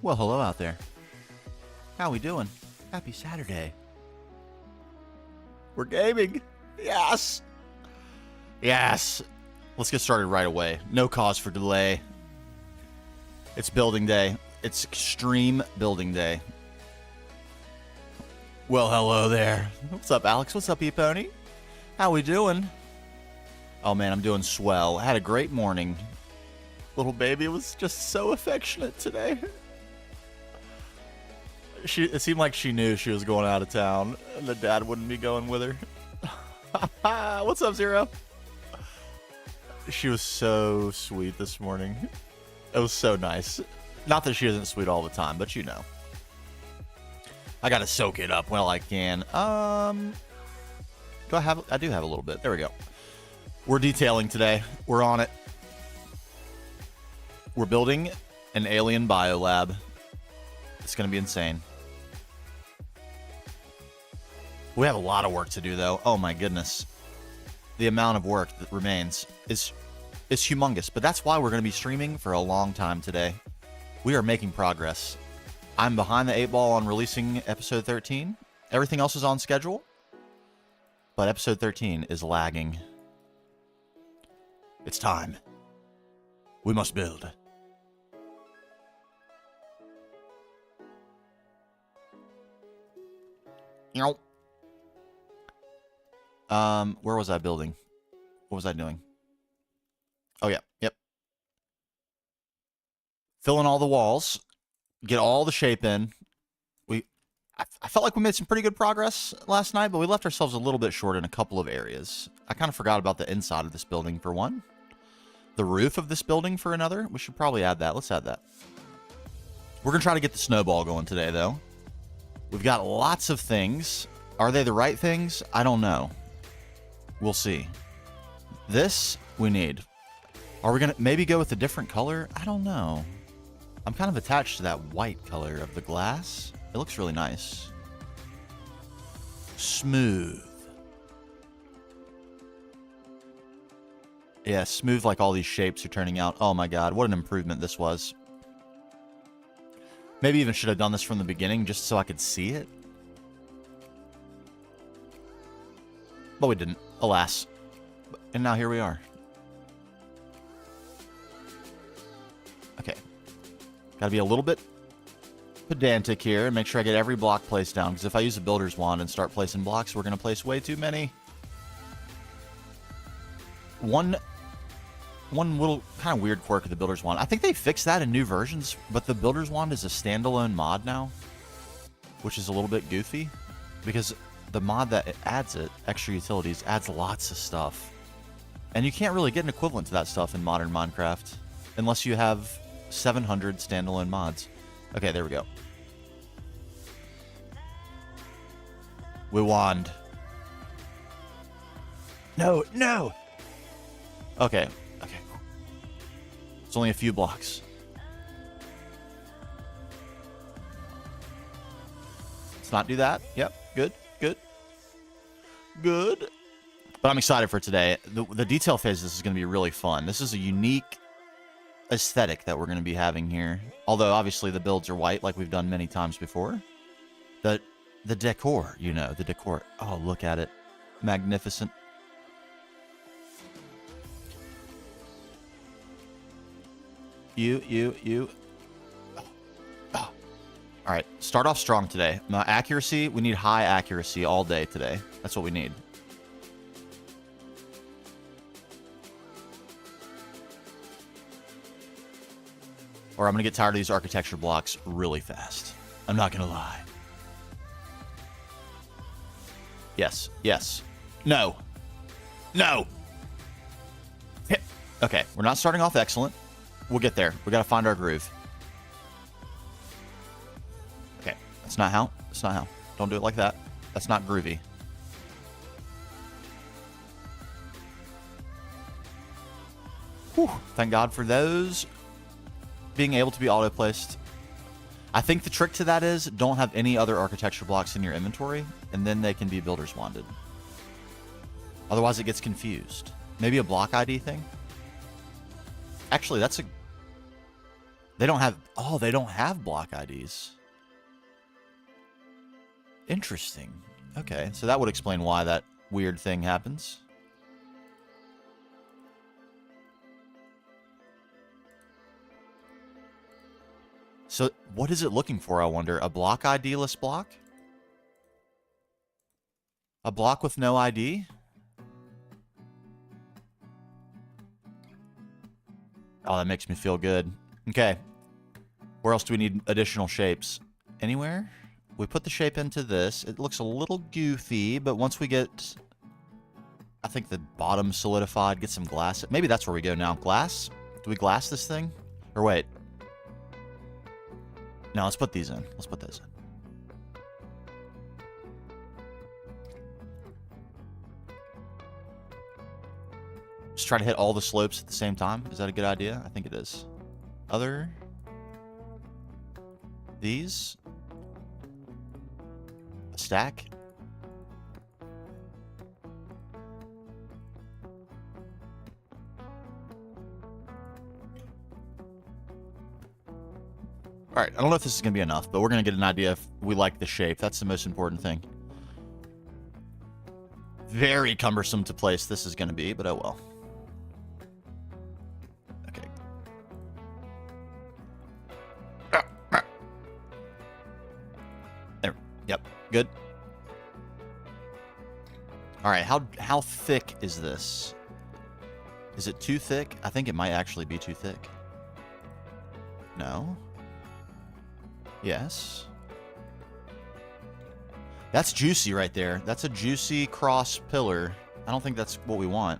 Well, hello out there. How we doing? Happy Saturday. We're gaming. Yes. Yes. Let's get started right away. No cause for delay. It's building day. It's extreme building day. Well, hello there. What's up, Alex? What's up, E-Pony? How we doing? Oh, man, I'm doing swell. I had a great morning. Little baby was just so affectionate today. It seemed like she knew she was going out of town, and the dad wouldn't be going with her. What's up, Zero? She was so sweet this morning. It was so nice. Not that she isn't sweet all the time, but you know. I gotta soak it up while I can. I do have a little bit. There we go. We're detailing today. We're on it. We're building an alien biolab. It's gonna be insane. We have a lot of work to do, though. Oh my goodness. The amount of work that remains is humongous, but that's why we're going to be streaming for a long time today. We are making progress. I'm behind the 8 ball on releasing episode 13. Everything else is on schedule, but episode 13 is lagging. It's time. We must build. Nope. Where was I building? What was I doing? Oh, yeah. Yep. Fill in all the walls. Get all the shape in. I felt like we made some pretty good progress last night, but we left ourselves a little bit short in a couple of areas. I kind of forgot about the inside of this building for one. The roof of this building for another. We should probably add that. Let's add that. We're going to try to get the snowball going today, though. We've got lots of things. Are they the right things? I don't know. We'll see. This, we need. Are we going to maybe go with a different color? I don't know. I'm kind of attached to that white color of the glass. It looks really nice. Smooth. Yeah, smooth like all these shapes are turning out. Oh my god, what an improvement this was. Maybe even should have done this from the beginning just so I could see it. But we didn't, alas. And now here we are. Okay. Gotta be a little bit pedantic here and make sure I get every block placed down, because if I use a builder's wand and start placing blocks, we're gonna place way too many. One little kind of weird quirk of the builder's wand. I think they fixed that in new versions, but the builder's wand is a standalone mod now, which is a little bit goofy, because the mod that adds it, extra utilities, adds lots of stuff. And you can't really get an equivalent to that stuff in modern Minecraft unless you have 700 standalone mods. Okay, there we go. We wand. No, no! Okay, okay. It's only a few blocks. Let's not do that. Yep, good, good. Good. But I'm excited for today. The detail phase of this is going to be really fun. This is a unique aesthetic that we're going to be having here. Although, obviously, the builds are white like we've done many times before. The decor, you know, the decor. Oh, look at it. Magnificent. You. Oh. All right, start off strong today. My accuracy, we need high accuracy all day today. That's what we need. Or I'm going to get tired of these architecture blocks really fast. I'm not going to lie. Yes. Yes. No. No. Hit. Okay, we're not starting off excellent. We'll get there. We got to find our groove. Okay, that's not how. That's not how. Don't do it like that. That's not groovy. Whew. Thank God for those being able to be auto-placed. I think the trick to that is don't have any other architecture blocks in your inventory, and then they can be builder's wanded. Otherwise, it gets confused. Maybe a block ID thing? Actually, that's a... They don't have... Oh, they don't have block IDs. Interesting. Okay, so that would explain why that weird thing happens. So, what is it looking for, I wonder? A block ID-less block? A block with no ID? Oh, that makes me feel good. Okay. Where else do we need additional shapes? Anywhere? We put the shape into this. It looks a little goofy, but once we get... I think the bottom solidified, get some glass. Maybe that's where we go now. Glass? Do we glass this thing? Or wait. No, let's put these in. Let's put those in. Just try to hit all the slopes at the same time. Is that a good idea? I think it is. Other. These. A stack. Alright, I don't know if this is going to be enough, but we're going to get an idea if we like the shape. That's the most important thing. Very cumbersome to place this is going to be, but oh well. Okay. There. Yep. Good. Alright, how thick is this? Is it too thick? I think it might actually be too thick. No? Yes. That's juicy right there. That's a juicy cross pillar. I don't think that's what we want.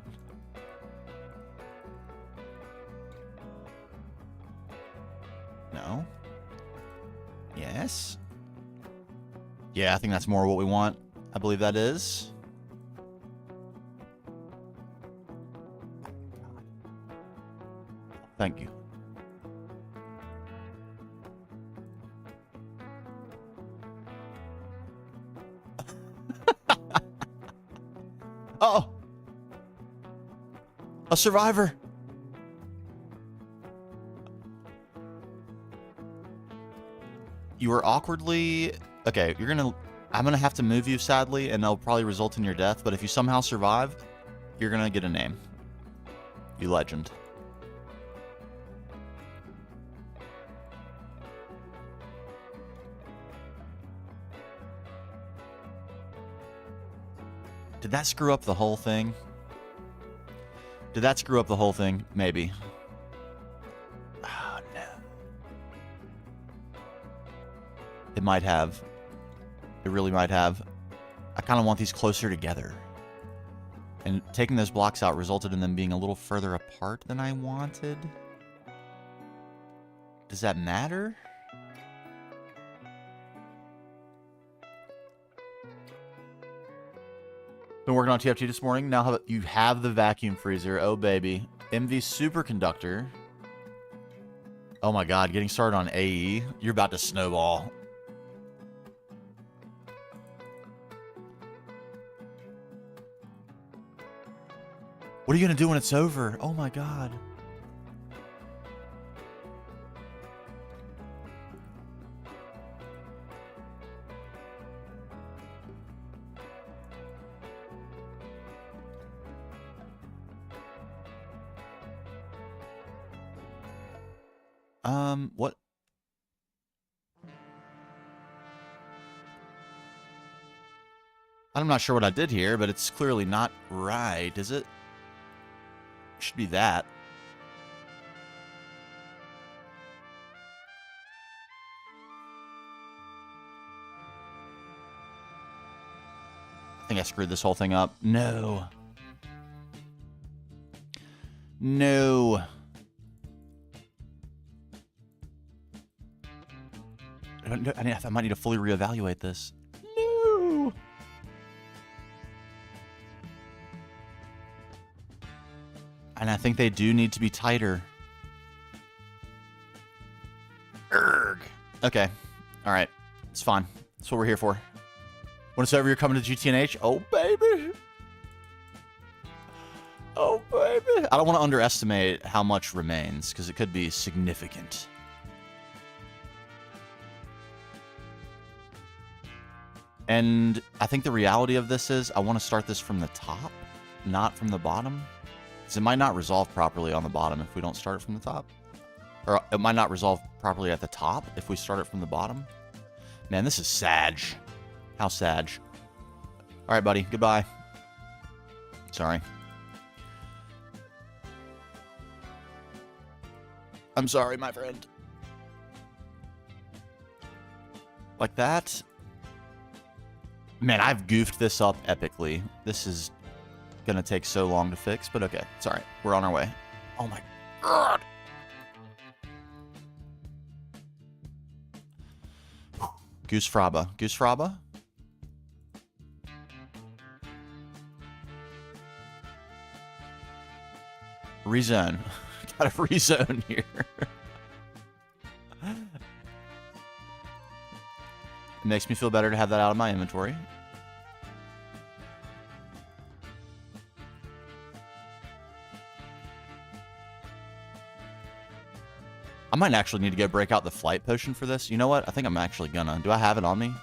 No. Yes. Yeah, I think that's more what we want. I believe that is. Thank you. Uh-oh. A survivor. You are awkwardly... Okay, you're gonna... I'm gonna have to move you, sadly, and that'll probably result in your death, but if you somehow survive, you're gonna get a name. You legend. Did that screw up the whole thing? Did that screw up the whole thing? Maybe. Oh, no. It might have. It really might have. I kind of want these closer together. And taking those blocks out resulted in them being a little further apart than I wanted. Does that matter? Been working on TFT this morning. Now you have the vacuum freezer. Oh, baby. MV superconductor. Oh, my God. Getting started on AE. You're about to snowball. What are you going to do when it's over? Oh, my God. What? I'm not sure what I did here, but it's clearly not right, is it? Should be that. think I screwed this whole thing up. No. No. I might need to fully reevaluate this. No. And I think they do need to be tighter. Erg. Okay. All right. It's fine. That's what we're here for. When it's over, you're coming to GTNH. Oh, baby. Oh, baby. I don't want to underestimate how much remains, because it could be significant. And I think the reality of this is I want to start this from the top, not from the bottom. Because it might not resolve properly on the bottom if we don't start it from the top. Or it might not resolve properly at the top if we start it from the bottom. Man, this is Sag. How Sag. All right, buddy. Goodbye. Sorry. I'm sorry, my friend. Like that. Man, I've goofed this up epically. This is gonna take so long to fix, but okay. It's all right. We're on our way. Oh my God. Goose Fraba. Goose Fraba? Rezone. Gotta rezone here. It makes me feel better to have that out of my inventory. I might actually need to go break out the flight potion for this. You know what? I think I'm actually gonna. Do I have it on me?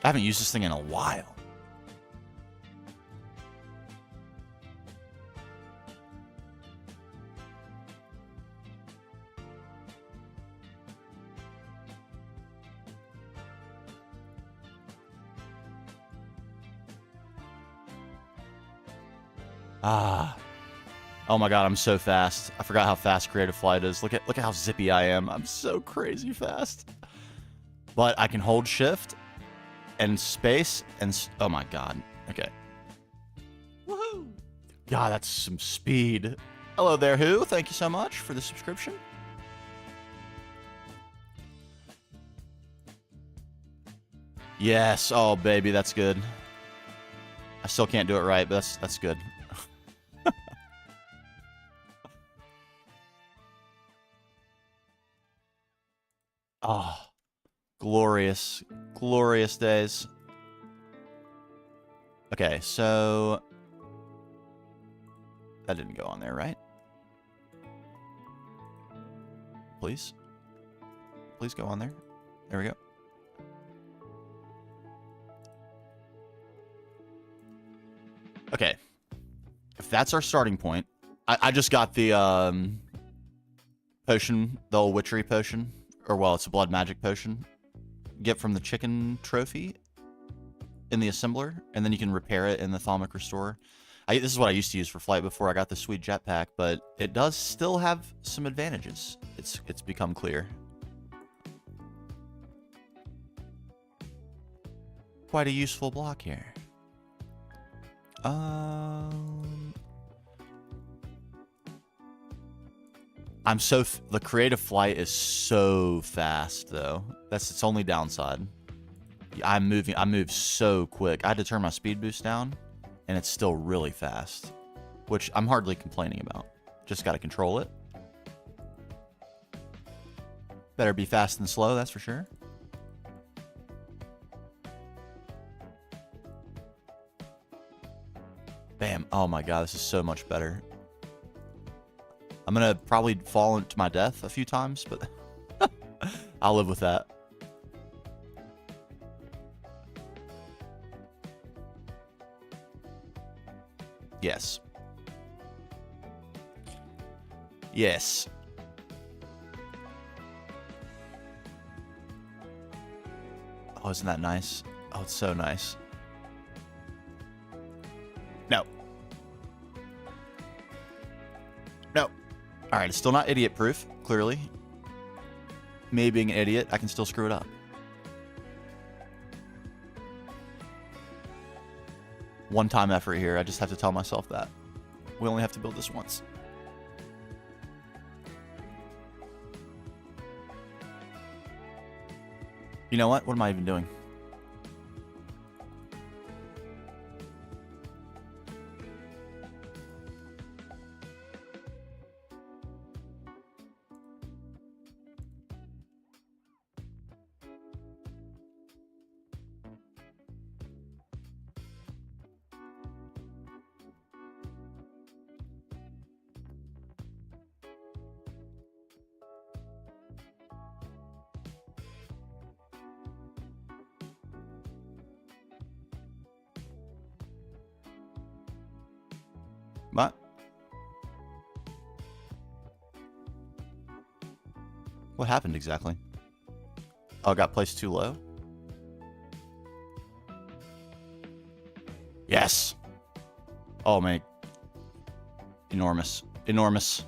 I haven't used this thing in a while. Ah. Oh my God, I'm so fast. I forgot how fast Creative Flight is. Look at how zippy I am. I'm so crazy fast. But I can hold shift and space and oh my God. Okay. Woohoo! God, that's some speed. Hello there, Who. Thank you so much for the subscription. Yes. Oh, baby, that's good. I still can't do it right, but that's good. Oh, glorious, glorious days. Okay, so that didn't go on there, right? Please. Please go on there. There we go. Okay. If that's our starting point, I just got the potion, the old witchery potion. Or, well, it's a blood magic potion. Get from the chicken trophy in the assembler, and then you can repair it in the Thalmic Restorer. This is what I used to use for flight before I got the sweet jetpack, but it does still have some advantages. It's become clear. Quite a useful block here. The creative flight is so fast though. That's its only downside. I move so quick. I had to turn my speed boost down, and it's still really fast, which I'm hardly complaining about. Just got to control it. Better be fast than slow, that's for sure. Bam. Oh my God, this is so much better. I'm going to probably fall into my death a few times, but I'll live with that. Yes. Yes. Oh, isn't that nice? Oh, it's so nice. No. No. All right, it's still not idiot-proof, clearly. Me being an idiot, I can still screw it up. One-time effort here. I just have to tell myself that. We only have to build this once. You know what? What am I even doing? What? What happened exactly? Oh, it got placed too low? Yes! Oh, man. Enormous. Enormous.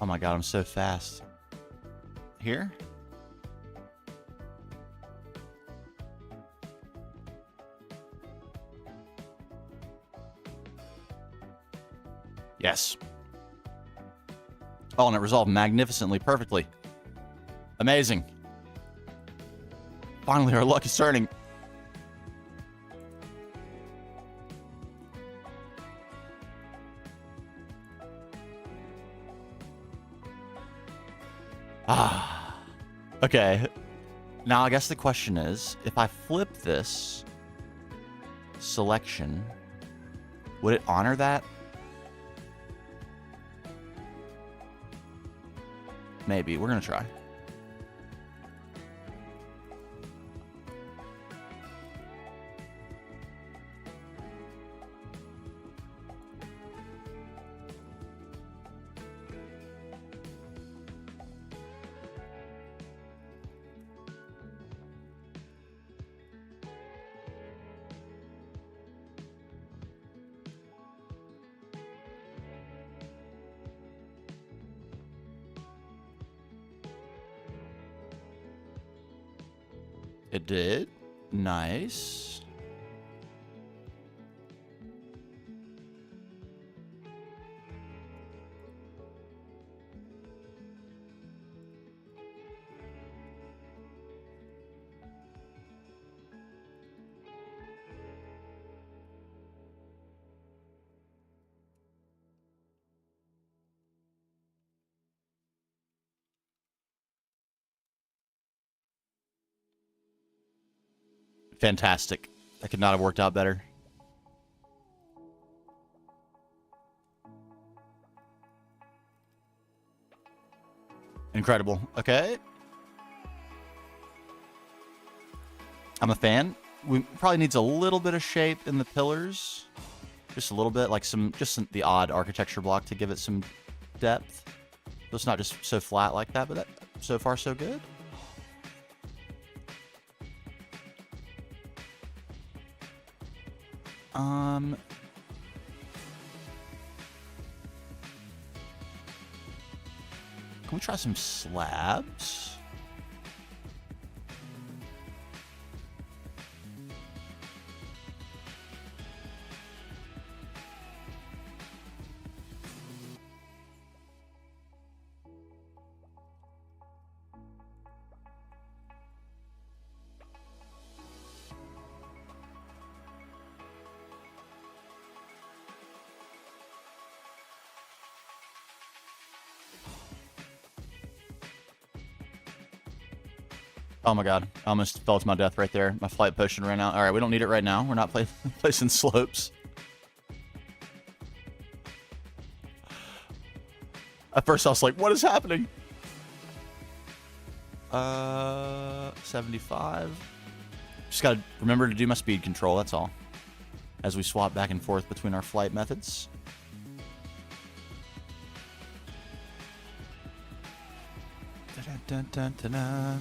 Oh my god, I'm so fast. Here? Yes. Oh, and it resolved magnificently, perfectly. Amazing. Finally, our luck is turning. Ah. Okay. Now, I guess the question is, if I flip this selection, would it honor that? Maybe. We're going to try. It did. Nice. Fantastic. That could not have worked out better. Incredible. Okay. I'm a fan. We probably needs a little bit of shape in the pillars. Just a little bit, like the odd architecture block to give it some depth. So it's not just so flat like that, but so far so good. Can we try some slabs? Oh my god, I almost fell to my death right there. My flight potion ran out. Alright, we don't need it right now. We're not placing slopes. At first I was like, what is happening? 75. Just gotta remember to do my speed control, that's all. As we swap back and forth between our flight methods. Da-da-da-da-da-da.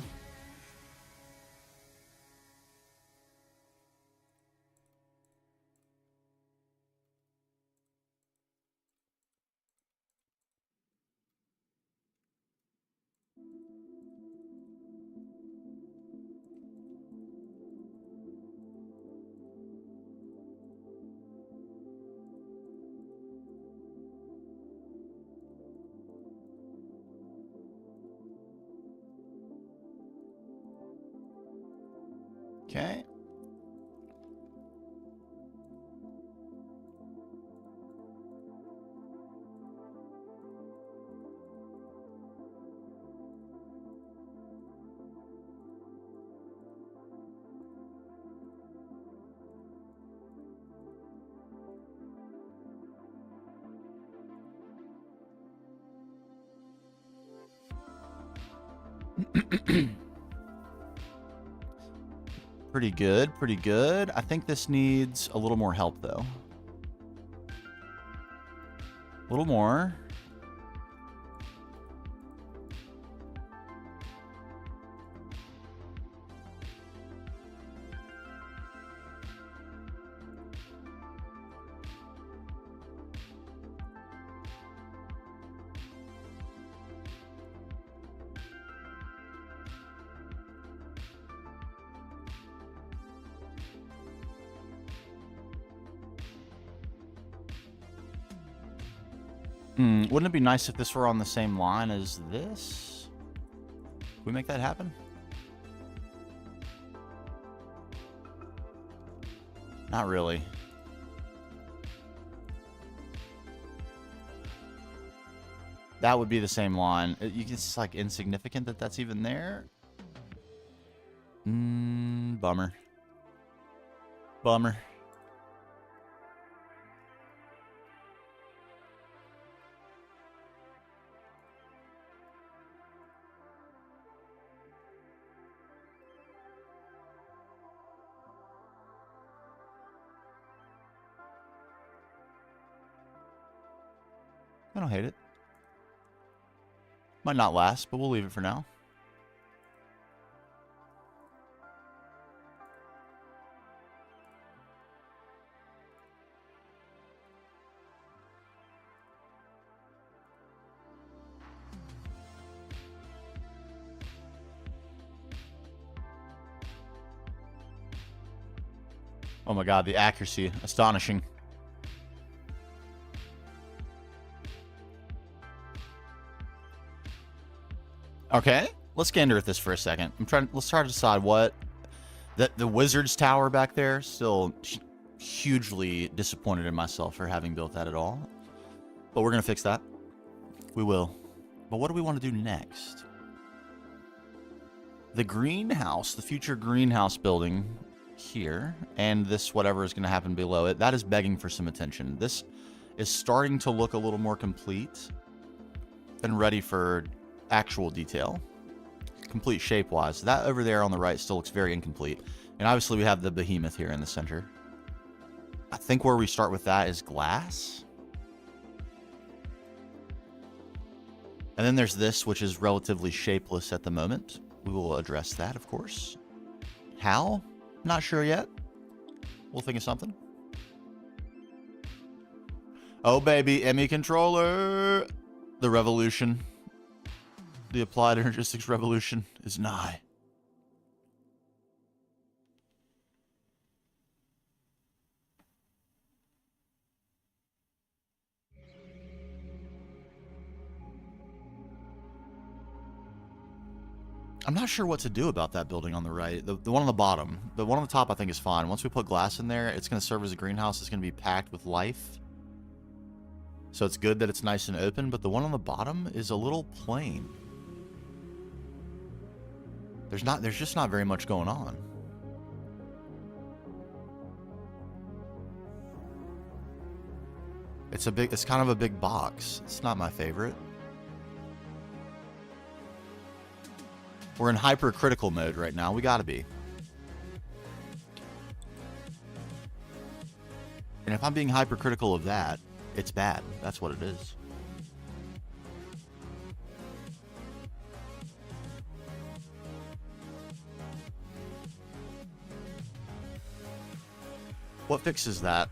Okay. Pretty good, pretty good. I think this needs a little more help, though. A little more. Wouldn't it be nice if this were on the same line as this? Can we make that happen? Not really. That would be the same line. It's like insignificant that that's even there. Bummer. Bummer. I don't hate it. Might not last, but we'll leave it for now. Oh my god, the accuracy. Astonishing. Okay, let's gander at this for a second. Let's try to decide what the Wizard's Tower back there. Still hugely disappointed in myself for having built that at all. But we're gonna fix that. We will. But what do we want to do next? The greenhouse, the future greenhouse building here, and this whatever is going to happen below it, that is begging for some attention. This is starting to look a little more complete and ready for actual detail. Complete shape-wise. That over there on the right still looks very incomplete. And obviously we have the behemoth here in the center. I think where we start with that is glass. And then there's this, which is relatively shapeless at the moment. We will address that, of course. How? Not sure yet. We'll think of something. Oh, baby, ME controller. The revolution. The applied energistics revolution is nigh. I'm not sure what to do about that building on the right. The one on the bottom. The one on the top I think is fine. Once we put glass in there, it's going to serve as a greenhouse. It's going to be packed with life. So it's good that it's nice and open, but the one on the bottom is a little plain. There's just not very much going on. It's kind of a big box. It's not my favorite. We're in hypercritical mode right now. We gotta be. And if I'm being hypercritical of that, it's bad. That's what it is. What fixes that?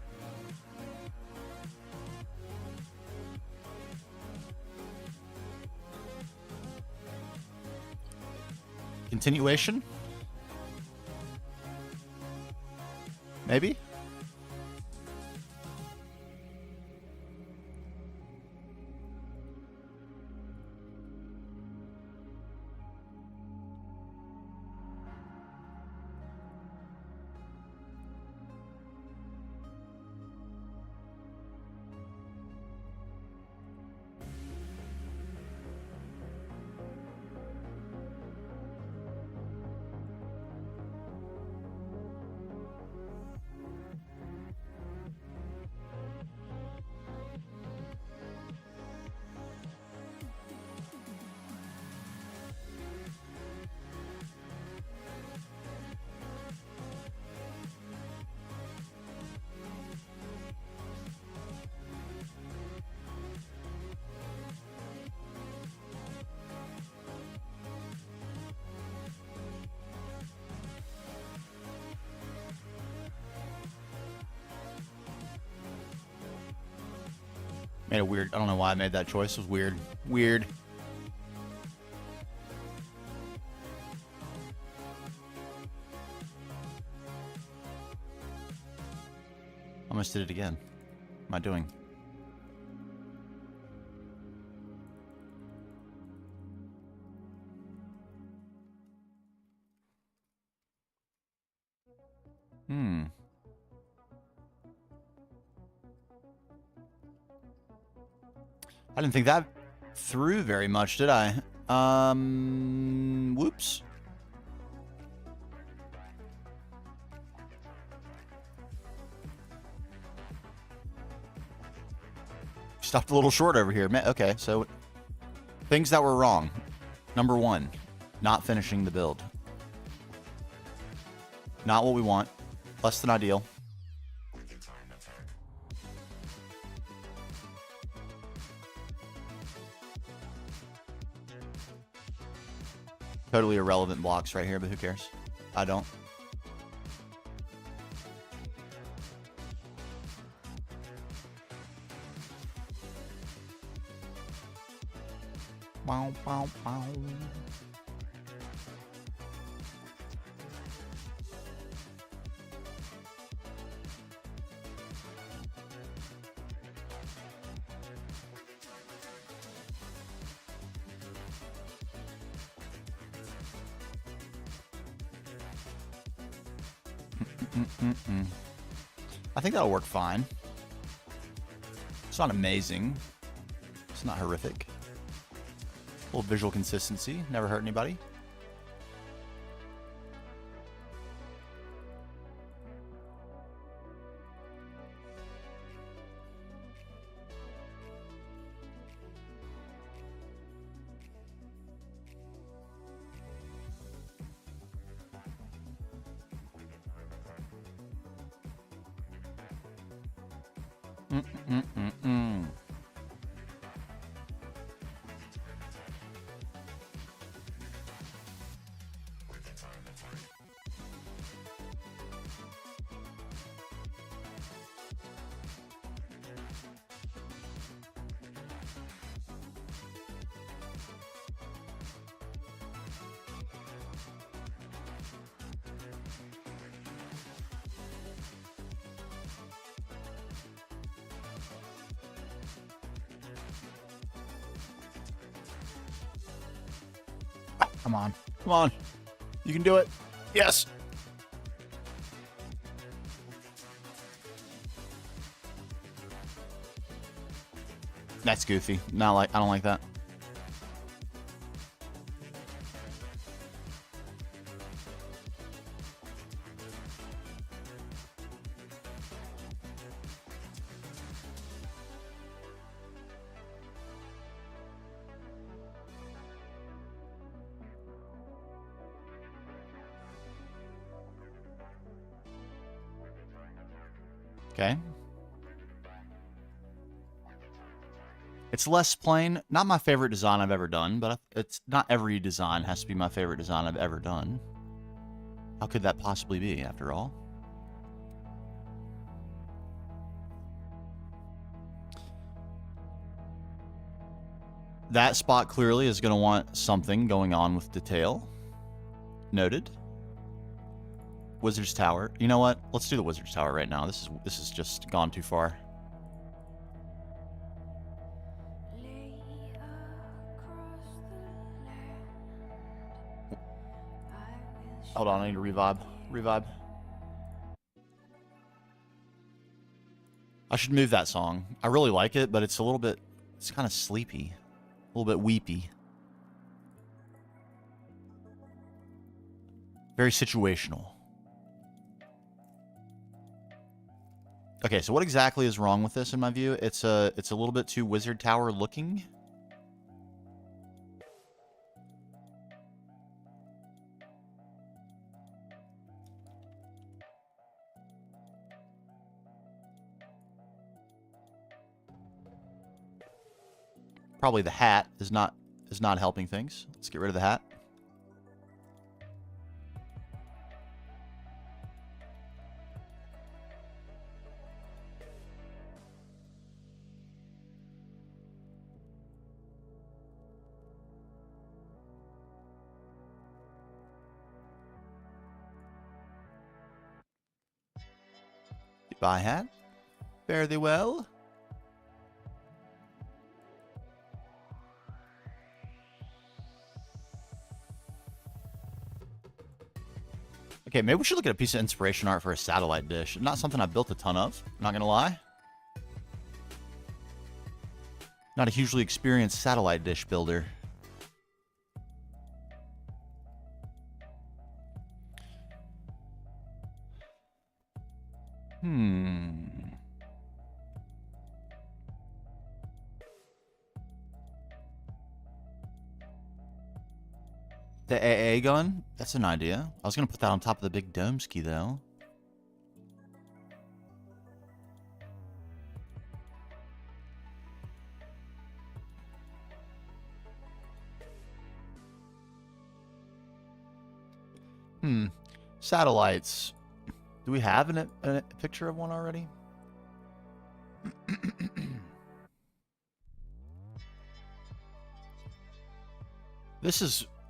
Continuation? Maybe? Made a weird... I don't know why I made that choice. It was weird. Weird. Almost did it again. What am I doing? I didn't think that through very much, did I? Whoops. Stopped a little short over here. Okay, so things that were wrong. Number one, not finishing the build. Not what we want. Less than ideal. Totally irrelevant blocks right here, but who cares? I don't. Bow, bow, bow. I think that'll work fine. It's not amazing. It's not horrific. A little visual consistency. Never hurt anybody. Come on. Come on. You can do it. Yes. That's goofy. Not like, I don't like that. Okay. It's less plain. Not my favorite design I've ever done, but it's not every design has to be my favorite design I've ever done. How could that possibly be, after all? That spot clearly is going to want something going on with detail. Noted. Wizard's Tower. You know what? Let's do the Wizard's Tower right now. This is just gone too far. Hold on, I need to revive. Revive. I should move that song. I really like it, but it's a little bit... It's kind of sleepy. A little bit weepy. Very situational. Okay, so what exactly is wrong with this in my view? It's a little bit too Wizard Tower looking. Probably the hat is not helping things. Let's get rid of the hat. Goodbye, hat. Fare thee well. Okay, maybe we should look at a piece of inspiration art for a satellite dish. Not something I built a ton of, not gonna lie. Not a hugely experienced satellite dish builder. The AA gun? That's an idea. I was going to put that on top of the big dome ski, though. Satellites. Do we have a picture of one already?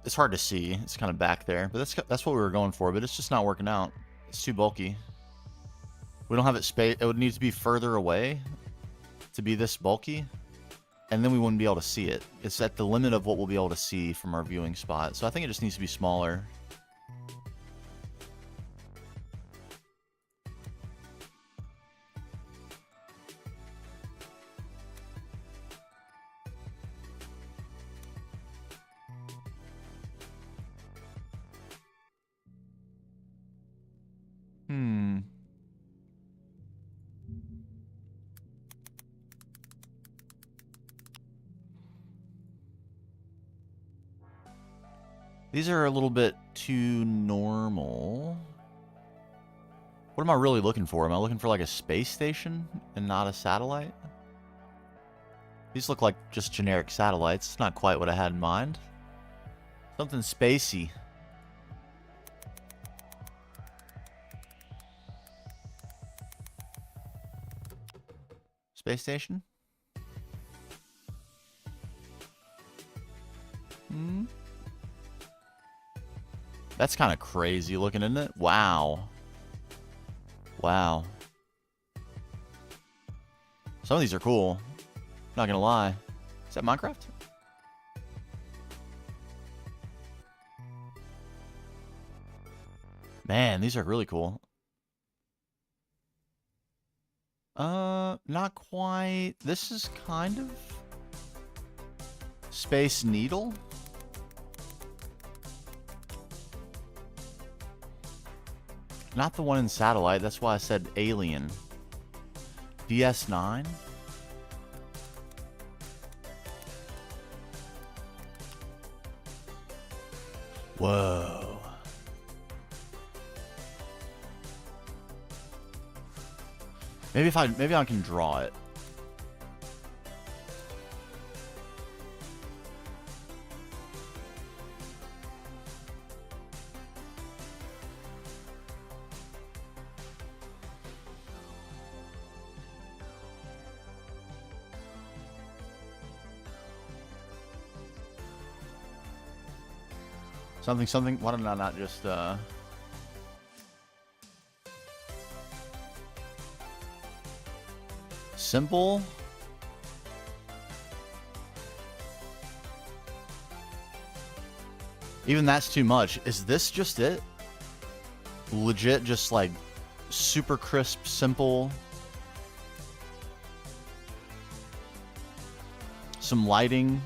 It's hard to see. It's kind of back there, but that's what we were going for, but it's just not working out. It's too bulky. We don't have it space. It would need to be further away to be this bulky, and then we wouldn't be able to see it. It's at the limit of what we'll be able to see from our viewing spot, so I think it just needs to be smaller. These are a little bit too normal. What am I really looking for? Am I looking for like a space station and not a satellite? These look like just generic satellites. It's not quite what I had in mind. Something spacey. Space station? That's kind of crazy looking, isn't it? Wow. Wow. Some of these are cool. Not gonna lie. Is that Minecraft? Man, these are really cool. Not quite. This is kind of Space Needle. Not the one in satellite. That's why I said alien. DS9. Whoa. Maybe I can draw it. Something, something. Why did I not just, simple. Even that's too much. Is this just it? Legit, just like super crisp, simple. Some lighting.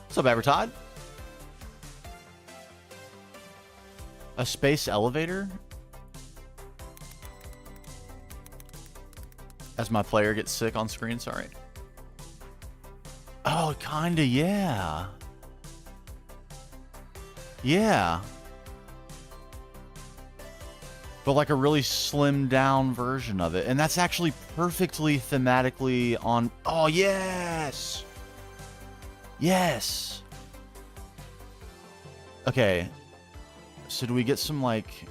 What's up, Evertide? A space elevator? As my player gets sick on screen, sorry. Oh, kinda, yeah. Yeah. But like a really slimmed down version of it. And that's actually perfectly thematically on... Oh, yes! Yes! Okay. So do we get some, like...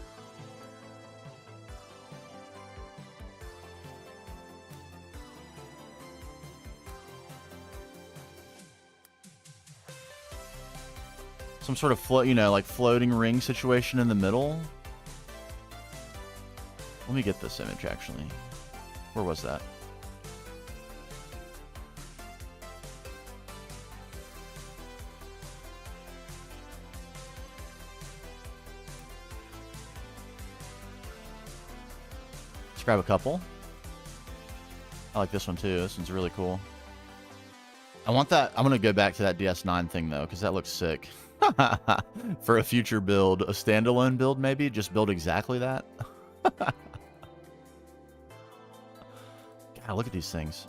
some sort of float, you know, like floating ring situation in the middle? Let me get this image, actually. Where was that? Let's grab a couple. I like this one too. This one's really cool. I want that. I'm going to go back to that DS9 thing though, because that looks sick. For a future build, a standalone build maybe, just build exactly that. God, look at these things.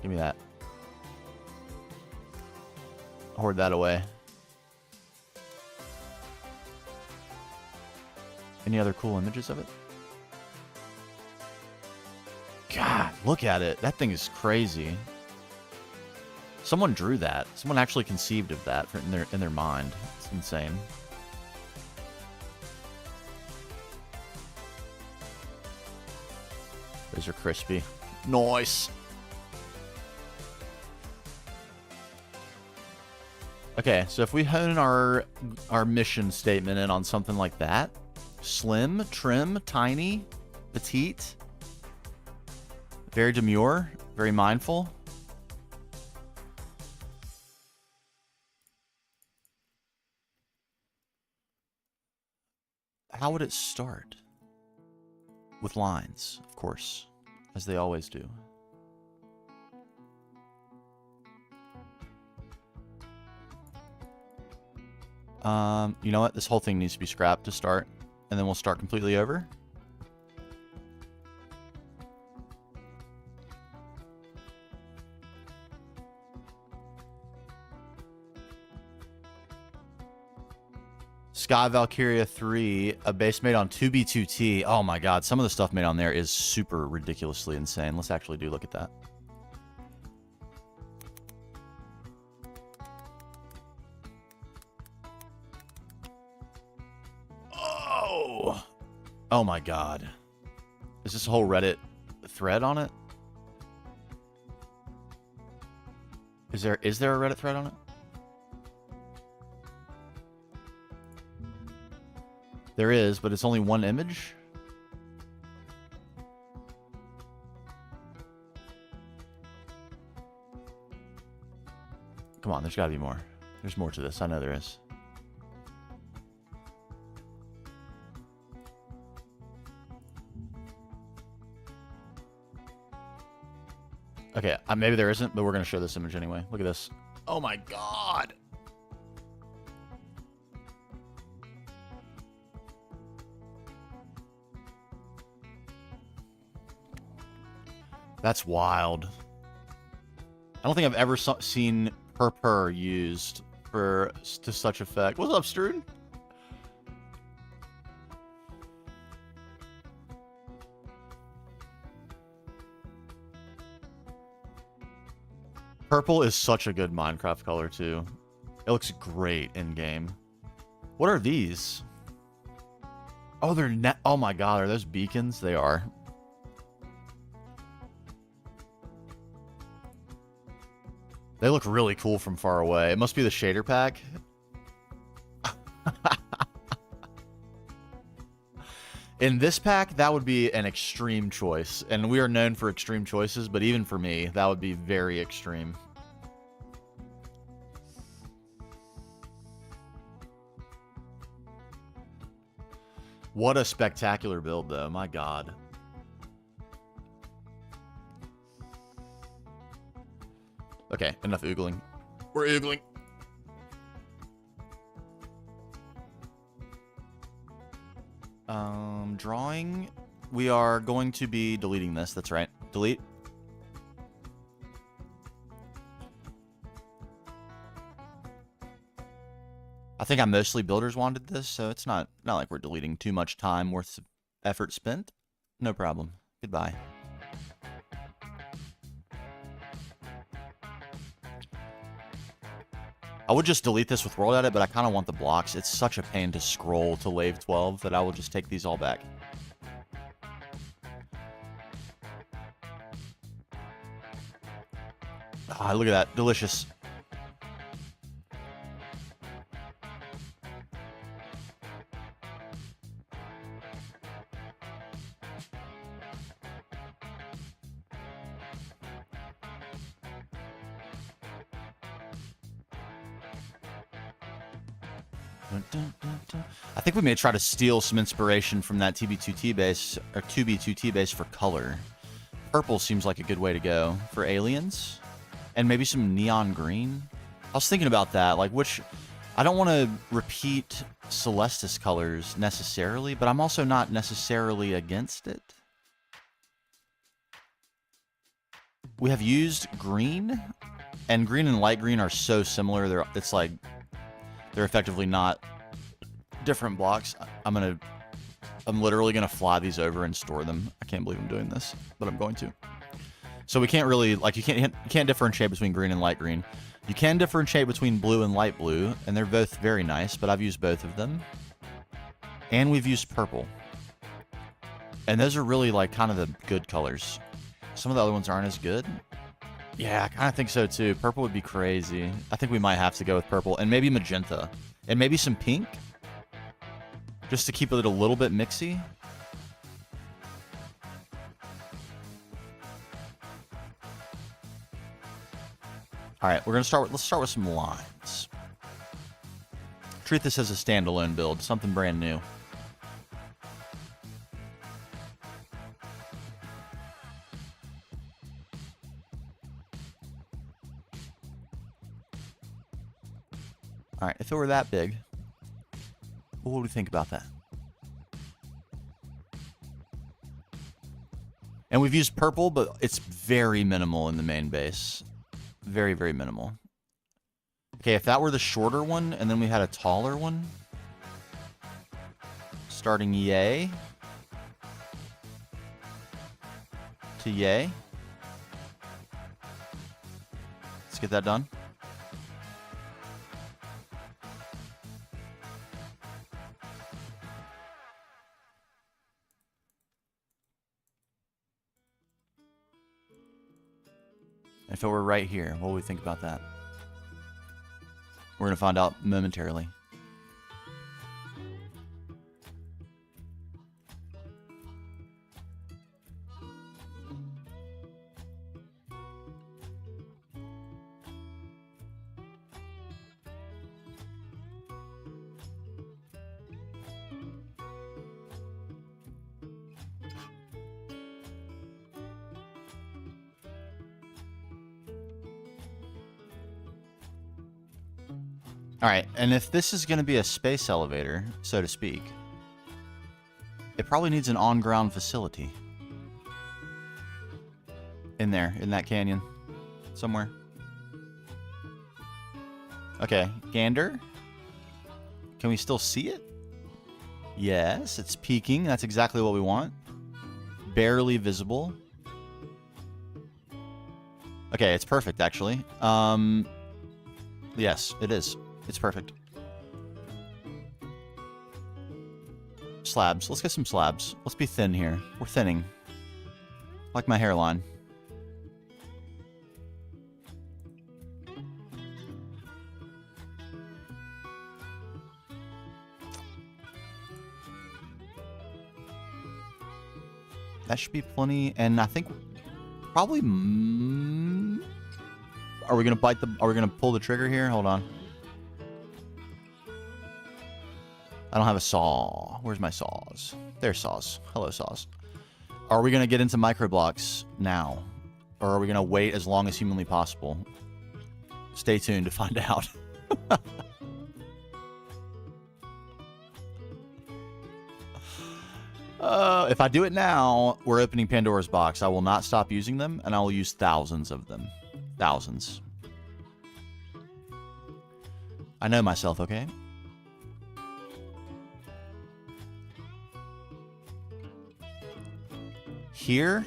Give me that. Hoard that away. Any other cool images of it? God, look at it. That thing is crazy. Someone drew that. Someone actually conceived of that in their mind. It's insane. Those are crispy. Nice. Okay, so if we hone our mission statement in on something like that, slim, trim, tiny, petite, very demure, very mindful. How would it start? With lines, of course, as they always do. You know what? This whole thing needs to be scrapped to start, and then we'll start completely over. Sky Valkyria 3, a base made on 2B2T. Oh my god, some of the stuff made on there is super ridiculously insane. Let's actually do look at that. Oh! Oh my god. Is this a whole Reddit thread on it? Is there a Reddit thread on it? There is, but it's only one image. Come on, there's got to be more. There's more to this. I know there is. Okay, maybe there isn't, but we're going to show this image anyway. Look at this. Oh my god. That's wild. I don't think I've ever seen purr used to such effect. What's up, Strude? Purple is such a good Minecraft color, too. It looks great in-game. What are these? Oh, they're oh my god, are those beacons? They are. They look really cool from far away. It must be the shader pack. In this pack, that would be an extreme choice. And we are known for extreme choices, but even for me, that would be very extreme. What a spectacular build, though. My god. Okay, enough oogling. We're oogling. Drawing. We are going to be deleting this. That's right. Delete. I think I mostly builders wanted this, so it's not like we're deleting too much time worth of effort spent. No problem. Goodbye. I would just delete this with world edit, but I kind of want the blocks. It's such a pain to scroll to Lave 12 that I will just take these all back. Ah, look at that. Delicious. I think we may try to steal some inspiration from that TB2T base, or 2B2T base for color. Purple seems like a good way to go for aliens. And maybe some neon green. I was thinking about that, like which... I don't want to repeat Celestis colors necessarily, but I'm also not necessarily against it. We have used green, and green and light green are so similar. It's like... They're effectively not different blocks. I'm literally gonna fly these over and store them. I can't believe I'm doing this, but I'm going to. So we can't really, like, you can't differentiate between green and light green. You can differentiate between blue and light blue, and they're both very nice, but I've used both of them. And we've used purple. And those are really, like, kind of the good colors. Some of the other ones aren't as good. Yeah, I kind of think so, too. Purple would be crazy. I think we might have to go with purple. And maybe magenta. And maybe some pink. Just to keep it a little bit mixy. Alright, we're going to start. Let's start with some lines. Treat this as a standalone build. Something brand new. Alright, if it were that big, what would we think about that? And we've used purple, but it's very minimal in the main base. Very, very minimal. Okay, if that were the shorter one, and then we had a taller one. Starting yay. To yay. Let's get that done. If it were right here, what would we think about that? We're going to find out momentarily. Alright, and if this is going to be a space elevator, so to speak, it probably needs an on-ground facility. In there, in that canyon. Somewhere. Okay, gander. Can we still see it? Yes, it's peeking. That's exactly what we want. Barely visible. Okay, it's perfect, actually. Yes, it is. It's perfect. Slabs. Let's get some slabs. Let's be thin here. We're thinning. Like my hairline. That should be plenty, and I think probably. Are we gonna bite the? Are we gonna pull the trigger here? Hold on. I don't have a saw. Where's my saws? There's saws. Hello, saws. Are we gonna get into micro blocks now, or are we gonna wait as long as humanly possible? Stay tuned to find out. If I do it now, we're opening Pandora's box. I will not stop using them, and I will use thousands of them. Thousands. I know myself, okay? Here.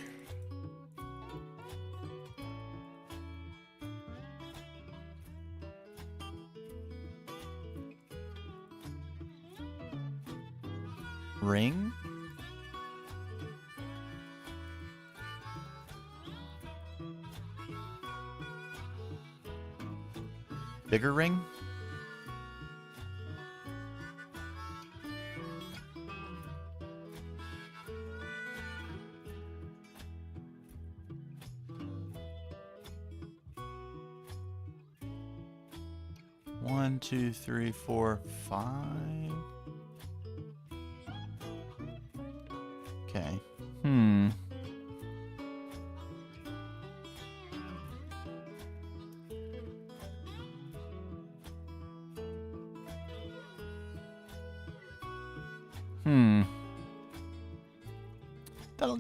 Ring. Bigger ring? One, two, three, four, five. Okay.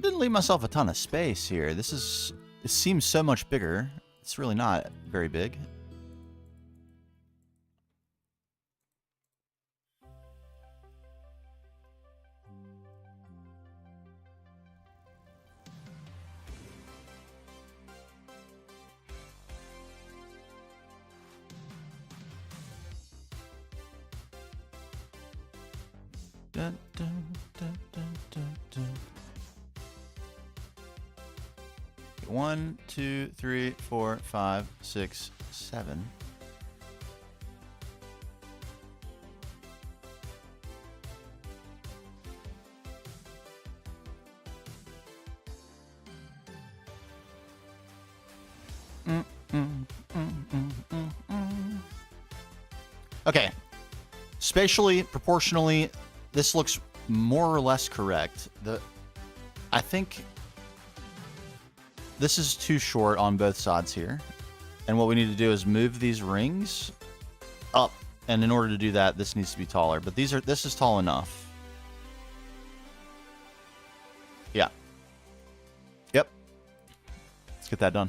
Didn't leave myself a ton of space here. This seems so much bigger. It's really not very big. Dun, dun, dun, dun, dun, dun. 1, 2, 3, 4, 5, 6, 7. Okay. Spatially, proportionally, this looks more or less correct. I think this is too short on both sides here. And what we need to do is move these rings up. And in order to do that, this needs to be taller. But this is tall enough. Yeah. Yep. Let's get that done.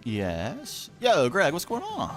Yes. Yo, Greg, what's going on?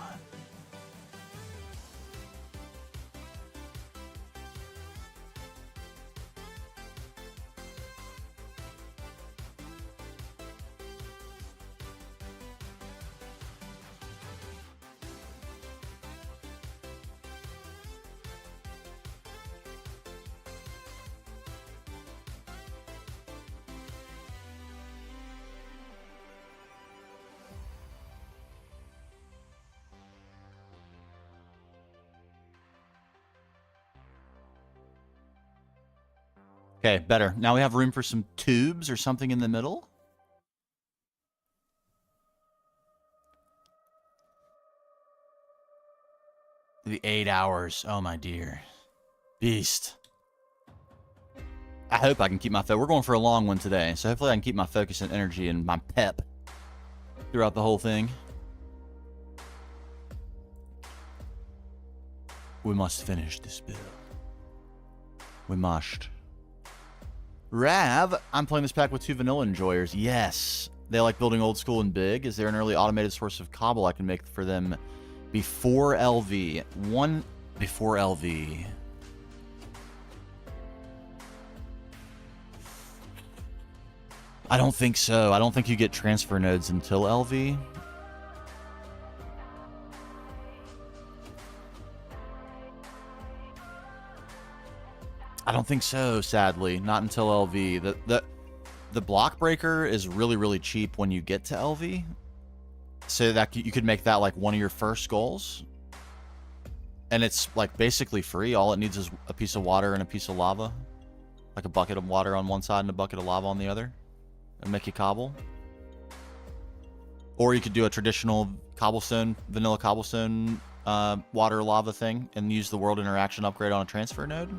Okay, better. Now we have room for some tubes or something in the middle. The 8 hours. Oh, my dear. Beast. I hope I can keep my focus. We're going for a long one today, so hopefully I can keep my focus and energy and my pep throughout the whole thing. We must finish this build. We must. Rav, I'm playing this pack with 2 vanilla enjoyers. Yes. They like building old school and big. Is there an early automated source of cobble I can make for them before LV? One before LV. I don't think so. I don't think you get transfer nodes until LV. I don't think so, sadly. Not until LV. The block breaker is really, really cheap when you get to LV. So that you could make that like one of your first goals. And it's like basically free. All it needs is a piece of water and a piece of lava. Like a bucket of water on one side and a bucket of lava on the other. And make you cobble. Or you could do a traditional cobblestone, vanilla cobblestone water lava thing and use the world interaction upgrade on a transfer node.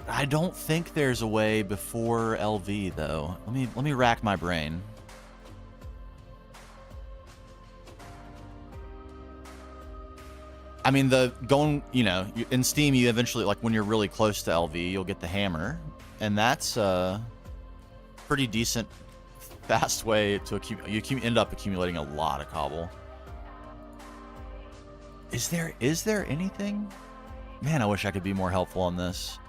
I don't think there's a way before LV though. Let me rack my brain. I mean, you know, in Steam, you eventually, like when you're really close to LV, you'll get the hammer, and that's a pretty decent, fast way to accumulate. You end up accumulating a lot of cobble. Is there anything? Man, I wish I could be more helpful on this.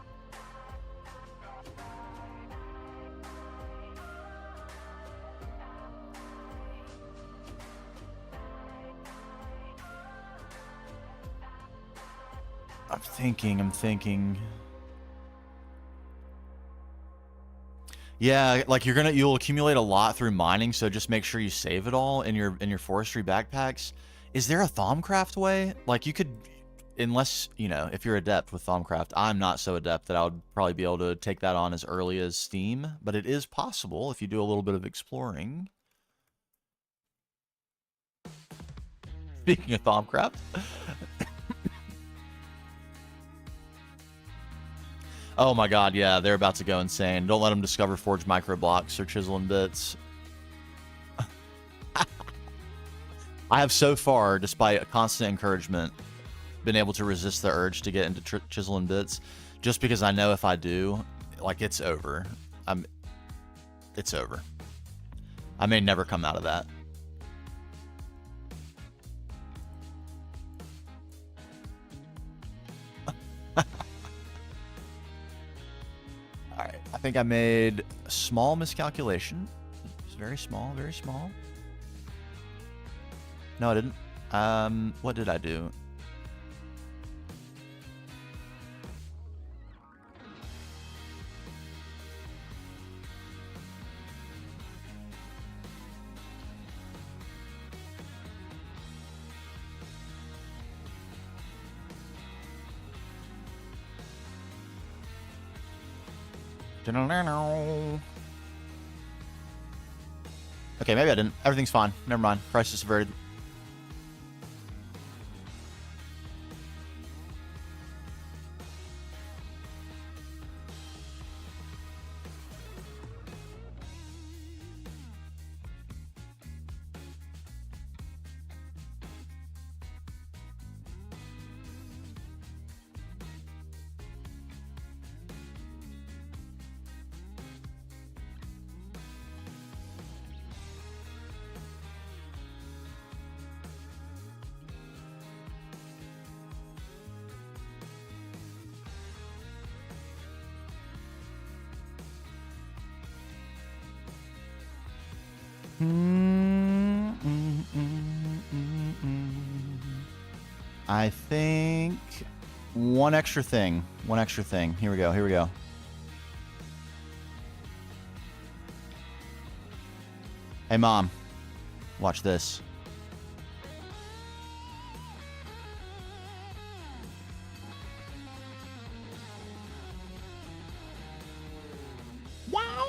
I'm thinking. Yeah, like you'll accumulate a lot through mining, so just make sure you save it all in your forestry backpacks. Is there a Thaumcraft way? Like you could, unless, you know, if you're adept with Thaumcraft. I'm not so adept that I would probably be able to take that on as early as Steam, but it is possible if you do a little bit of exploring. Speaking of Thaumcraft. Oh my god, yeah, they're about to go insane. Don't let them discover forged micro blocks or chiseling bits. I have so far, despite a constant encouragement, been able to resist the urge to get into chiseling bits, just because I know if I do, like, it's over. It's over. I may never come out of that. Alright, I think I made a small miscalculation. It's very small, very small. No, I didn't. What did I do? Okay, maybe I didn't. Everything's fine. Never mind. Crisis averted. I think one extra thing. One extra thing. Here we go. Here we go. Hey, Mom. Watch this. Wow.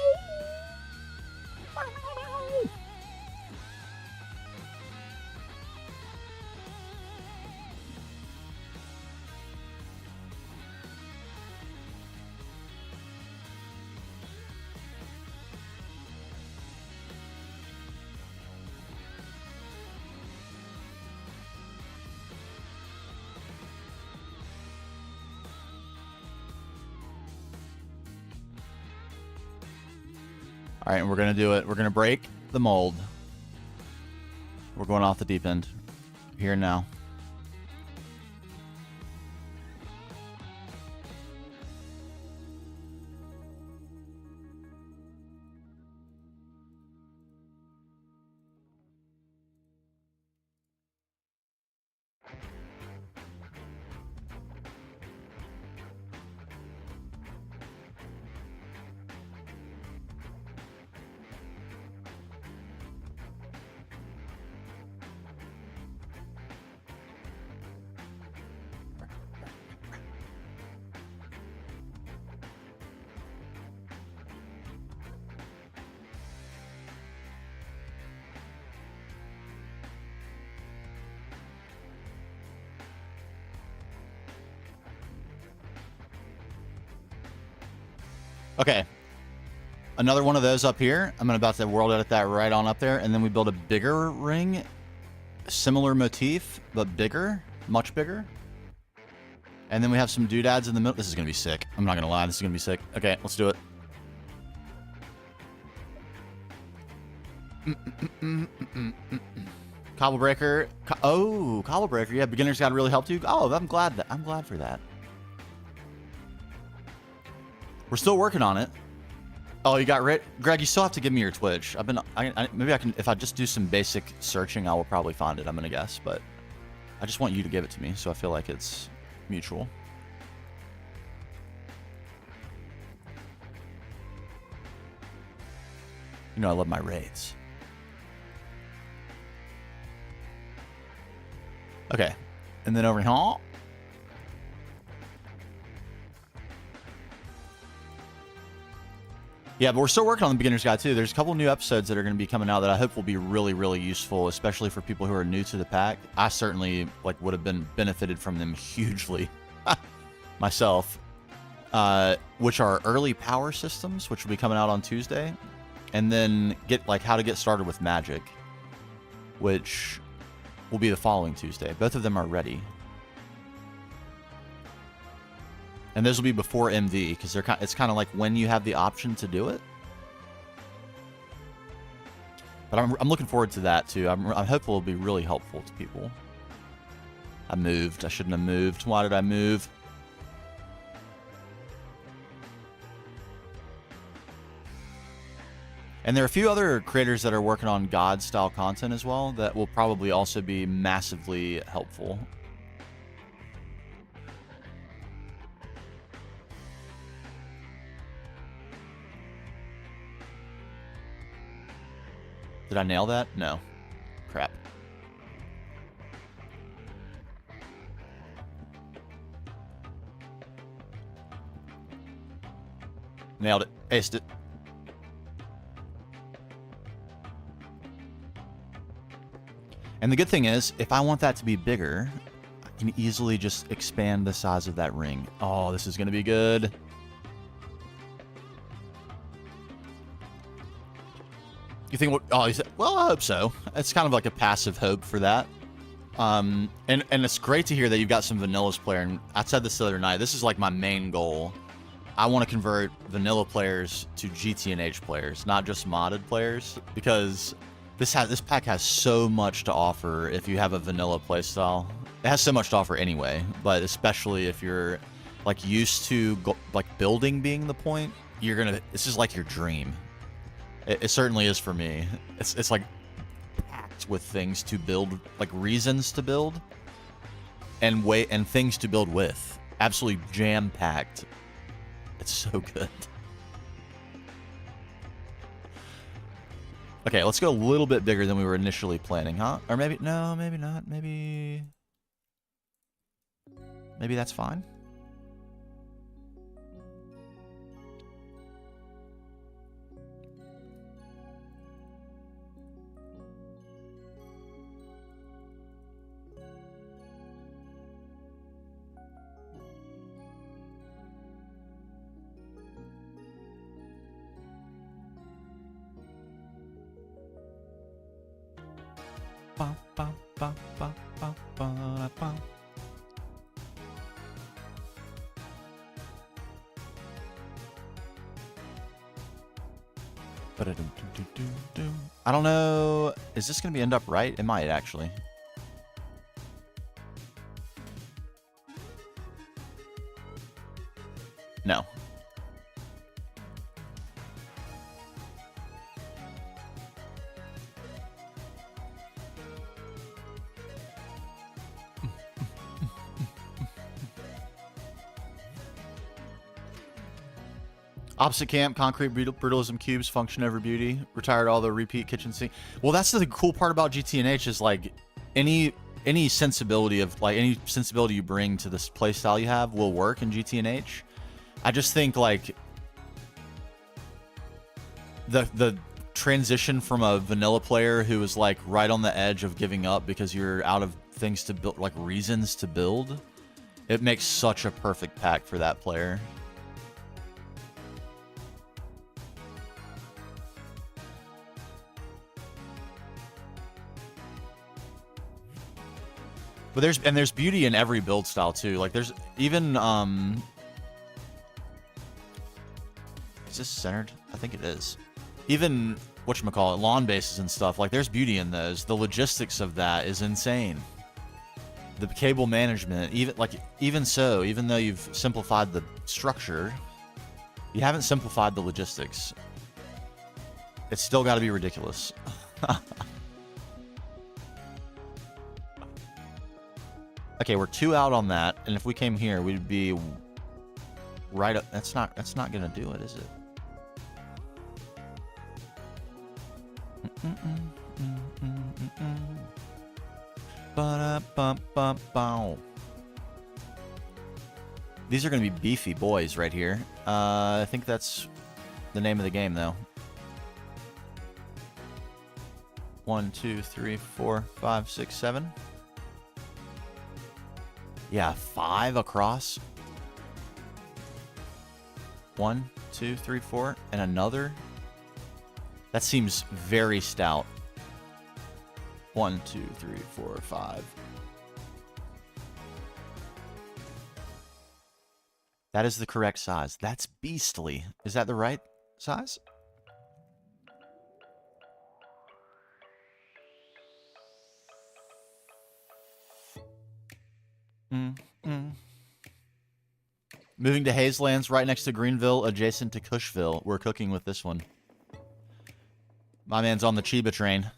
All right, and we're going to do it. We're going to break the mold. We're going off the deep end. Here and now. Okay. Another one of those up here. I'm about to world edit that right on up there. And then we build a bigger ring. Similar motif, but bigger. Much bigger. And then we have some doodads in the middle. This is going to be sick. I'm not going to lie. This is going to be sick. Okay, let's do it. Cobble breaker. Oh, cobble breaker. Yeah, beginner's guide really helped you. Oh, I'm glad for that. We're still working on it. Oh, you got Greg, you still have to give me your Twitch. Maybe I can, if I just do some basic searching, I will probably find it, I'm gonna guess, but I just want you to give it to me, so I feel like it's mutual. You know I love my raids. Okay, and then over here. Yeah, but we're still working on the beginner's guide too. There's a couple new episodes that are going to be coming out that I hope will be really, really useful, especially for people who are new to the pack. I certainly would have been benefited from them hugely myself, which are early power systems, which will be coming out on Tuesday, and then how to get started with magic, which will be the following Tuesday. Both of them are ready. And those will be before MV, because it's kind of like when you have the option to do it. But I'm looking forward to that, too. I'm hopeful it'll be really helpful to people. I moved. I shouldn't have moved. Why did I move? And there are a few other creators that are working on God-style content as well that will probably also be massively helpful. Did I nail that? No. Crap. Nailed it. Aced it. And the good thing is, if I want that to be bigger, I can easily just expand the size of that ring. Oh, this is going to be good. You think, oh, well, I hope so. It's kind of like a passive hope for that. And it's great to hear that you've got some vanillas player. And I said this the other night. This is like my main goal. I want to convert vanilla players to GTNH players, not just modded players, because this pack has so much to offer if you have a vanilla playstyle. It has so much to offer anyway, but especially if you're used to building being the point, this is like your dream. It certainly is for me. It's like packed with things to build, reasons to build, and things to build with. Absolutely jam-packed. It's so good. Okay, let's go a little bit bigger than we were initially planning, huh? Or maybe no, maybe not. Maybe that's fine. I don't know. Is this going to be end up right? It might, actually. No. Opposite camp, concrete brutalism cubes, function over beauty. Retired all the repeat kitchen sink. Well, that's the cool part about GTNH is like any sensibility of like any sensibility you bring to this playstyle you have will work in GTNH. I just think like the transition from a vanilla player who is like right on the edge of giving up because you're out of things to build, like reasons to build, it makes such a perfect pack for that player. But there's beauty in every build style too. Like there's even is this centered? I think it is. Even whatchamacallit, lawn bases and stuff, like there's beauty in those. The logistics of that is insane. The cable management, even so, even though you've simplified the structure, you haven't simplified the logistics. It's still got to be ridiculous. Okay, we're 2 out on that, and if we came here, we'd be right up. That's not gonna do it, is it? These are gonna be beefy boys right here. I think that's the name of the game, though. 1, 2, 3, 4, 5, 6, 7. Yeah, 5 across. 1, 2, 3, 4, and another. That seems very stout. 1, 2, 3, 4, 5. That is the correct size. That's beastly. Is that the right size? Moving to Hazelands, right next to Greenville, adjacent to Cushville. We're cooking with this one. My man's on the Chiba train.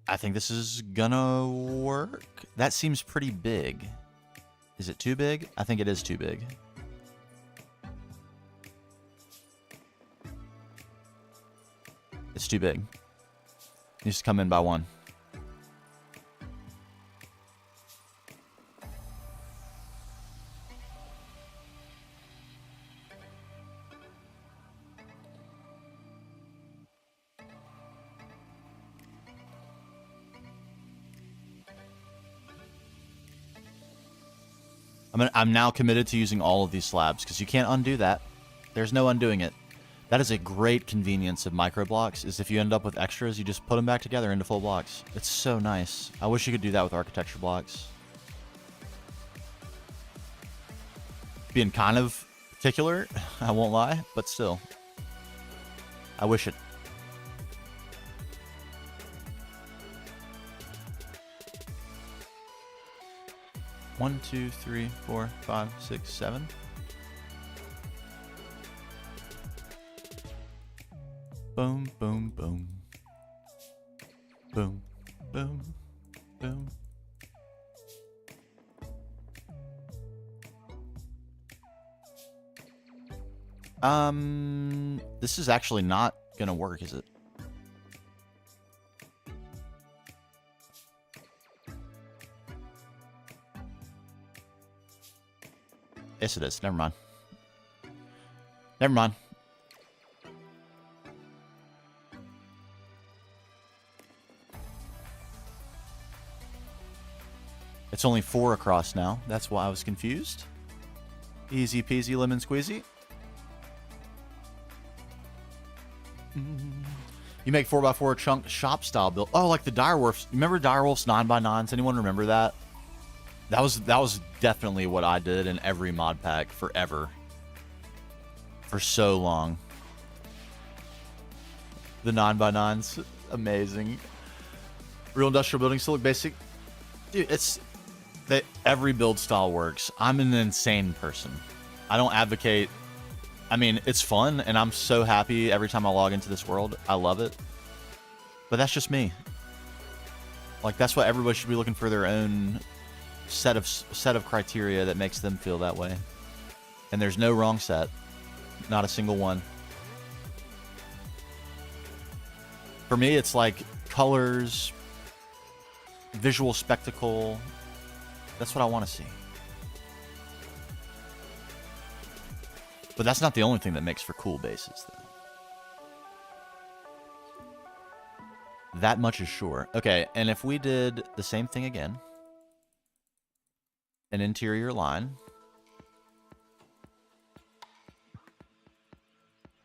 I think this is gonna work. That seems pretty big. Is it too big? I think it is too big. It's too big. It needs to come in by 1. I'm now committed to using all of these slabs, because you can't undo that. There's no undoing it. That is a great convenience of micro blocks, is if you end up with extras, you just put them back together into full blocks. It's so nice. I wish you could do that with architecture blocks. Being kind of particular, I won't lie, but still. I wish it. One, 2, 3, 4, 5, 6, 7. Boom, boom, boom. Boom, boom, boom. This is actually not gonna work, is it? Yes, it is. Never mind. Never mind. It's only 4 across now. That's why I was confused. Easy peasy lemon squeezy. You make 4x4 chunk shop style build. Oh, like the Direwolves. Remember Direwolves 9x9s? Anyone remember that? That was definitely what I did in every mod pack forever. for so long. The 9x9s, amazing. Real industrial buildings still look basic. Dude, it's that every build style works. I'm an insane person. I don't advocate. I mean, it's fun, and I'm so happy every time I log into this world. I love it. But that's just me. Like, that's what everybody should be looking for, their own set of criteria that makes them feel that way. And there's no wrong set. Not a single one. For me, it's like colors, visual spectacle. That's what I want to see. But that's not the only thing that makes for cool bases, though. That much is sure. Okay, and if we did the same thing again, an interior line.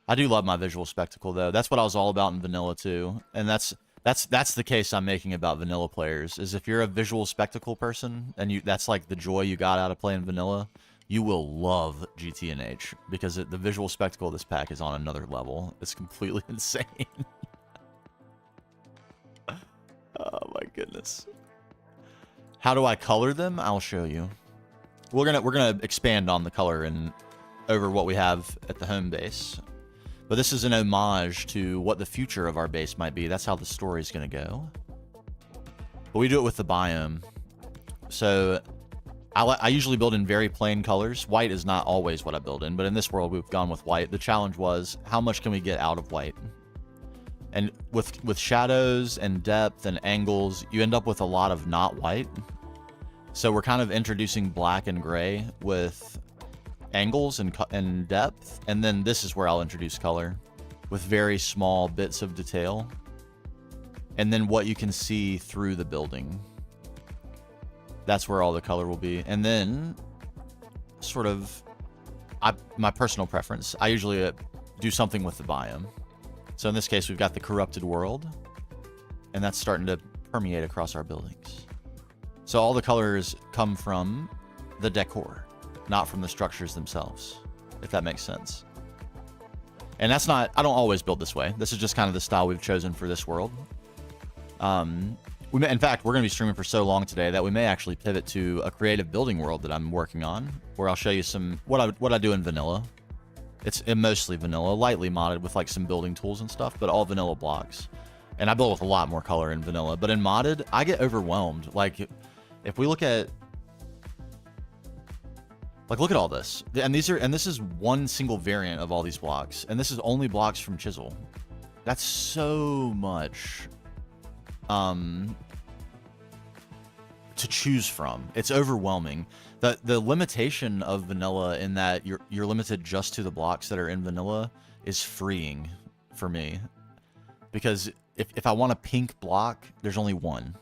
I do love my visual spectacle, though. That's what I was all about in vanilla, too. And that's the case I'm making about vanilla players, is if you're a visual spectacle person, and that's like the joy you got out of playing vanilla, you will love GTNH, because the visual spectacle of this pack is on another level. It's completely insane. Oh my goodness. How do I color them? I'll show you. We're gonna expand on the color and over what we have at the home base. But this is an homage to what the future of our base might be. That's how the story's gonna go. But we do it with the biome. So I usually build in very plain colors. White is not always what I build in, but in this world we've gone with white. The challenge was, how much can we get out of white? And with shadows and depth and angles, you end up with a lot of not white. So we're kind of introducing black and gray with angles and depth. And then this is where I'll introduce color with very small bits of detail. And then what you can see through the building. That's where all the color will be. And then, sort of, my personal preference, I usually do something with the biome. So in this case, we've got the corrupted world, and that's starting to permeate across our buildings. So all the colors come from the decor, not from the structures themselves, if that makes sense. And that's not, I don't always build this way. This is just kind of the style we've chosen for this world. In fact, we're going to be streaming for so long today that we may actually pivot to a creative building world that I'm working on, where I'll show you some what I do in vanilla. It's mostly vanilla, lightly modded with like some building tools and stuff, but all vanilla blocks. And I build with a lot more color in vanilla, but in modded, I get overwhelmed. Like, if we look at all this, and this is one single variant of all these blocks, and this is only blocks from Chisel. That's so much to choose from. It's overwhelming. The limitation of vanilla in that you're limited just to the blocks that are in vanilla is freeing for me, because if I want a pink block, there's only one.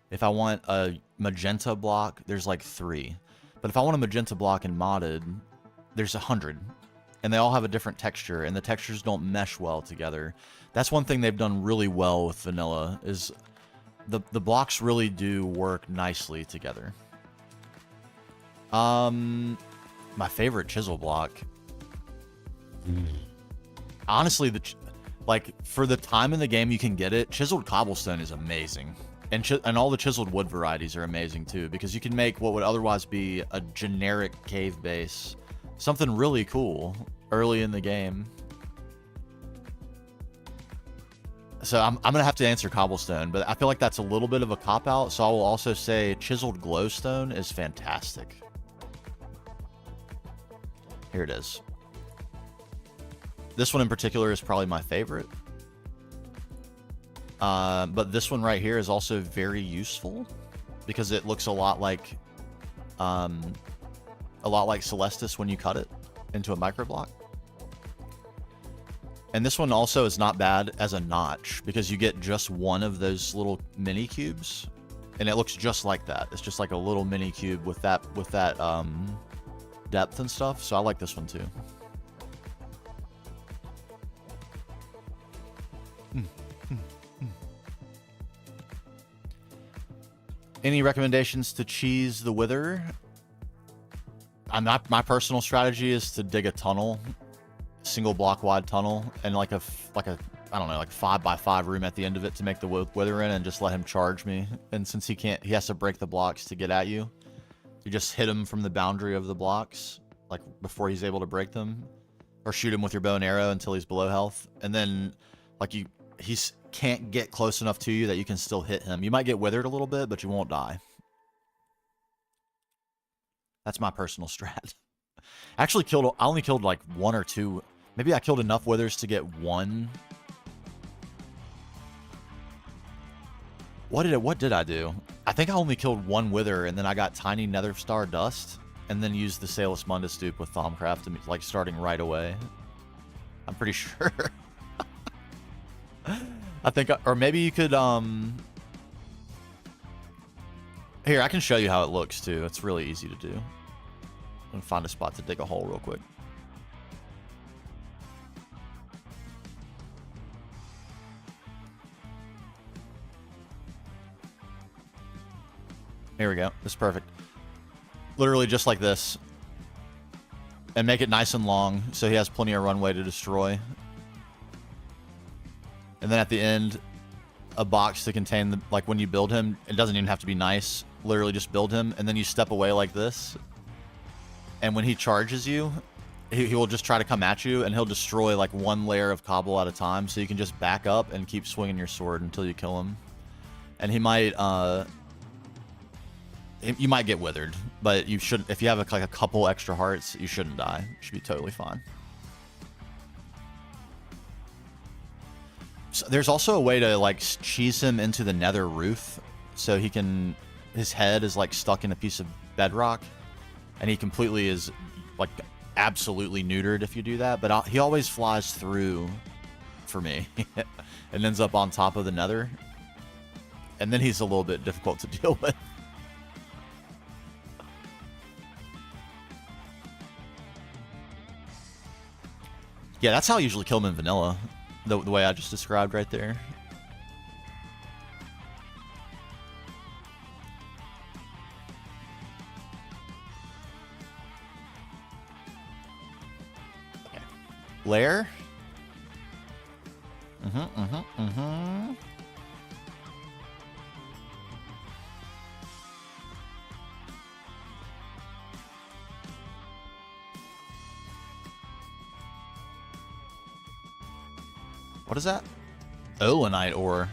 If I want a magenta block, there's like 3. But if I want a magenta block in modded, there's 100, and they all have a different texture, and the textures don't mesh well together. That's one thing they've done really well with vanilla, is the blocks really do work nicely together. My favorite chisel block. Honestly, like, for the time in the game you can get it, chiseled cobblestone is amazing. And all the chiseled wood varieties are amazing too, because you can make what would otherwise be a generic cave base something really cool early in the game. So I'm gonna have to answer cobblestone, but I feel like that's a little bit of a cop-out, so I will also say chiseled glowstone is fantastic. Here it is. This one in particular is probably my favorite. But this one right here is also very useful because it looks a lot like Celestis when you cut it into a microblock. And this one also is not bad as a notch because you get just one of those little mini cubes, and it looks just like that. It's just like a little mini cube with that depth and stuff. So I like this one too. Any recommendations to cheese the wither? My personal strategy is to dig a tunnel single block wide tunnel and like a I don't know, like 5x5 room at the end of it to make the wither in, and just let him charge me. And since he has to break the blocks to get at you. You just hit him from the boundary of the blocks, like before he's able to break them, or shoot him with your bow and arrow until he's below health, and then like he can't get close enough to you that you can still hit him. You might get withered a little bit, but you won't die. That's my personal strat. I only killed like 1 or 2. Maybe I killed enough withers to get 1. What did I do? I think I only killed 1 wither, and then I got tiny nether star dust, and then used the Salus Mundus dupe with Thaumcraft, like starting right away. I'm pretty sure. I think, or maybe you could, here, I can show you how it looks too. It's really easy to do. I'm gonna find a spot to dig a hole real quick. Here we go. This is perfect. Literally just like this. And make it nice and long so he has plenty of runway to destroy. And then at the end, a box to contain the, like when you build him, it doesn't even have to be nice. Literally just build him, and then you step away like this. And when he charges you, he will just try to come at you, and he'll destroy like 1 layer of cobble at a time, so you can just back up and keep swinging your sword until you kill him. And he might, you might get withered, but you shouldn't. If you have like a couple extra hearts, you shouldn't die. You should be totally fine. So there's also a way to like cheese him into the nether roof, so he can, his head is like stuck in a piece of bedrock, and he completely is like absolutely neutered if you do that. But he always flies through for me and ends up on top of the nether, and then he's a little bit difficult to deal with. Yeah, that's how I usually kill him in vanilla, the way I just described right there. Okay. Lair. What is that? Olenite ore.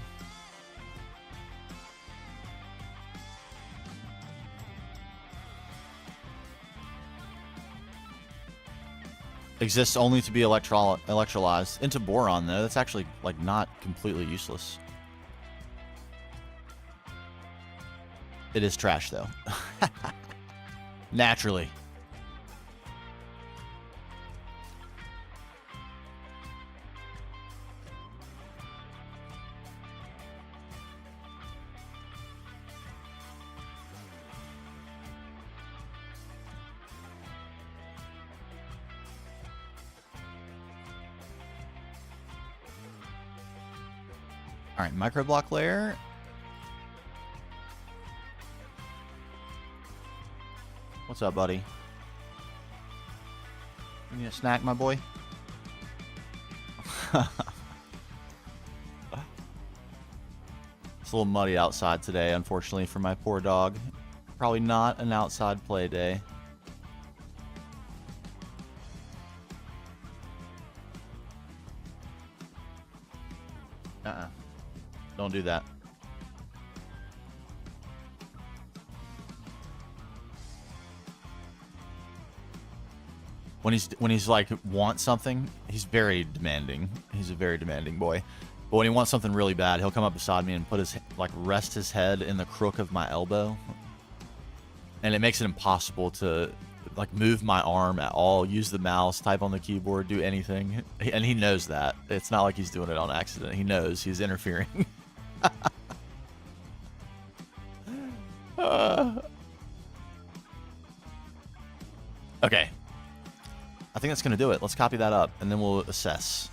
Exists only to be electrolyzed into boron, though. That's actually like not completely useless. It is trash, though. Naturally. All right, microblock layer. What's up, buddy? You need a snack, my boy? It's a little muddy outside today, unfortunately, for my poor dog. Probably not an outside play day. Don't do that. When he's like wants something, he's very demanding. He's a very demanding boy. But when he wants something really bad, he'll come up beside me and put his rest his head in the crook of my elbow, and it makes it impossible to like move my arm at all, use the mouse, type on the keyboard, do anything. And he knows that. It's not like he's doing it on accident. He knows he's interfering. Okay. I think that's going to do it. Let's copy that up, and then we'll assess.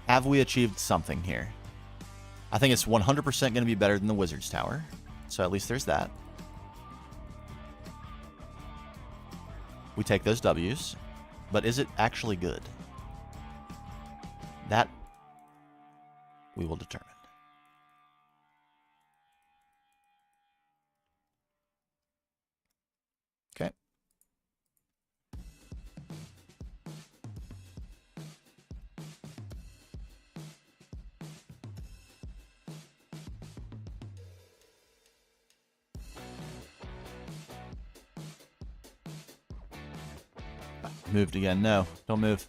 Have we achieved something here? I think it's 100% going to be better than the Wizard's Tower. So at least there's that. We take those W's. But is it actually good? That we will determine. Okay. Moved again. No, don't move.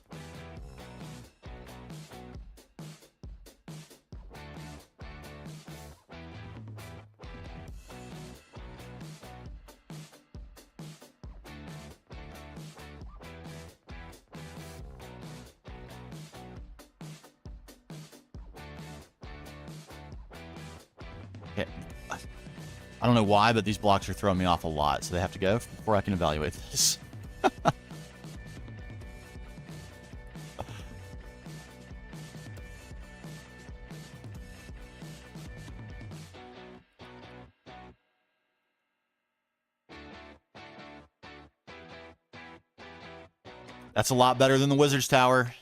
Okay. I don't know why, but these blocks are throwing me off a lot, so they have to go before I can evaluate this. That's a lot better than the Wizard's Tower.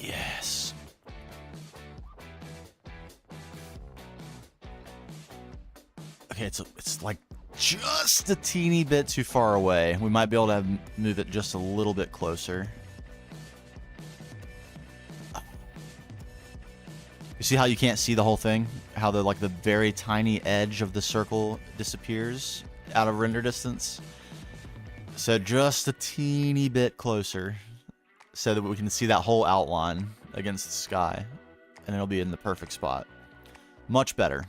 Yes. Okay, it's like just a teeny bit too far away. We might be able to move it just a little bit closer. You see how you can't see the whole thing? How the very tiny edge of the circle disappears out of render distance? So just a teeny bit closer so that we can see that whole outline against the sky. And it'll be in the perfect spot. Much better.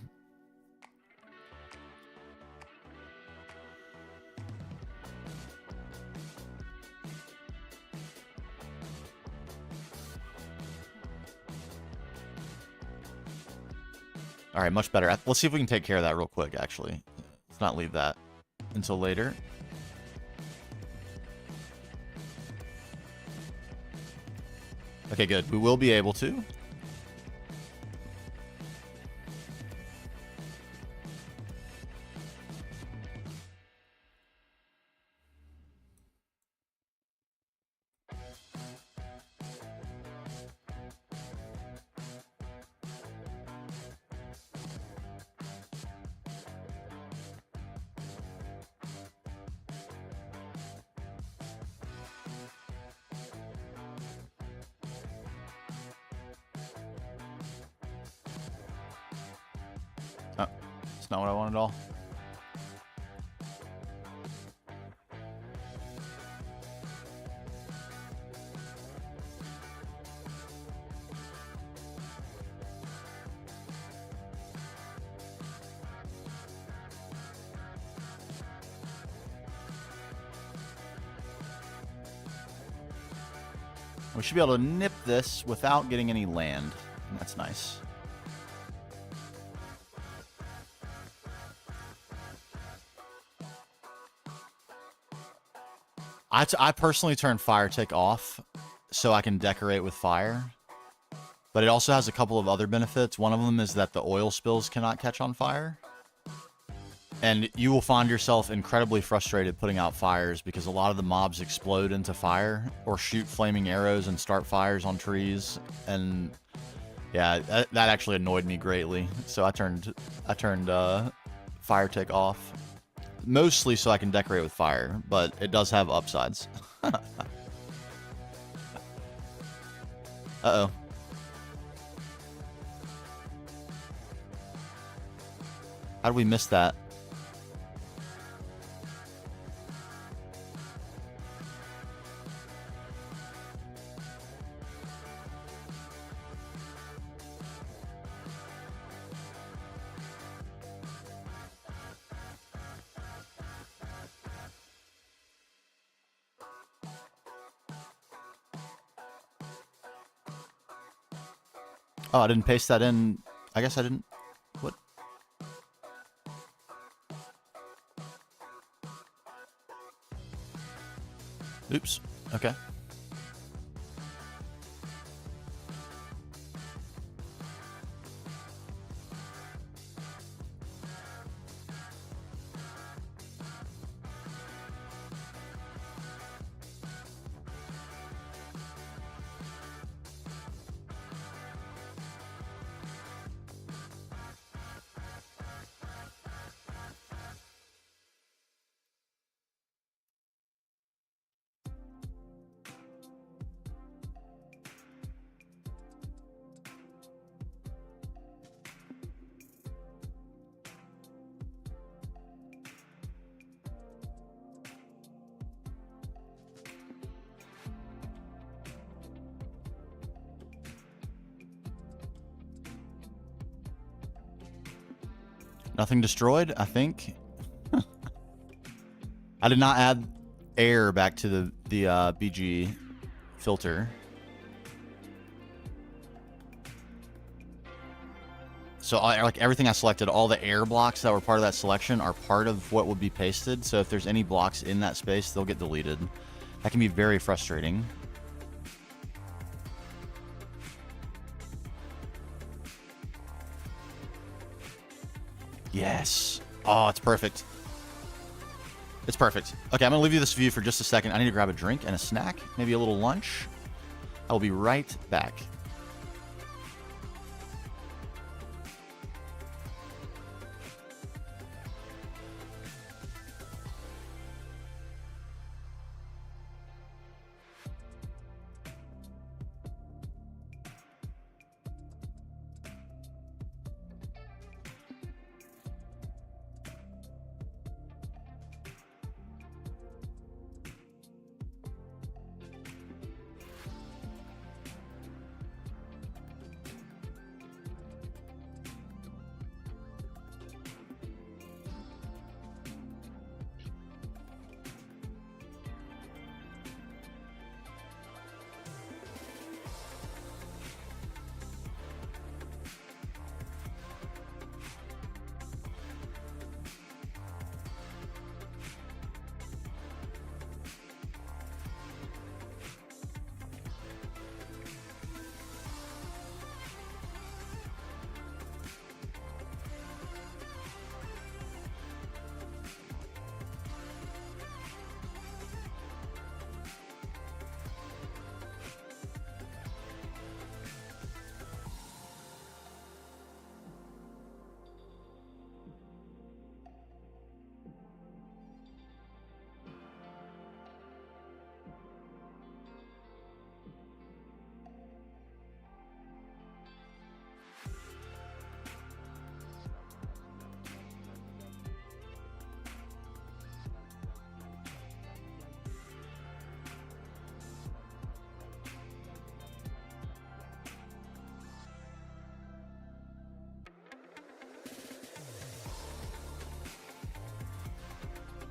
All right, much better. Let's see if we can take care of that real quick, actually. Let's not leave that until later. Okay, good. We will be able to. Oh, it's not what I wanted at all. We should be able to nip this without getting any land. That's nice. I personally turn fire tick off so I can decorate with fire. But it also has a couple of other benefits. One of them is that the oil spills cannot catch on fire. And you will find yourself incredibly frustrated putting out fires because a lot of the mobs explode into fire or shoot flaming arrows and start fires on trees. And yeah, that actually annoyed me greatly. So I turned fire tick off. Mostly so I can decorate with fire, but it does have upsides. Uh-oh. How did we miss that? Oh, I didn't paste that in. I guess I didn't. What? Oops. Okay. Nothing destroyed, I think. I did not add air back to the BG filter. So like everything I selected, all the air blocks that were part of that selection are part of what will be pasted. So if there's any blocks in that space, they'll get deleted. That can be very frustrating. Yes. Oh, it's perfect. It's perfect. Okay, I'm going to leave you this view for just a second. I need to grab a drink and a snack, maybe a little lunch. I will be right back.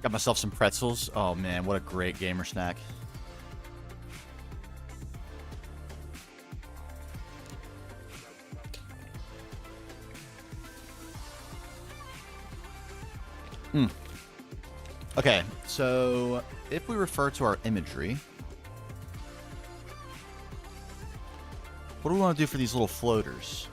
Got myself some pretzels. Oh man, what a great gamer snack. Okay, so if we refer to our imagery, what do we want to do for these little floaters?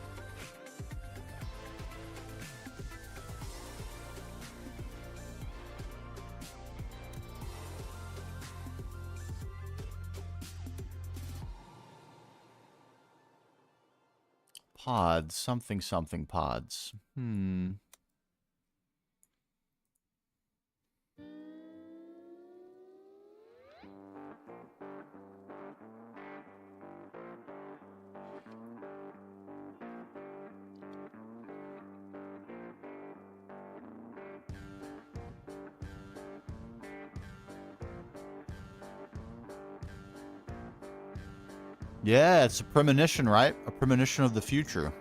Pods, something pods. Yeah, it's a premonition, right? A premonition of the future.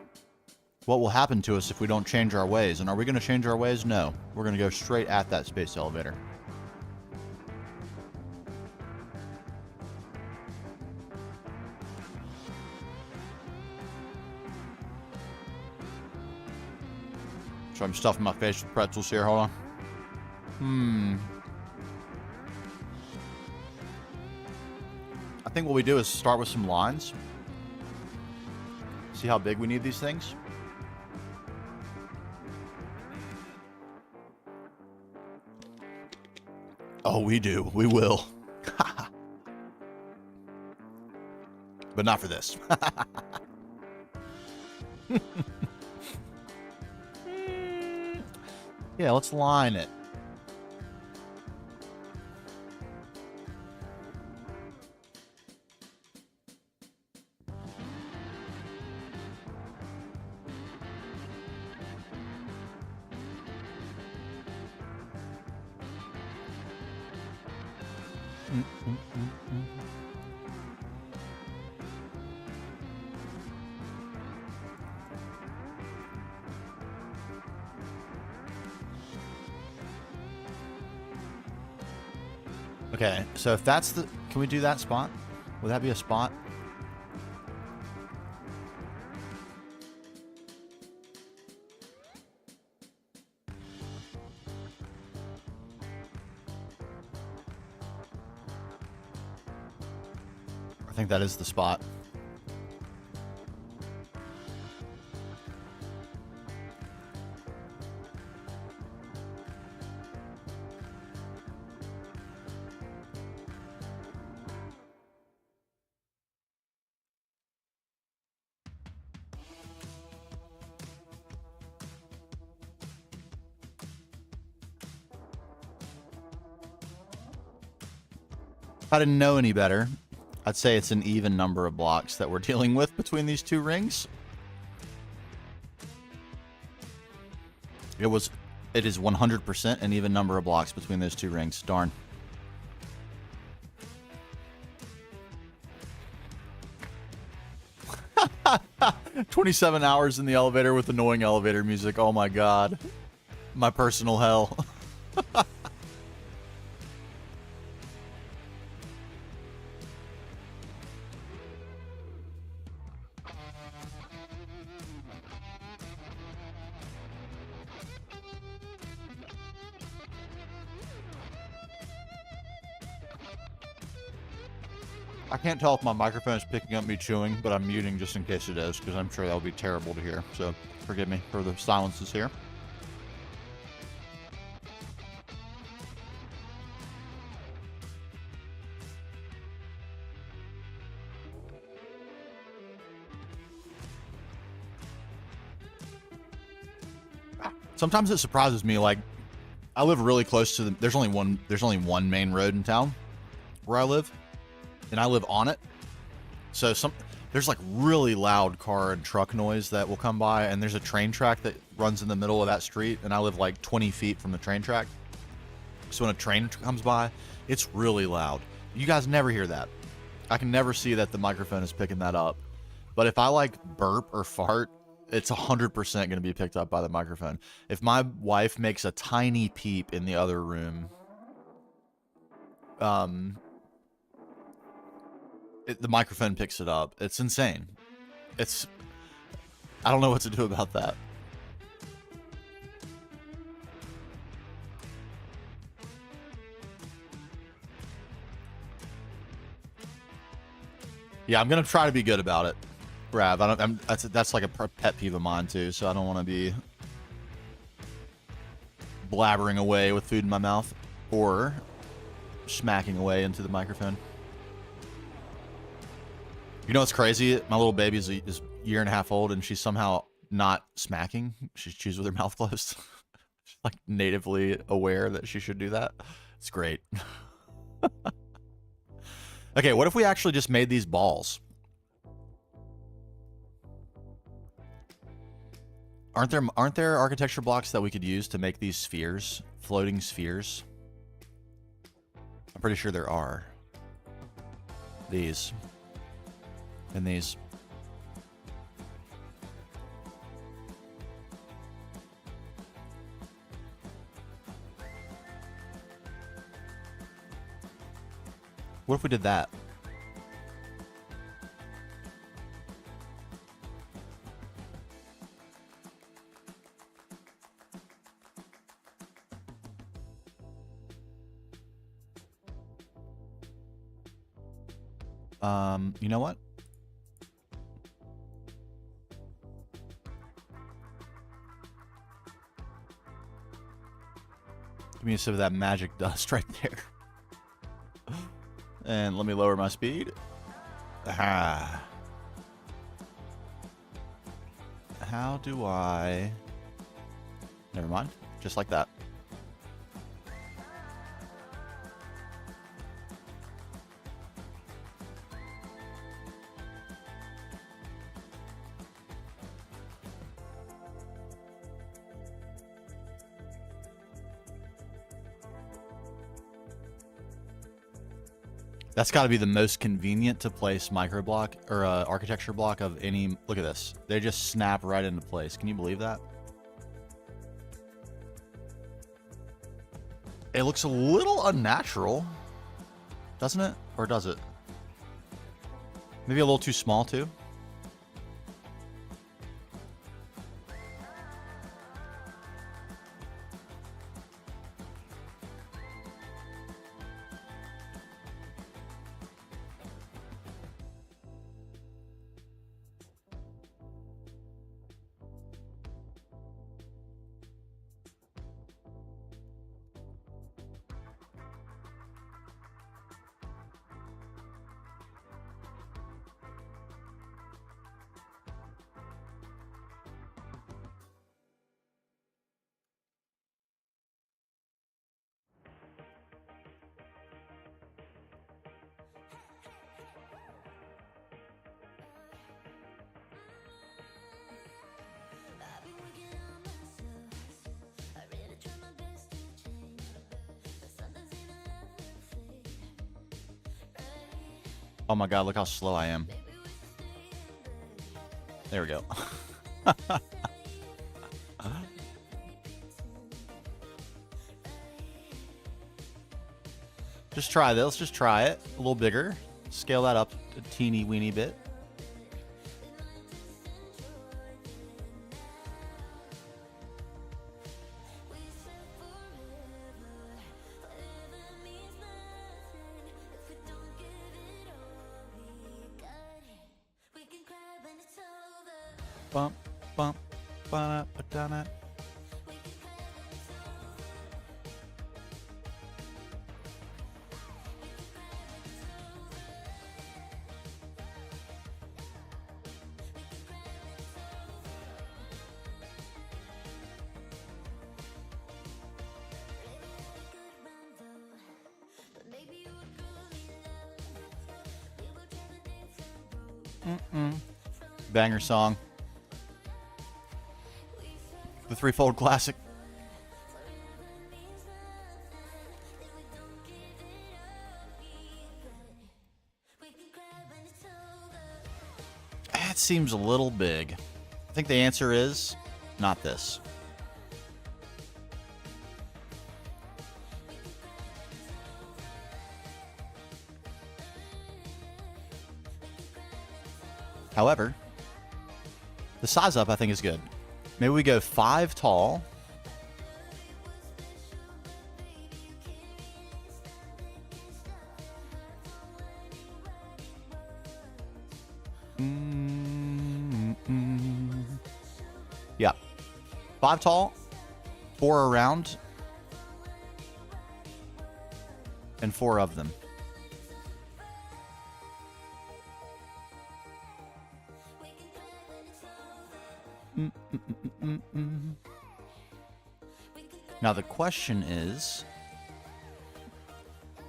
What will happen to us if we don't change our ways? And are we going to change our ways? No. We're going to go straight at that space elevator. So I'm stuffing my face with pretzels here. Hold on. I think what we do is start with some lines. See how big we need these things? Oh, we do. We will. But not for this. Yeah, let's line it. Okay, so if that's the... Can we do that spot? Would that be a spot? I think that is the spot. If I didn't know any better, I'd say it's an even number of blocks that we're dealing with between these two rings. It is 100% an even number of blocks between those two rings. Darn. "27 hours in the elevator with annoying elevator music." Oh my god. My personal hell. I can't tell if my microphone is picking up me chewing, but I'm muting just in case it is, because I'm sure that'll be terrible to hear. So forgive me for the silences here. Sometimes it surprises me, like, I live really close to the... There's only one main road in town where I live, and I live on it. So there's like really loud car and truck noise that will come by, and there's a train track that runs in the middle of that street, and I live like 20 feet from the train track. So when a train comes by, it's really loud. You guys never hear that. I can never see that the microphone is picking that up. But if I like burp or fart, it's 100% going to be picked up by the microphone. If my wife makes a tiny peep in the other room, the microphone picks it up. It's insane. I don't know what to do about that. Yeah, I'm gonna try to be good about it, Rav. That's like a pet peeve of mine too. So I don't want to be blabbering away with food in my mouth or smacking away into the microphone. You know what's crazy? My little baby is a year and a half old, and she's somehow not smacking. She chews with her mouth closed. She's like natively aware that she should do that. It's great. Okay, what if we actually just made these balls? Aren't there architecture blocks that we could use to make these spheres, floating spheres? I'm pretty sure there are. These. And these. What if we did that? You know what? Give me a sip of that magic dust right there. And let me lower my speed. Aha. How do I... Never mind. Just like that. That's got to be the most convenient to place micro block or architecture block of any. Look at this. They just snap right into place. Can you believe that? It looks a little unnatural, Doesn't it? Or does it? Maybe a little too small, too? Oh my god, look how slow I am. There we go. Just try this. Let's just try it. A little bigger. Scale that up a teeny weeny bit. Bump, bump, ba da da. Banger song. The threefold classic. That seems a little big. I think the answer is not this. However, the size up I think is good. Maybe we go 5 tall. Yeah. 5 tall, 4 around, and 4 of them. Now the question is,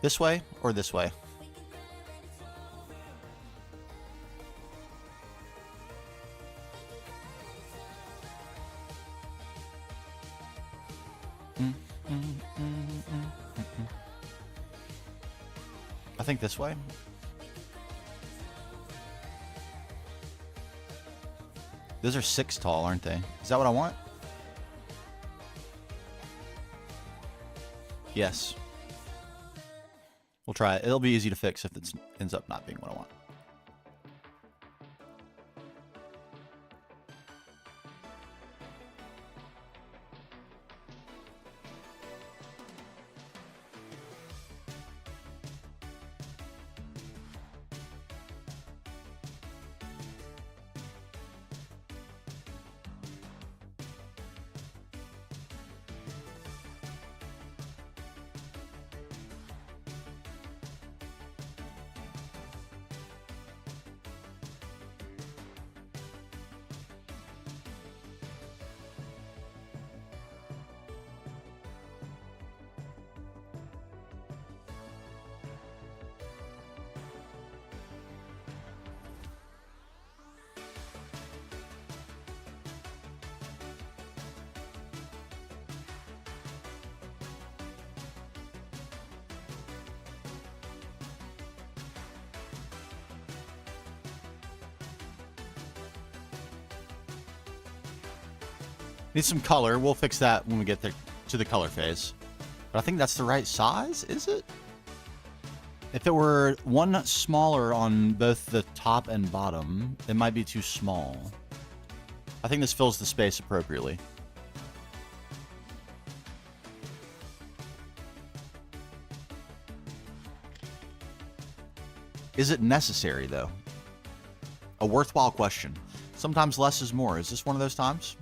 this way or this way? I think this way. Those are 6 tall, aren't they? Is that what I want? Yes. We'll try it. It'll be easy to fix if it ends up not being what I want. Need some color. We'll fix that when we get to the color phase. But I think that's the right size, is it? If it were one smaller on both the top and bottom, it might be too small. I think this fills the space appropriately. Is it necessary, though? A worthwhile question. Sometimes less is more. Is this one of those times?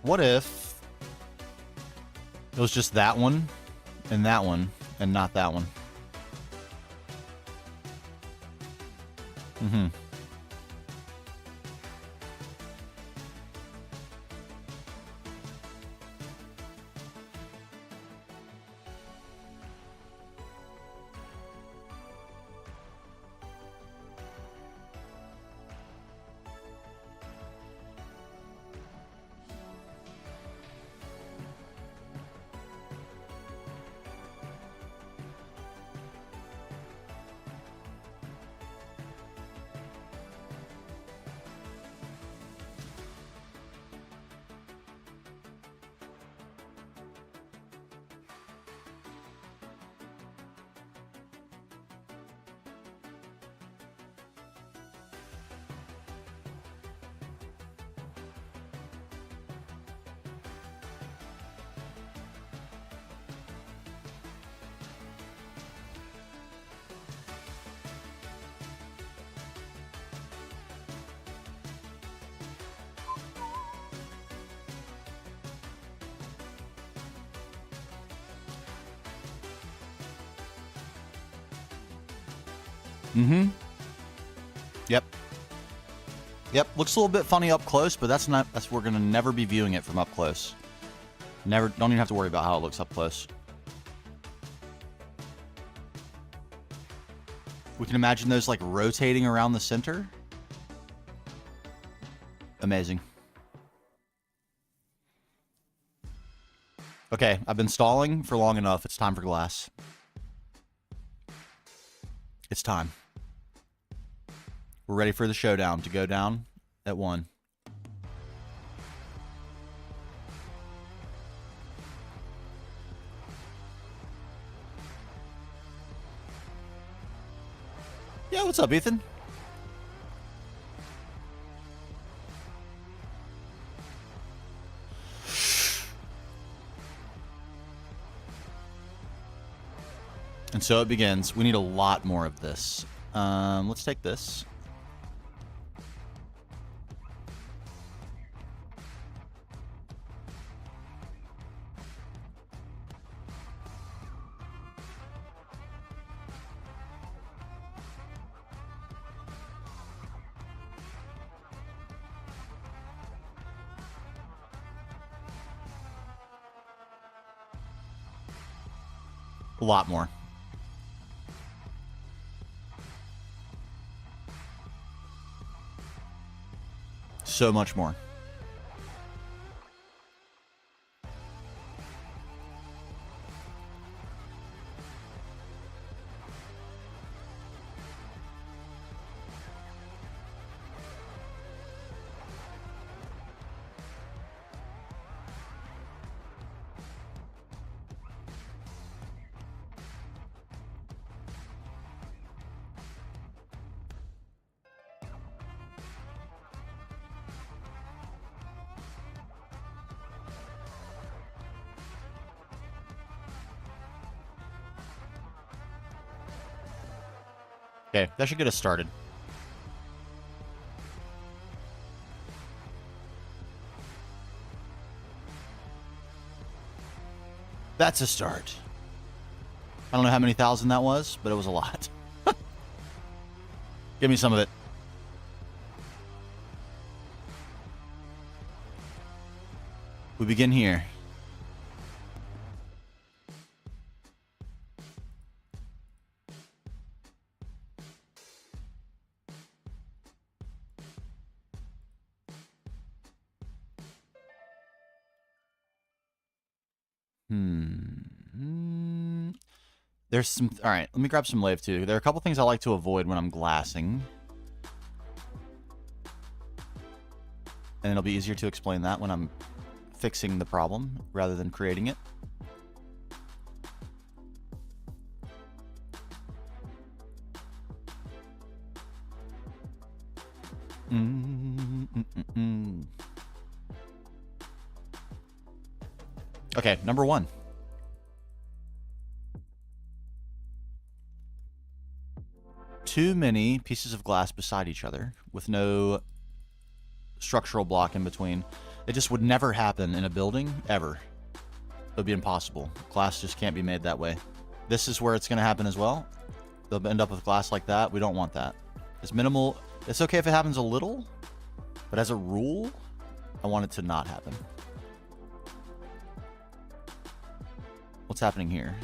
What if it was just that one and not that one? Mm-hmm. Mm-hmm. Yep. Yep. Looks a little bit funny up close, but we're gonna never be viewing it from up close. Don't even have to worry about how it looks up close. We can imagine those like rotating around the center. Amazing. Okay, I've been stalling for long enough. It's time for glass. It's time. We're ready for the showdown to go down at 1. Yeah, what's up, Ethan? And so it begins. We need a lot more of this. Let's take this. A lot more. So much more. Okay, that should get us started. That's a start. I don't know how many thousand that was, but it was a lot. Give me some of it. We begin here. There's some... All right, let me grab some lave, too. There are a couple things I like to avoid when I'm glassing. And it'll be easier to explain that when I'm fixing the problem rather than creating it. Okay, number one. Too many pieces of glass beside each other with no structural block in between. It just would never happen in a building, ever. It would be impossible. Glass just can't be made that way. This is where it's going to happen as well. They'll end up with glass like that. We don't want that. It's minimal. It's okay if it happens a little, but as a rule, I want it to not happen. What's happening here?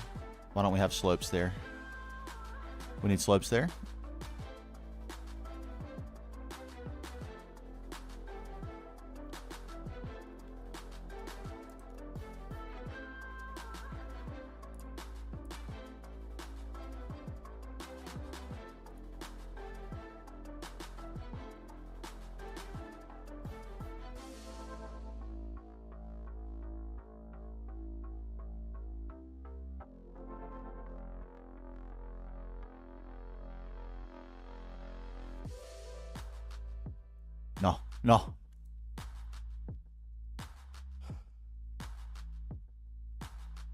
Why don't we have slopes there? We need slopes there. No, no.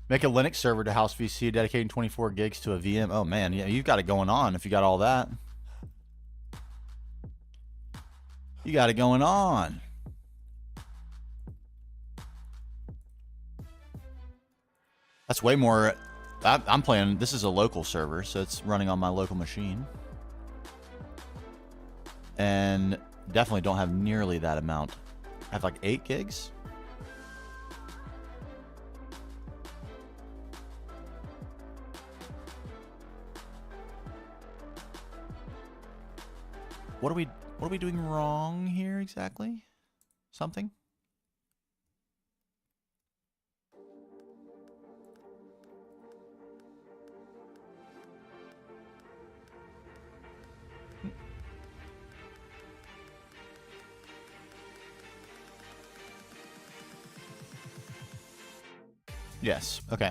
Make a Linux server to house VC, dedicating 24 gigs to a VM. Oh, man. Yeah, you've got it going on if you got all that. You got it going on. That's way more. I'm playing. This is a local server, so it's running on my local machine. And definitely don't have nearly that amount. I have like 8 gigs. What are we doing wrong here exactly? Something? Yes. Okay.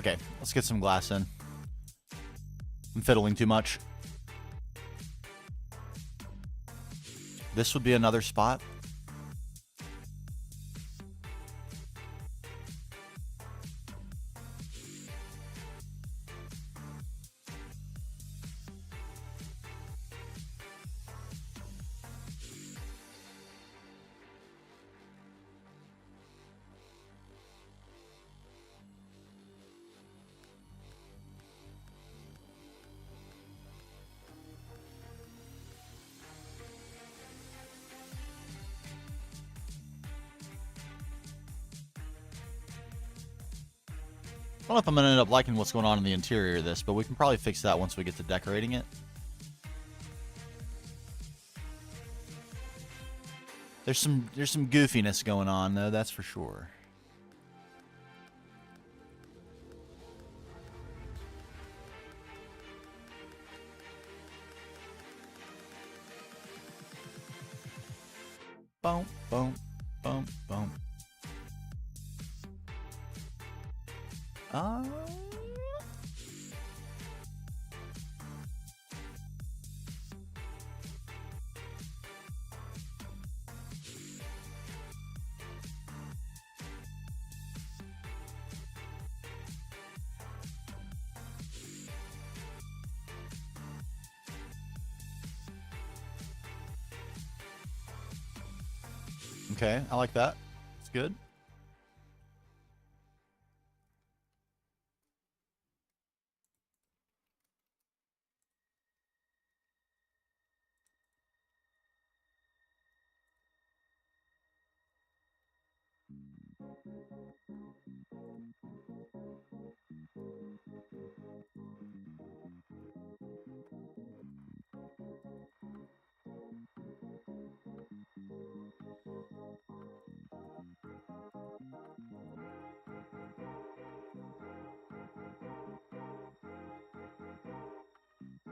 Okay, let's get some glass in. I'm fiddling too much. This would be another spot. I don't know if I'm going to end up liking what's going on in the interior of this, but we can probably fix that once we get to decorating it. There's some goofiness going on, though, that's for sure. Boom, boom, boom, boom. Okay, I like that. It's good.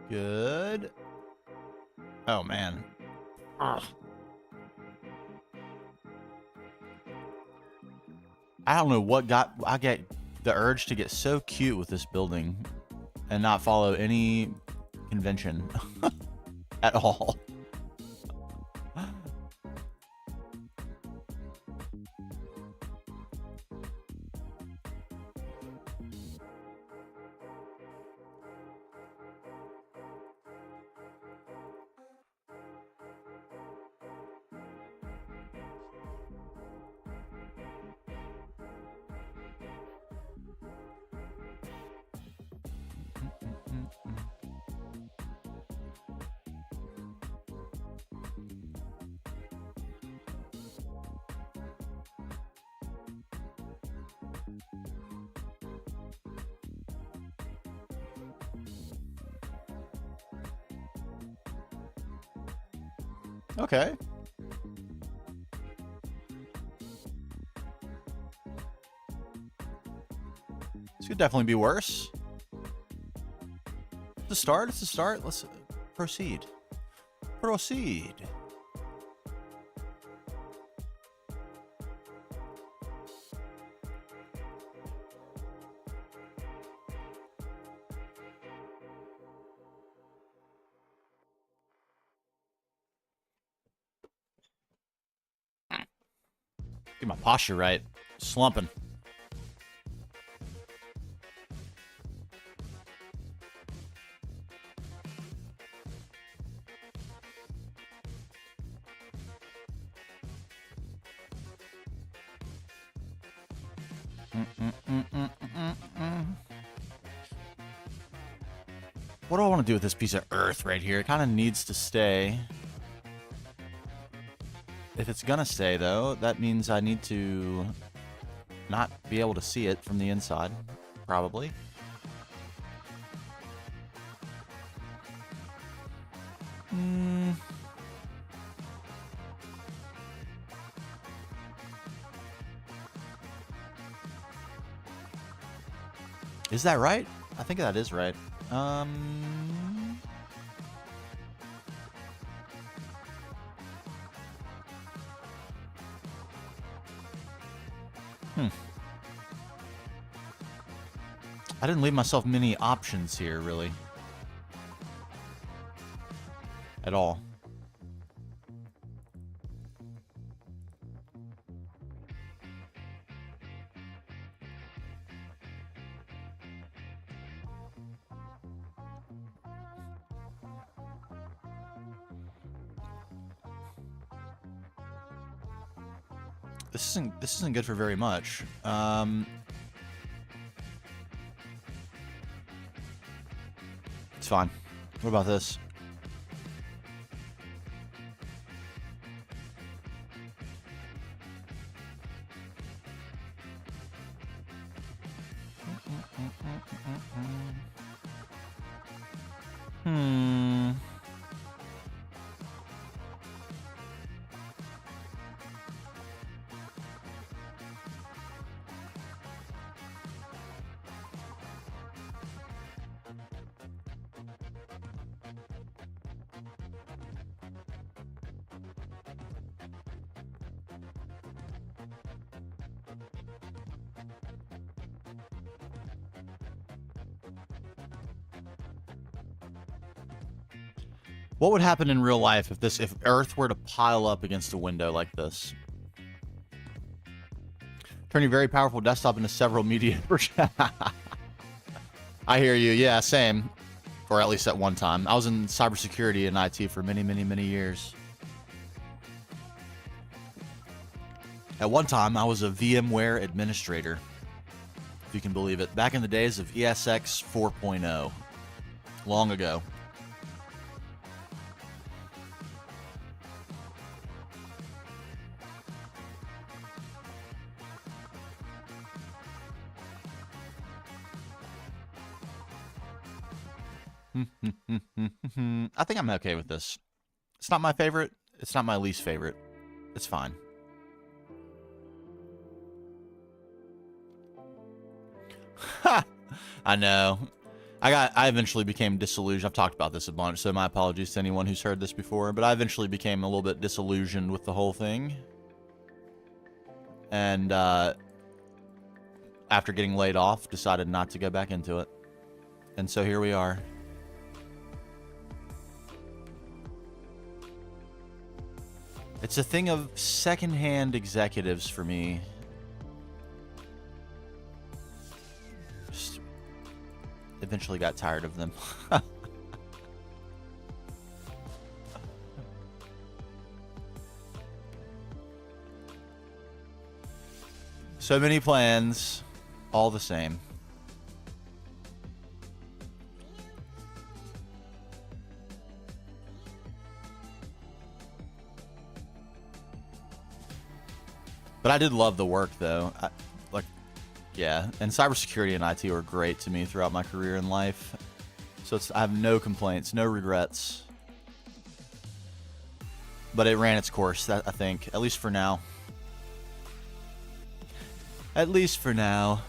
Good. Oh, man. Ugh. I don't know what I get the urge to get so cute with this building and not follow any convention at all. Okay. This could definitely be worse. It's a start. It's a start. Let's proceed. Proceed. Get my posture right. Slumping. What do I want to do with this piece of earth right here? It kind of needs to stay. If it's gonna stay, though, that means I need to not be able to see it from the inside, probably. Is that right? I think that is right. I didn't leave myself many options here, really. At all. This isn't good for very much. It's fine. What about this? What would happen in real life if Earth were to pile up against a window like this? Turn your very powerful desktop into several media. I hear you. Yeah, same. Or at least at one time. I was in cybersecurity and IT for many, many, many years. At one time, I was a VMware administrator, if you can believe it. Back in the days of ESX 4.0. Long ago. I think I'm okay with this. It's not my favorite. It's not my least favorite. It's fine. Ha! I know. I eventually became disillusioned. I've talked about this a bunch, so my apologies to anyone who's heard this before, but I eventually became a little bit disillusioned with the whole thing. And after getting laid off, decided not to go back into it. And so here we are. It's a thing of secondhand executives for me. Just eventually got tired of them. So many plans, all the same. But I did love the work, though. Yeah, and cybersecurity and IT were great to me throughout my career in life. So I have no complaints, no regrets. But it ran its course, I think, at least for now. At least for now.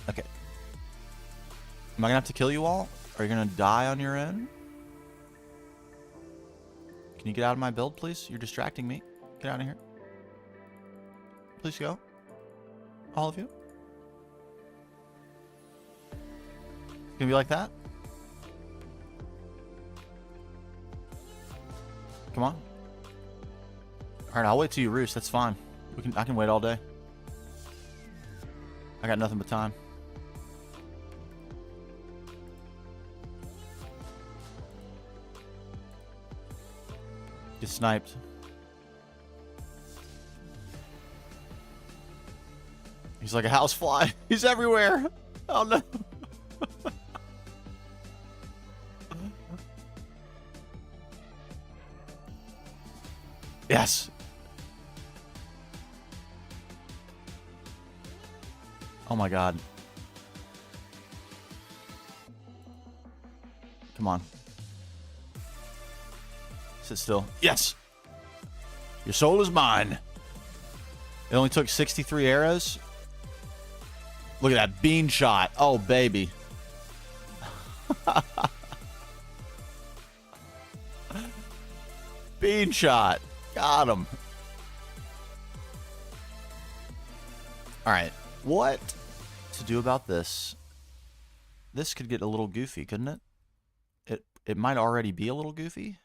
Okay. Am I gonna have to kill you all? Are you gonna die on your own? Can you get out of my build, please? You're distracting me. Get out of here. Please go. All of you. Gonna be like that? Come on. Alright, I'll wait till you roost. That's fine. I can wait all day. I got nothing but time. Get sniped. He's like a housefly. He's everywhere. Oh no. Yes. Oh my god. Come on. Sit still. Yes. Your soul is mine. It only took 63 arrows. Look at that bean shot. Oh, baby. Bean shot. Got him. All right. What to do about this? This could get a little goofy, couldn't it? It might already be a little goofy.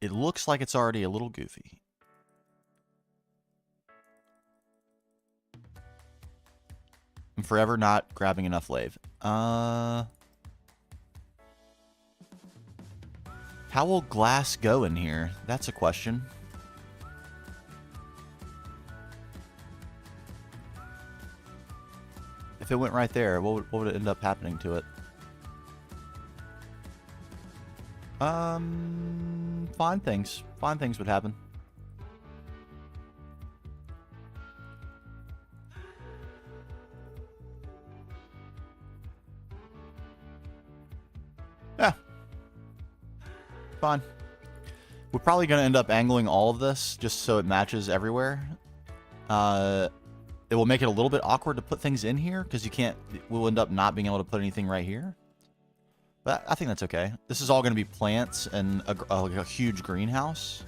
It looks like it's already a little goofy. I'm forever not grabbing enough lave. How will glass go in here? That's a question. If it went right there, what would it end up happening to it? Fine things. Fine things would happen. Yeah. Fine. We're probably going to end up angling all of this just so it matches everywhere. It will make it a little bit awkward to put things in here because we'll end up not being able to put anything right here. But I think that's okay. This is all going to be plants and a huge greenhouse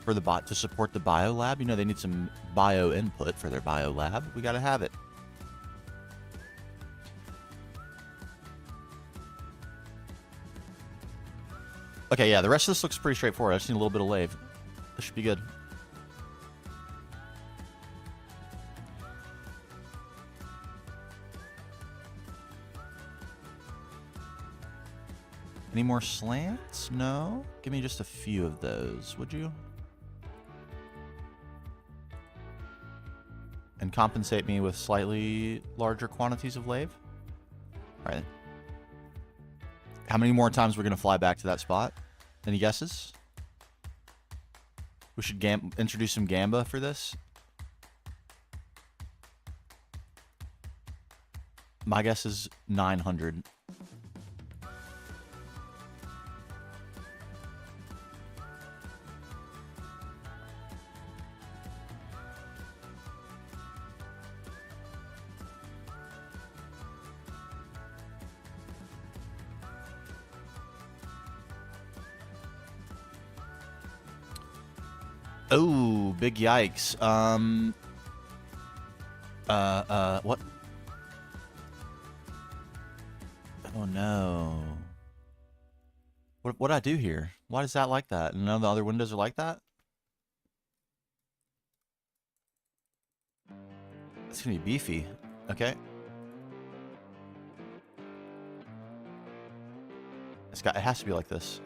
for the to support the bio lab. You know, they need some bio input for their bio lab. We got to have it. Okay, yeah, the rest of this looks pretty straightforward. I just need a little bit of lave. This should be good. Any more slants? No? Give me just a few of those, would you? And compensate me with slightly larger quantities of lave? Alright. How many more times we're going to fly back to that spot? Any guesses? We should introduce some gamba for this. My guess is 900. Oh, big yikes. What? Oh no. What'd I do here? Why is that like that? And none of the other windows are like that? It's gonna be beefy. Okay. It has to be like this.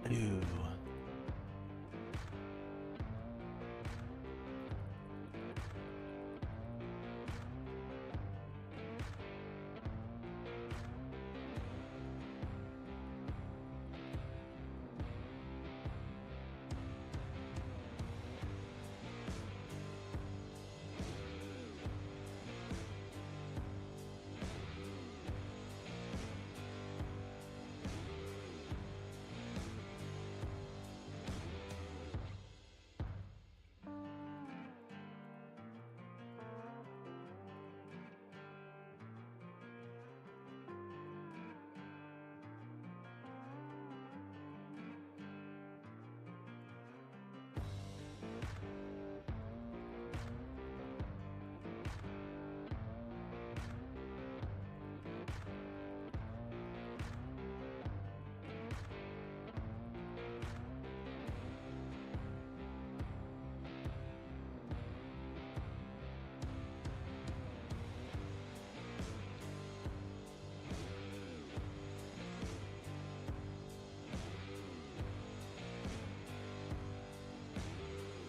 Ew.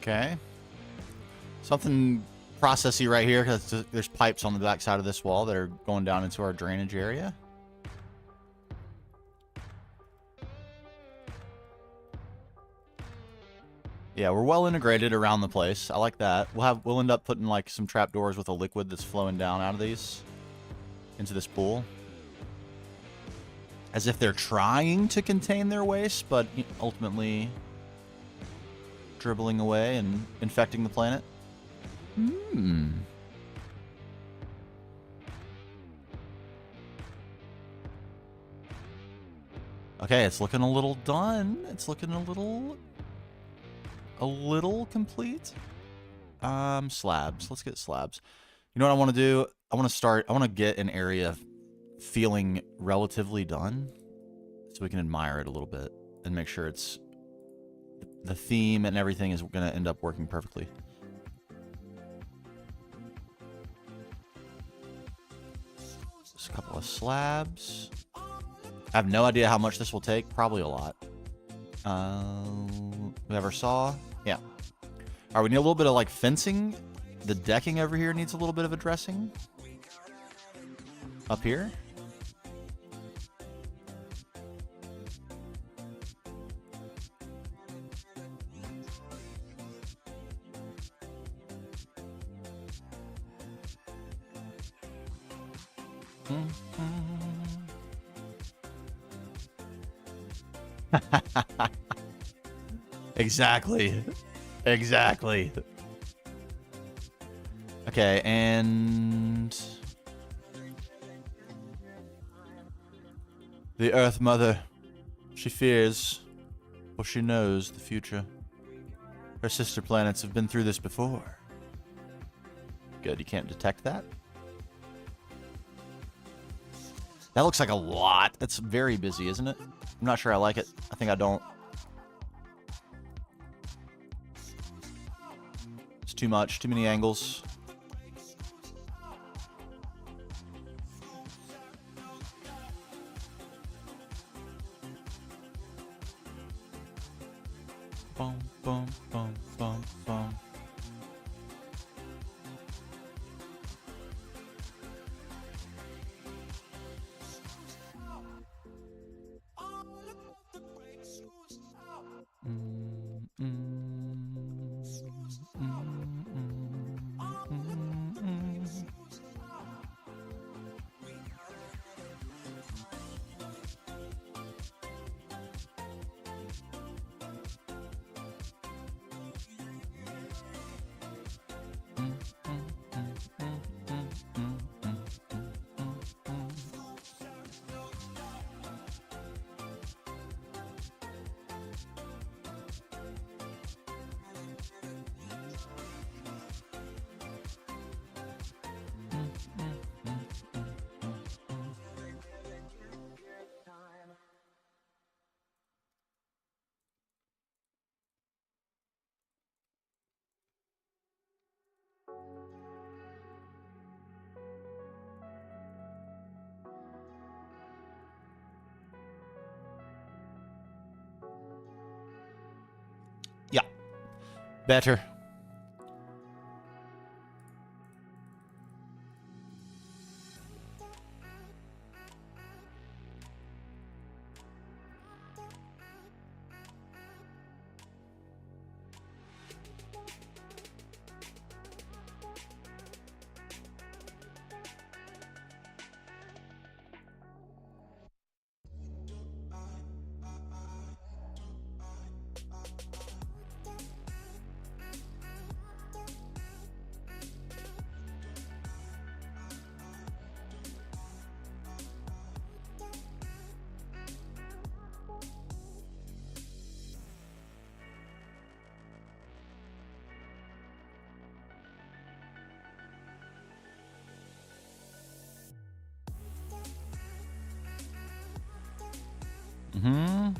Okay. Something processy right here because there's pipes on the back side of this wall that are going down into our drainage area. Yeah, we're well integrated around the place. I like that. We'll end up putting like some trapdoors with a liquid that's flowing down out of these into this pool. As if they're trying to contain their waste, but ultimately dribbling away and infecting the planet. Hmm. Okay, it's looking a little done. It's looking a little complete. Slabs. Let's get slabs. You know what I want to do? I want to get an area feeling relatively done so we can admire it a little bit and make sure it's the theme and everything is going to end up working perfectly. Just a couple of slabs. I have no idea how much this will take. Probably a lot. We have our saw. Yeah. All right, we need a little bit of like fencing. The decking over here needs a little bit of addressing. Up here. Exactly. Exactly. Okay, and the Earth Mother, she fears, for she knows the future. Her sister planets have been through this before. Good, you can't detect that. That looks like a lot. That's very busy, isn't it? I'm not sure I like it. I think I don't. It's too much. Too many angles. Boom, boom, boom, boom, boom. Yeah, better. Mm-hmm.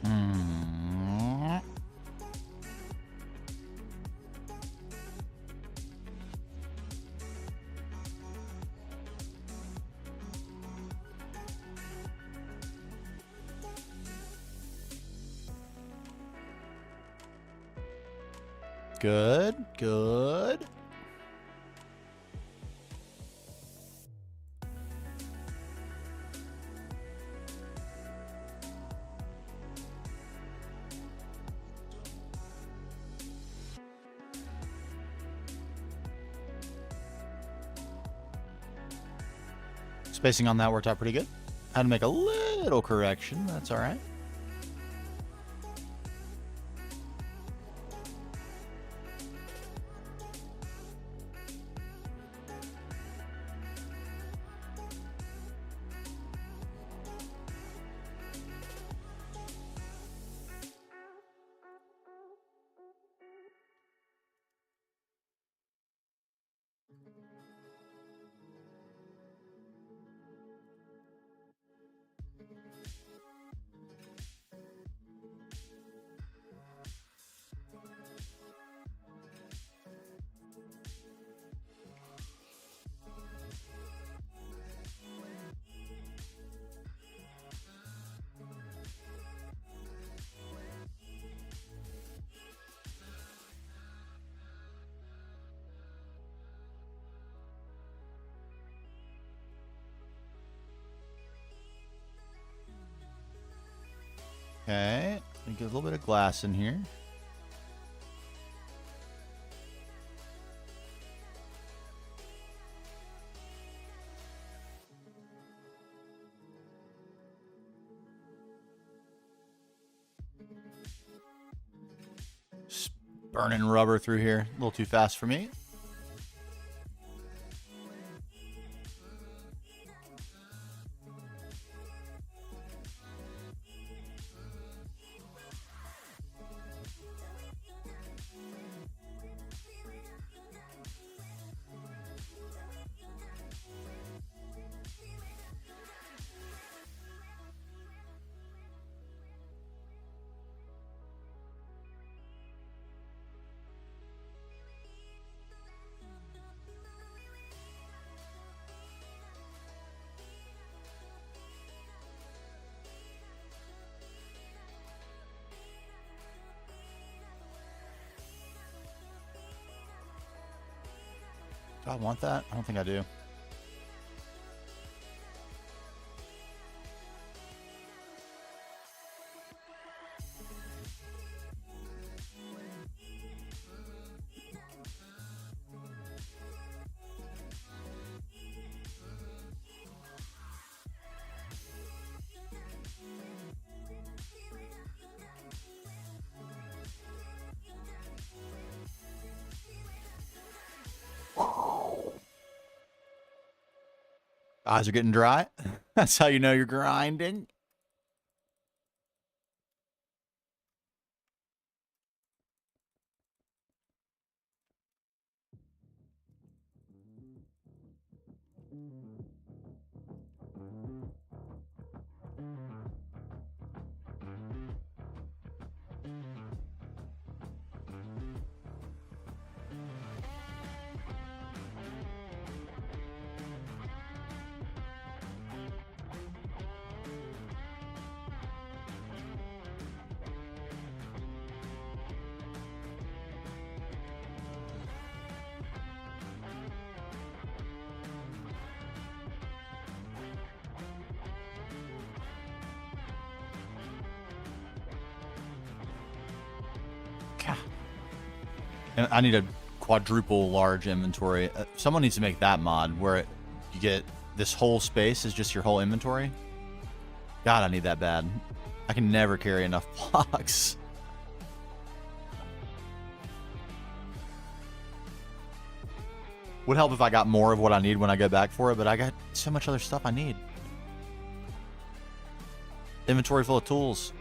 Mm-hmm. Good, good. Spacing on that worked out pretty good. Had to make a little correction. That's all right. Okay, let me get a little bit of glass in here. Just burning rubber through here. A little too fast for me. Do I want that? I don't think I do. Eyes are getting dry. That's how you know you're grinding. And I need a quadruple large inventory. Someone needs to make that mod where you get this whole space is just your whole inventory. God, I need that bad. I can never carry enough blocks. Would help if I got more of what I need when I go back for it, but I got so much other stuff I need. Inventory full of tools.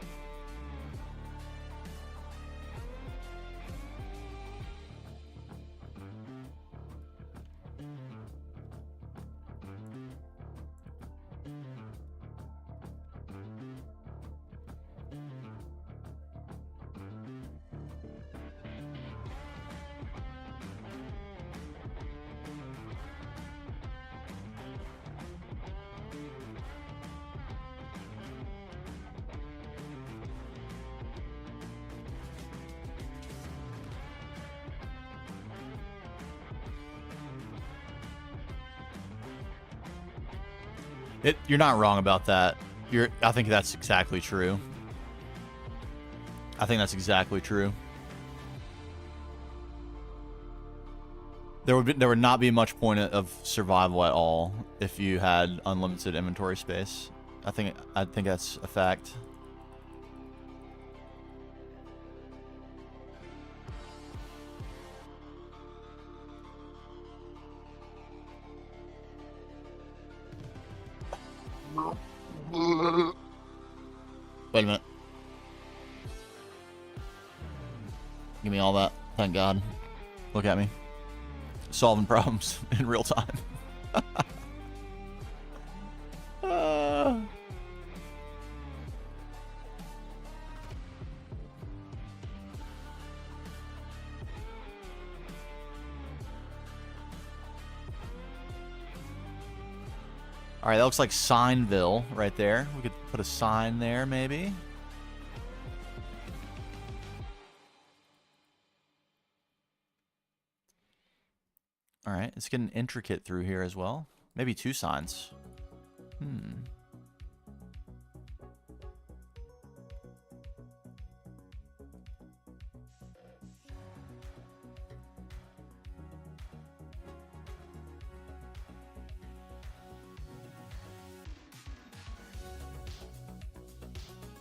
You're not wrong about that. I think that's exactly true. I think that's exactly true. There would not be much point of survival at all if you had unlimited inventory space. I think that's a fact. Wait a minute. Give me all that. Thank God. Look at me. Solving problems in real time. All right, that looks like Signville right there. We could put a sign there, maybe. All right, it's getting intricate through here as well. Maybe 2 signs.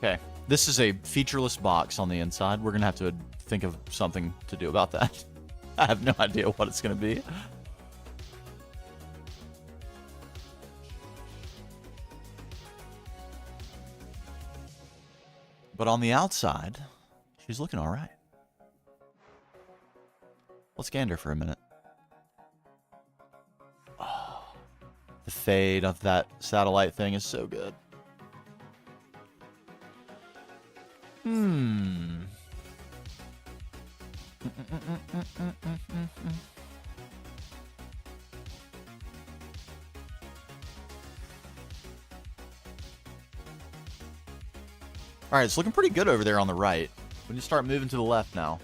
Okay, this is a featureless box on the inside. We're going to have to think of something to do about that. I have no idea what it's going to be. But on the outside, she's looking all right. Let's gander for a minute. Oh, the fade of that satellite thing is so good. All right, it's looking pretty good over there on the right. We need to start moving to the left now.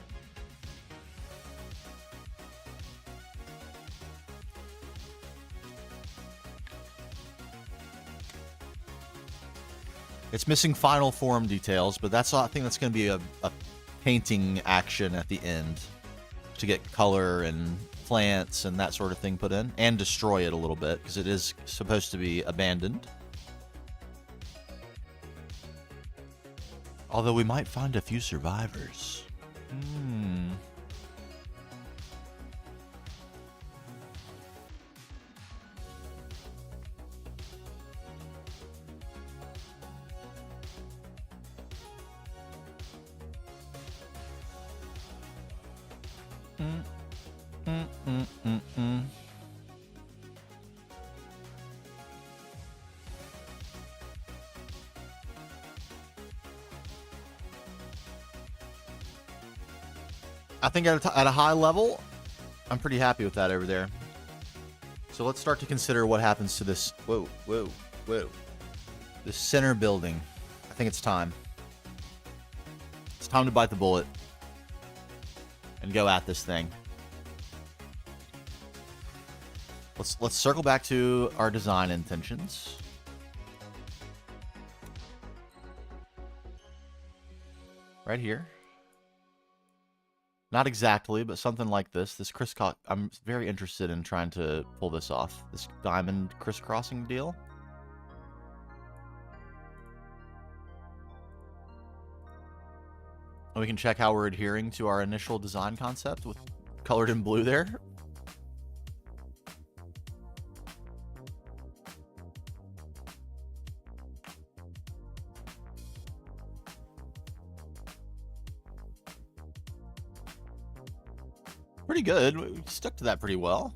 It's missing final form details, but that's I think that's going to be a painting action at the end to get color and plants and that sort of thing put in, and destroy it a little bit because it is supposed to be abandoned. Although we might find a few survivors. I think at a high level, I'm pretty happy with that over there. So let's start to consider what happens to this. Whoa, whoa, whoa. This center building. I think it's time. It's time to bite the bullet and go at this thing. Let's circle back to our design intentions. Right here. Not exactly, but something like this. This crisscross. I'm very interested in trying to pull this off. This diamond crisscrossing deal. And we can check how we're adhering to our initial design concept with colored in blue there. Pretty good. We stuck to that pretty well.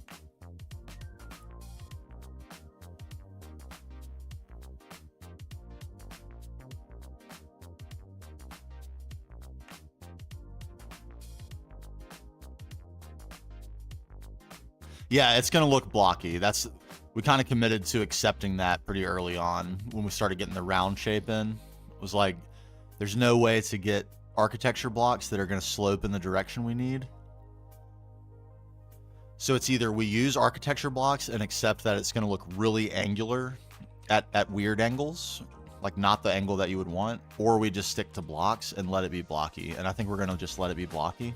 Yeah, it's going to look blocky. We kind of committed to accepting that pretty early on when we started getting the round shape in. It was like, there's no way to get architecture blocks that are going to slope in the direction we need. So it's either we use architecture blocks and accept that it's going to look really angular at weird angles, like not the angle that you would want, or we just stick to blocks and let it be blocky. And I think we're going to just let it be blocky.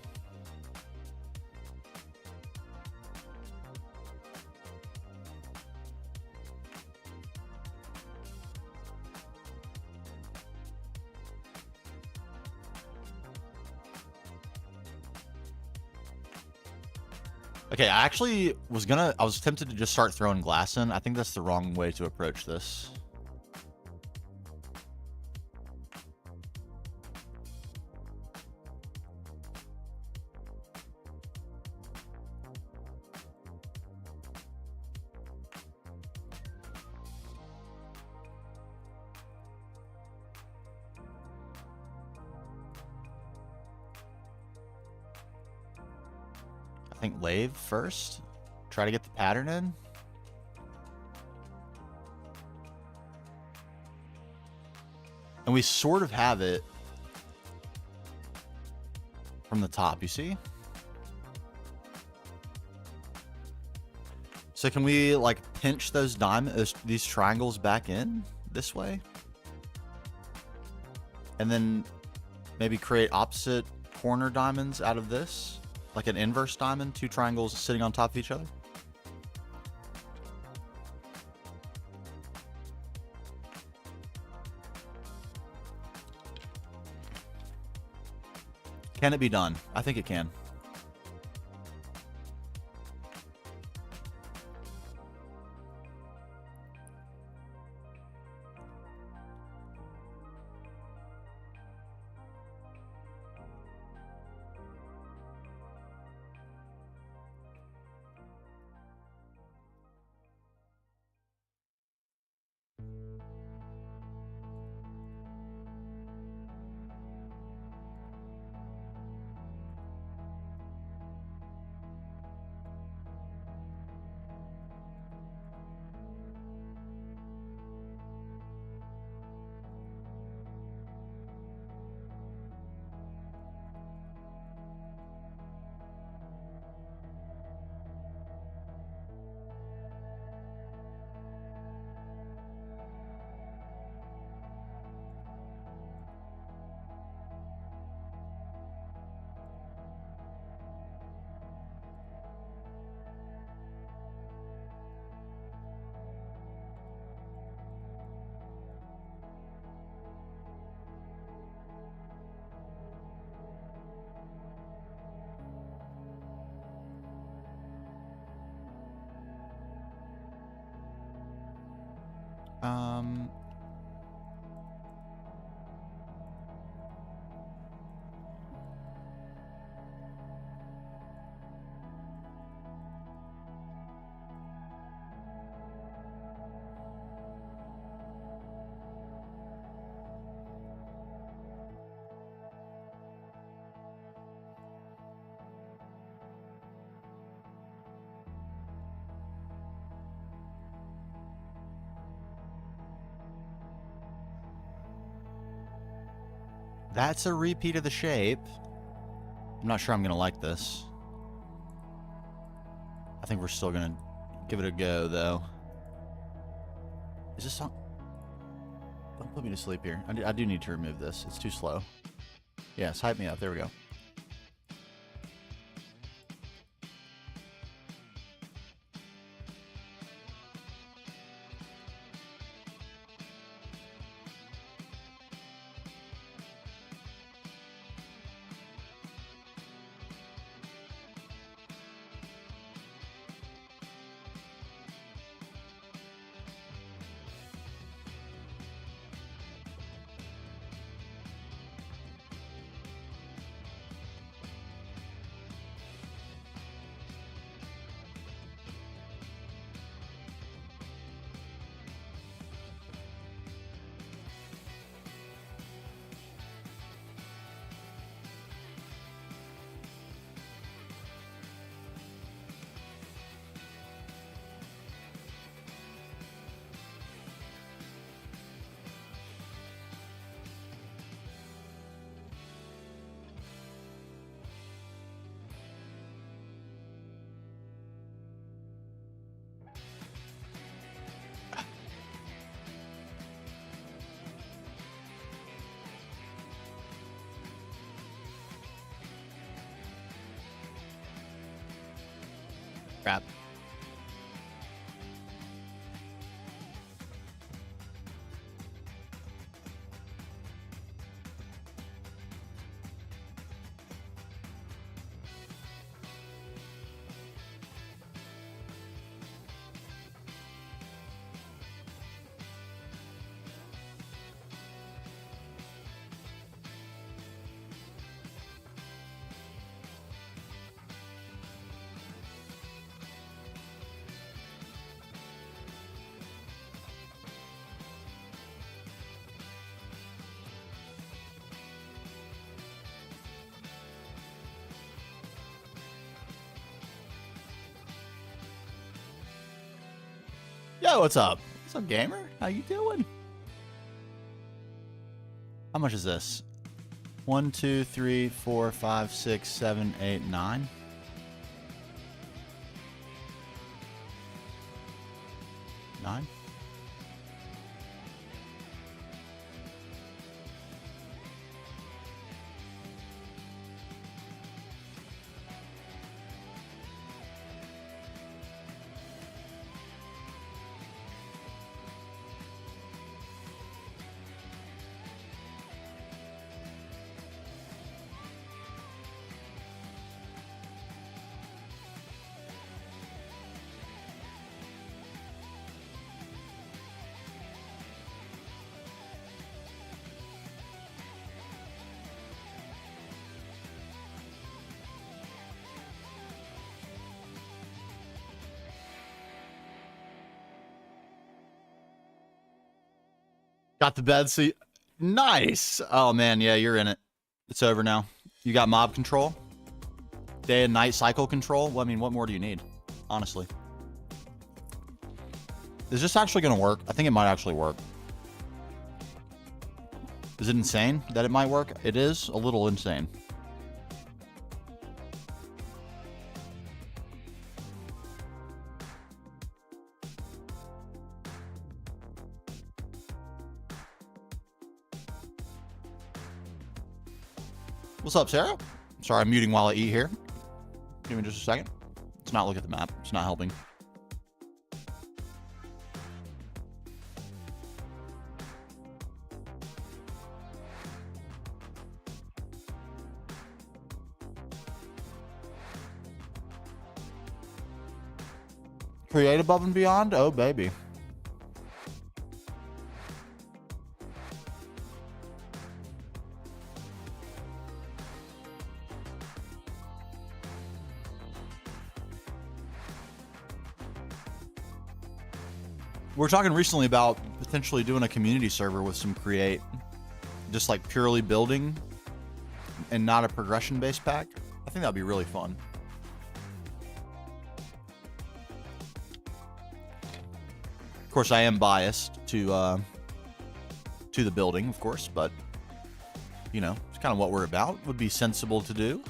Okay, I actually I was tempted to just start throwing glass in. I think that's the wrong way to approach this. I think lathe first. Try to get the pattern in. And we sort of have it from the top, you see? So can we like pinch those these triangles back in this way? And then maybe create opposite corner diamonds out of this? Like an inverse diamond, two triangles sitting on top of each other? Can it be done? I think it can. That's a repeat of the shape. I'm not sure I'm going to like this. I think we're still going to give it a go, though. Is this on? Don't put me to sleep here. I do need to remove this. It's too slow. Yes, hype me up. There we go. Crap. Yo, what's up? What's up, gamer? How you doing? How much is this? 1, 2, 3, 4, 5, 6, 7, 8, 9. 9. Got the bed seat. Nice. Oh, man. Yeah, you're in it. It's over now. You got mob control. Day and night cycle control. Well, I mean, what more do you need? Honestly. Is this actually going to work? I think it might actually work. Is it insane that it might work? It is a little insane. What's up, Sarah? Sorry, I'm muting while I eat here. Give me just a second. Let's not look at the map. It's not helping. Create above and beyond? Oh, baby. We were talking recently about potentially doing a community server with some create, just like purely building and not a progression-based pack. I think that'd be really fun. Of course, I am biased to the building, of course, but you know, it's kind of what we're about. Would be sensible to do.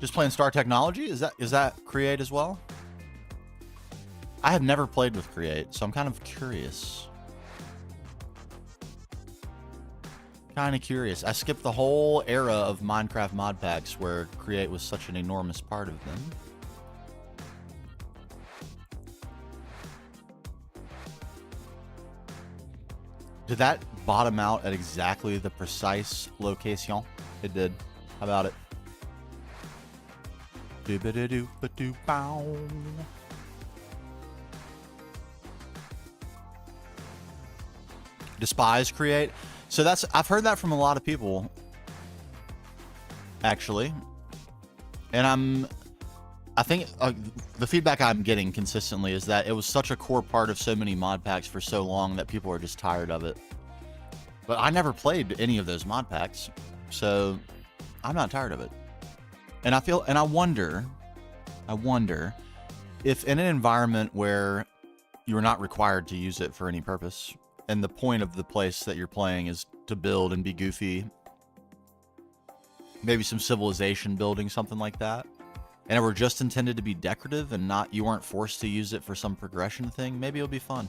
Just playing Star Technology? Is that Create as well? I have never played with Create, so I'm kind of curious. I skipped the whole era of Minecraft mod packs where Create was such an enormous part of them. Did that bottom out at exactly the precise location? It did. How about it? Doo-ba-da-doo-ba-doo-bow. Despise Create. So I've heard that from a lot of people, actually. And I think the feedback I'm getting consistently is that it was such a core part of so many mod packs for so long that people are just tired of it. But I never played any of those mod packs, so I'm not tired of it. And I wonder if in an environment where you're not required to use it for any purpose, and the point of the place that you're playing is to build and be goofy, maybe some civilization building, something like that, and it were just intended to be decorative and you weren't forced to use it for some progression thing, maybe it'll be fun.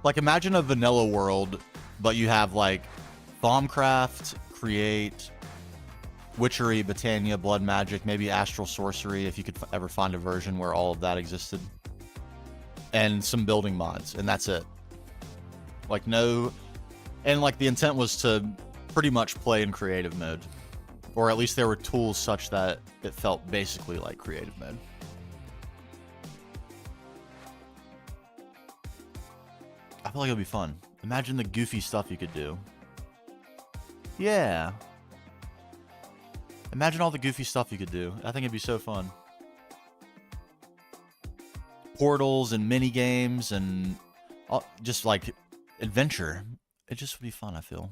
Like, imagine a vanilla world, but you have, like, Thaumcraft, Create, Witchery, Botania, Blood Magic, maybe Astral Sorcery, if you could ever find a version where all of that existed. And some building mods, and that's it. Like, no... And, like, the intent was to pretty much play in creative mode. Or at least there were tools such that it felt basically like creative mode. I feel like it'll be fun. Imagine the goofy stuff you could do. Yeah. Imagine all the goofy stuff you could do. I think it'd be so fun. Portals and mini games and just like adventure. It just would be fun, I feel.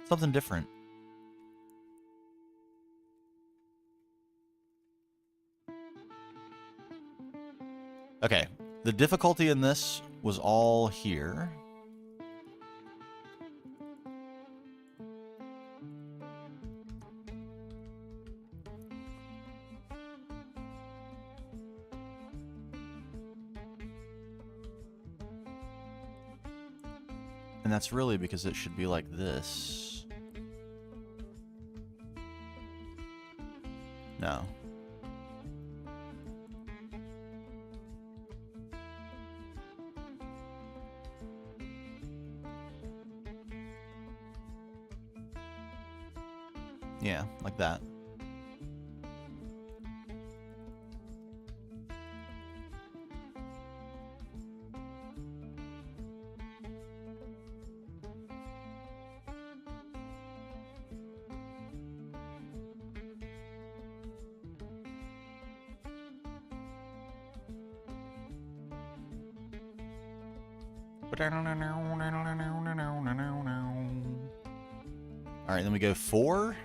Something different. Okay. The difficulty in this was all here. And that's really because it should be like this. No. Yeah, like that. All right, then we go 4.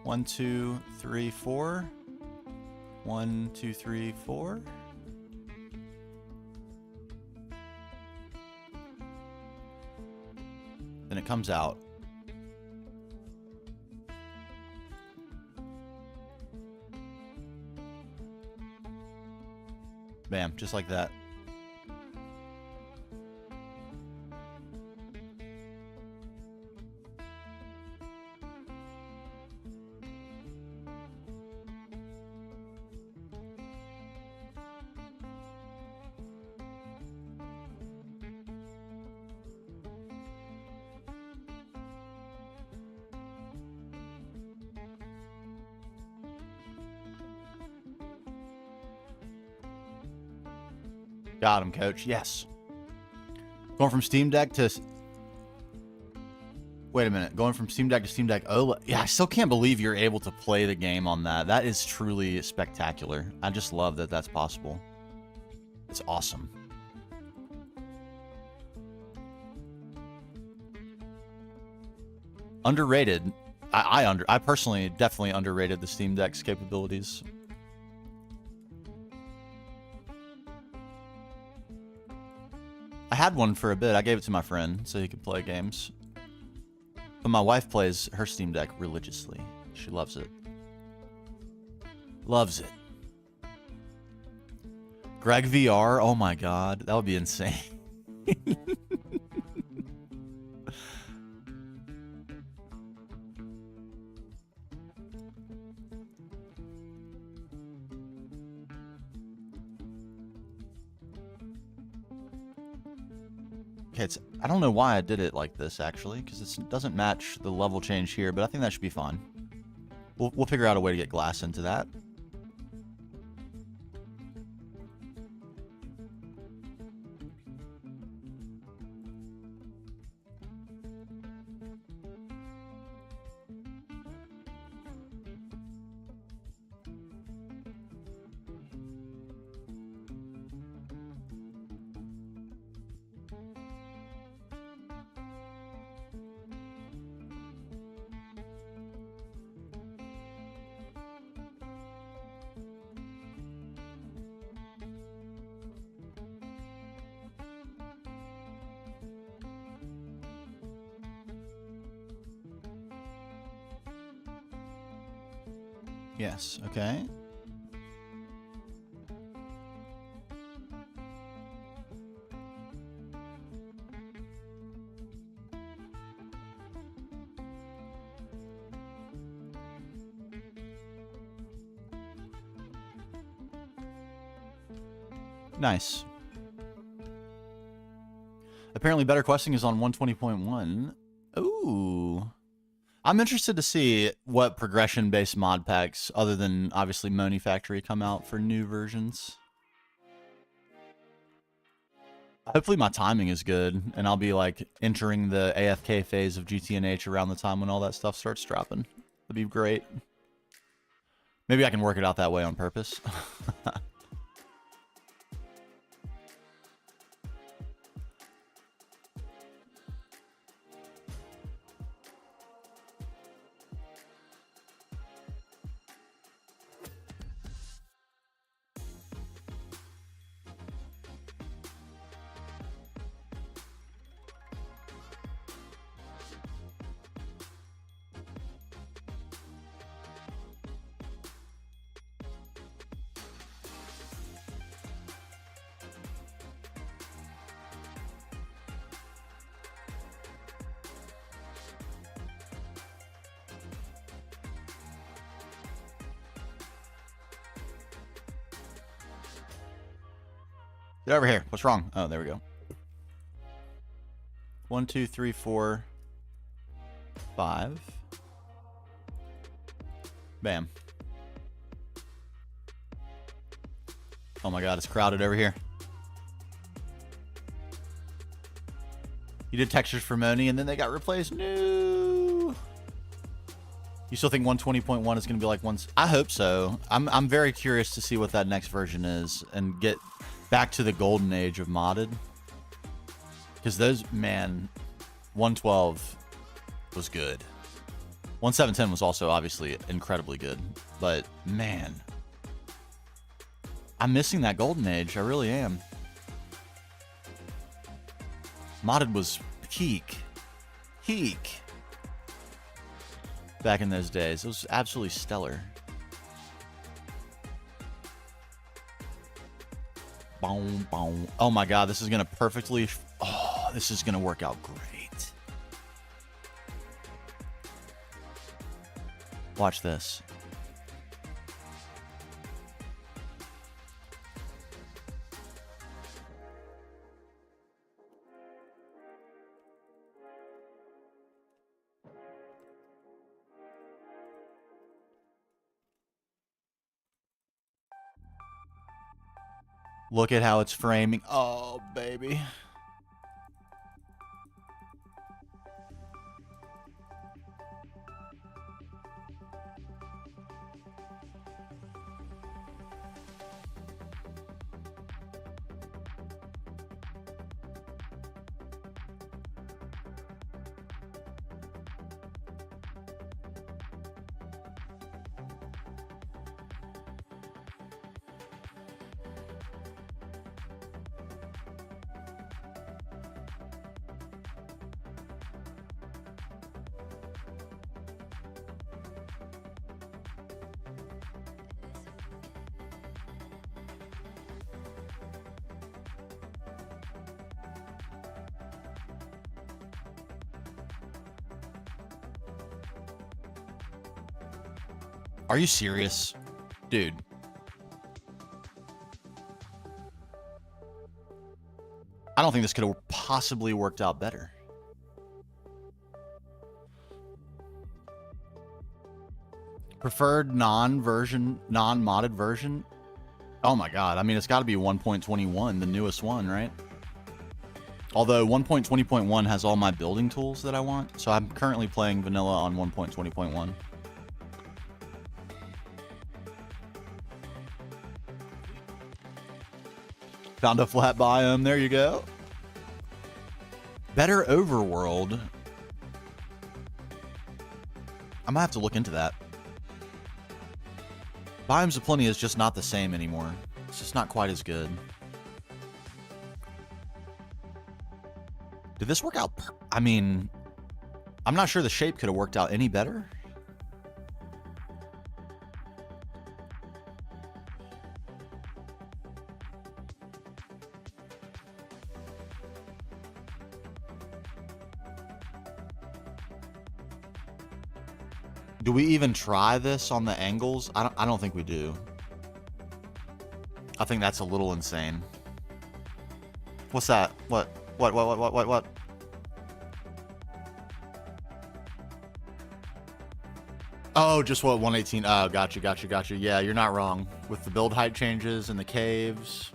1, 2, 3, 4. 1, 2, 3, 4. Then it comes out. Bam, just like that. Got him, coach. Yes. Going from Steam Deck to... Wait a minute. Going from Steam Deck to Steam Deck OLED. Yeah, I still can't believe you're able to play the game on that. That is truly spectacular. I just love that that's possible. It's awesome. Underrated. I personally definitely underrated the Steam Deck's capabilities. I had one for a bit. I gave it to my friend so he could play games. But my wife plays her Steam Deck religiously. She loves it. Loves it. Greg VR? Oh my god. That would be insane. Okay, I don't know why I did it like this, actually, because it doesn't match the level change here, but I think that should be fine. We'll figure out a way to get glass into that. Yes, okay. Nice. Apparently better questing is on 120.1. Ooh. I'm interested to see what progression-based mod packs, other than obviously Moni Factory, come out for new versions. Hopefully my timing is good, and I'll be like entering the AFK phase of GTNH around the time when all that stuff starts dropping. That'd be great. Maybe I can work it out that way on purpose. Get over here. What's wrong? Oh, there we go. 1, 2, 3, 4, 5. Bam. Oh my god, it's crowded over here. You did textures for Moni and then they got replaced. No. You still think 120.1 is going to be like one? I hope so. I'm very curious to see what that next version is and get back to the golden age of modded. Because those, man, 112 was good. 1710 was also obviously incredibly good. But, man, I'm missing that golden age. I really am. Modded was peak. Peak. Back in those days. It was absolutely stellar. Boom, boom. Oh my god, this is going to perfectly... Oh, this is going to work out great. Watch this. Look at how it's framing. Oh, baby. Are you serious? Dude. I don't think this could have possibly worked out better. Preferred non-modded version? Oh my god, I mean, it's got to be 1.21, the newest one, right? Although 1.20.1 has all my building tools that I want, so I'm currently playing vanilla on 1.20.1. Found a flat biome, there you go. Better overworld. I might have to look into that. Biomes of Plenty is just not the same anymore. It's just not quite as good. Did this work out? I mean, I'm not sure the shape could have worked out any better. Do we even try this on the angles? I don't think we do. I think that's a little insane. What's that? What? Oh, just what, 118? Oh, gotcha. Yeah, you're not wrong. With the build height changes and the caves.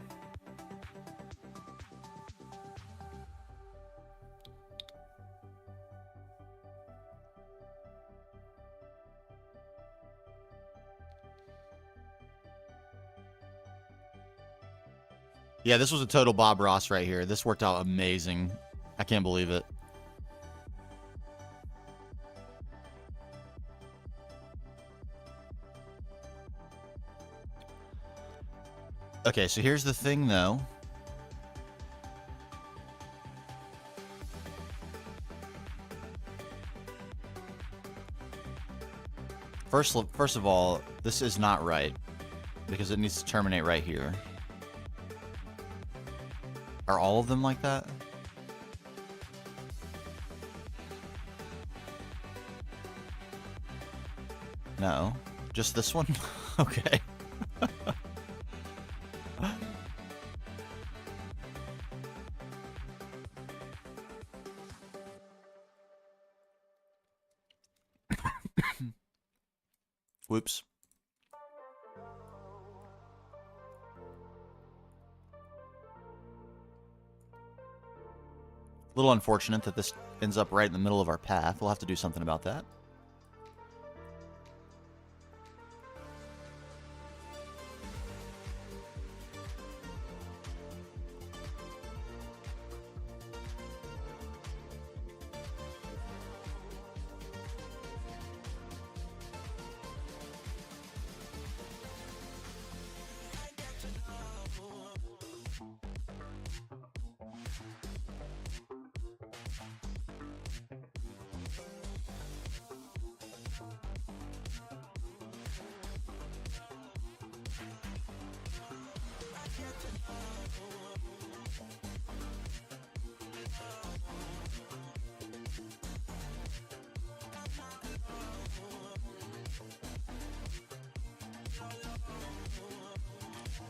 Yeah, this was a total Bob Ross right here. This worked out amazing. I can't believe it. Okay, so here's the thing, though. First of all, this is not right, because it needs to terminate right here. Are all of them like that? No. Just this one? Okay. Whoops. A little unfortunate that this ends up right in the middle of our path. We'll have to do something about that.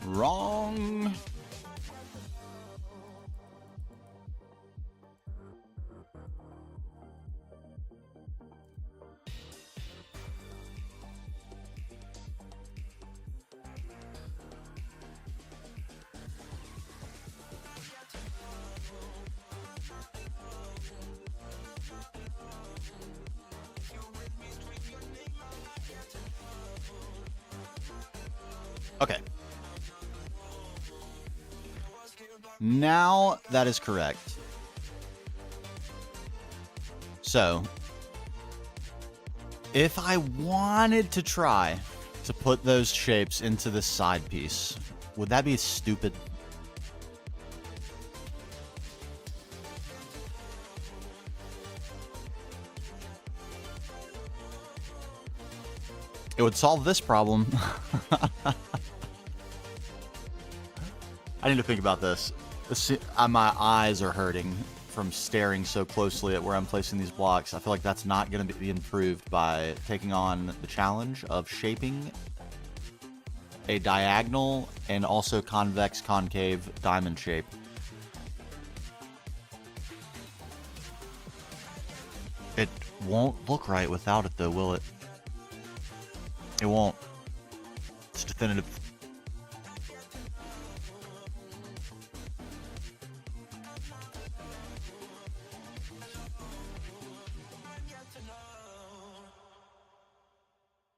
Wrong. Okay. Now that is correct. So, if I wanted to try to put those shapes into this side piece, would that be stupid? It would solve this problem. I need to think about this. My eyes are hurting from staring so closely at where I'm placing these blocks. I feel like that's not going to be improved by taking on the challenge of shaping a diagonal and also convex concave diamond shape. It won't look right without it though, will it? It won't. It's definitive.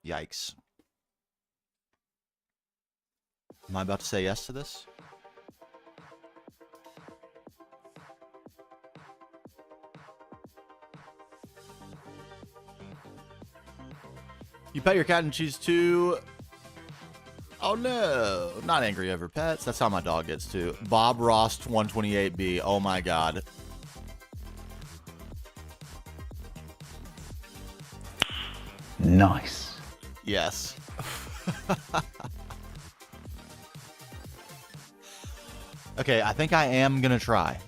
Yikes. Am I about to say yes to this? You pet your cat and cheese too. Oh no, not angry over pets. That's how my dog gets too. Bob Ross 128B. Oh my god. Nice. Yes. Okay, I think I am gonna try.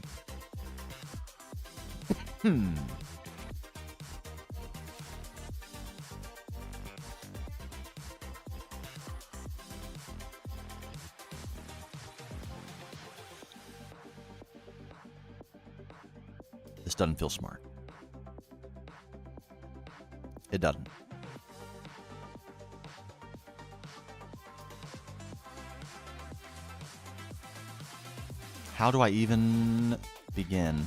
This doesn't feel smart. It doesn't. How do I even begin?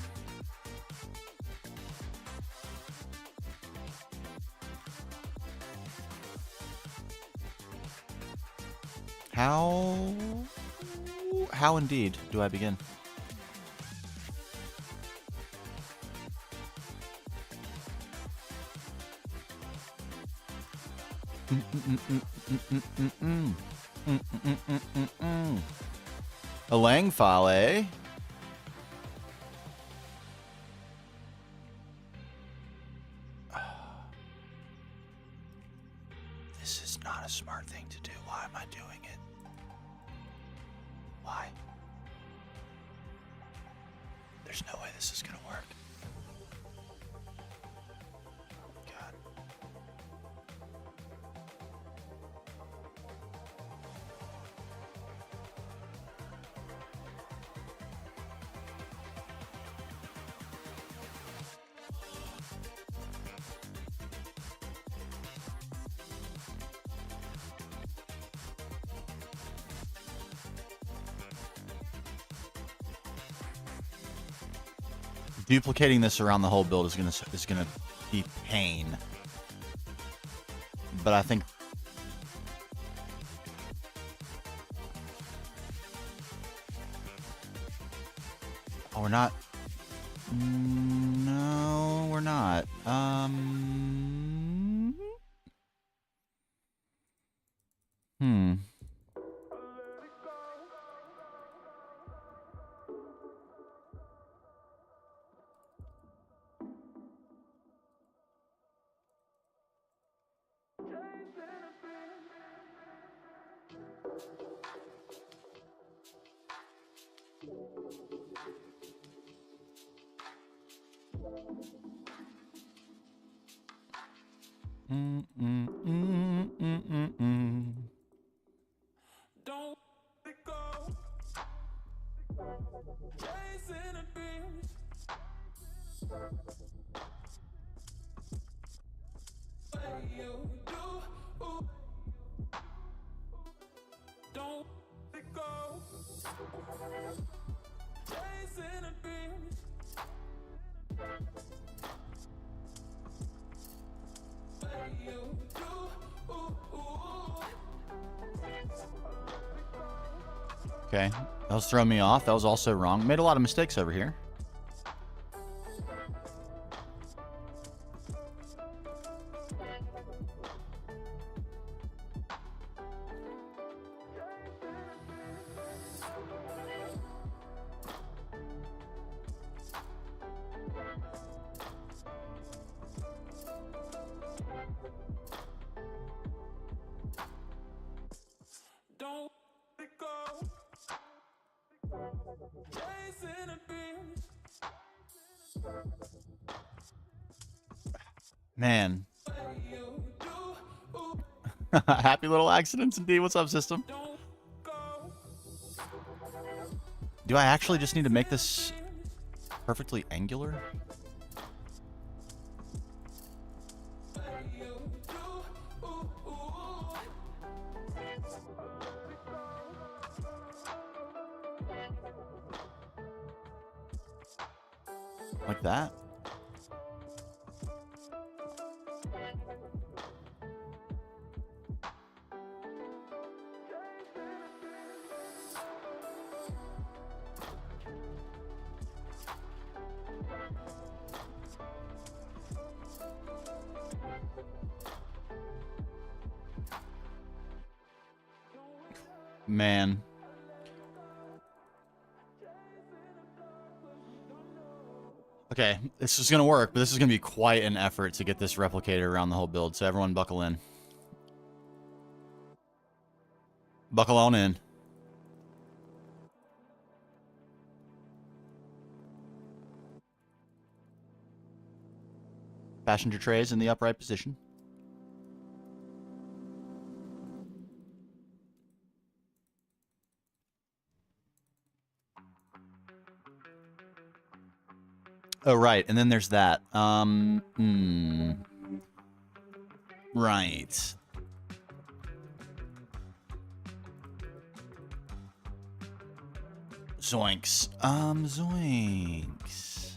How indeed do I begin? A lang file, eh? This is not a smart thing to do. Why am I doing it? Why? There's no way this is gonna work. God. Duplicating this around the whole build is gonna be pain. But I think we're not. No, we're not. Don't let go. Chasing a beat. What you do. Don't let go. Chasing a beat. What you do. Okay, that was throwing me off. That was also wrong. Made a lot of mistakes over here. Don't let go. Chasing a beat. Man. Happy little accidents indeed. What's up, system? Do I actually just need to make this perfectly angular? Like that? Man. Okay, this is going to work, but this is going to be quite an effort to get this replicated around the whole build, so everyone buckle in. Buckle on in. Passenger trays in the upright position. Oh, right. And then there's that. Right. Zoinks. Zoinks.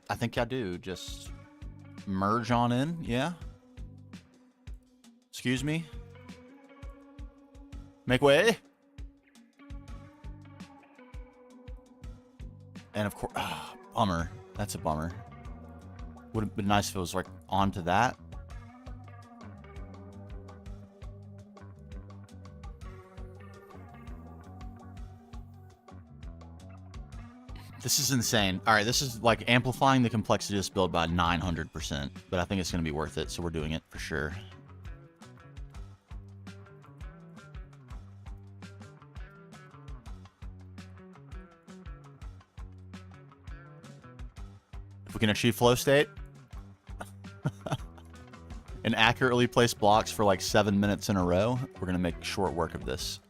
I think I do. Just merge on in, yeah? Excuse me? Make way? And of course, bummer. That's a bummer. Would have been nice if it was like onto that. This is insane. All right, this is like amplifying the complexity of this build by 900%, but I think it's going to be worth it, so we're doing it for sure. If we can achieve flow state and accurately place blocks for like 7 minutes in a row, we're going to make short work of this.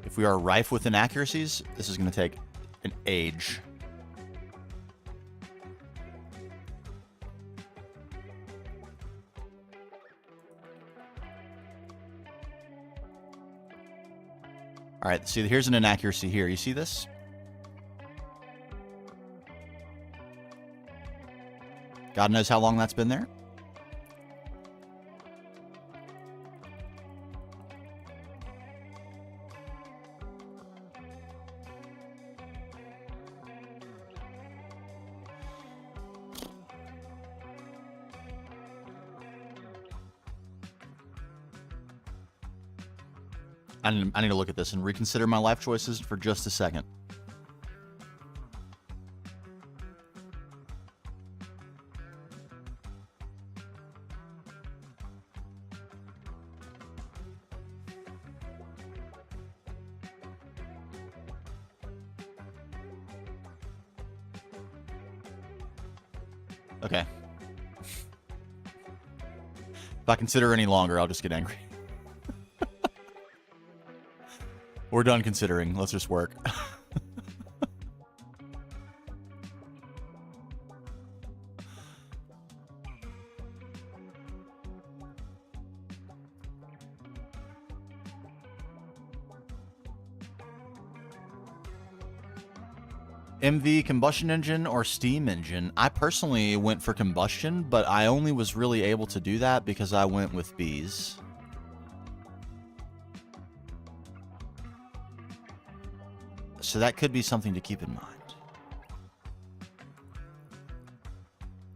If we are rife with inaccuracies, this is going to take an age. All right, see, here's an inaccuracy here. You see this? God knows how long that's been there. I need to look at this and reconsider my life choices for just a second. Okay. If I consider any longer, I'll just get angry. We're done considering. Let's just work. MV combustion engine or steam engine? I personally went for combustion, but I only was really able to do that because I went with bees. So that could be something to keep in mind.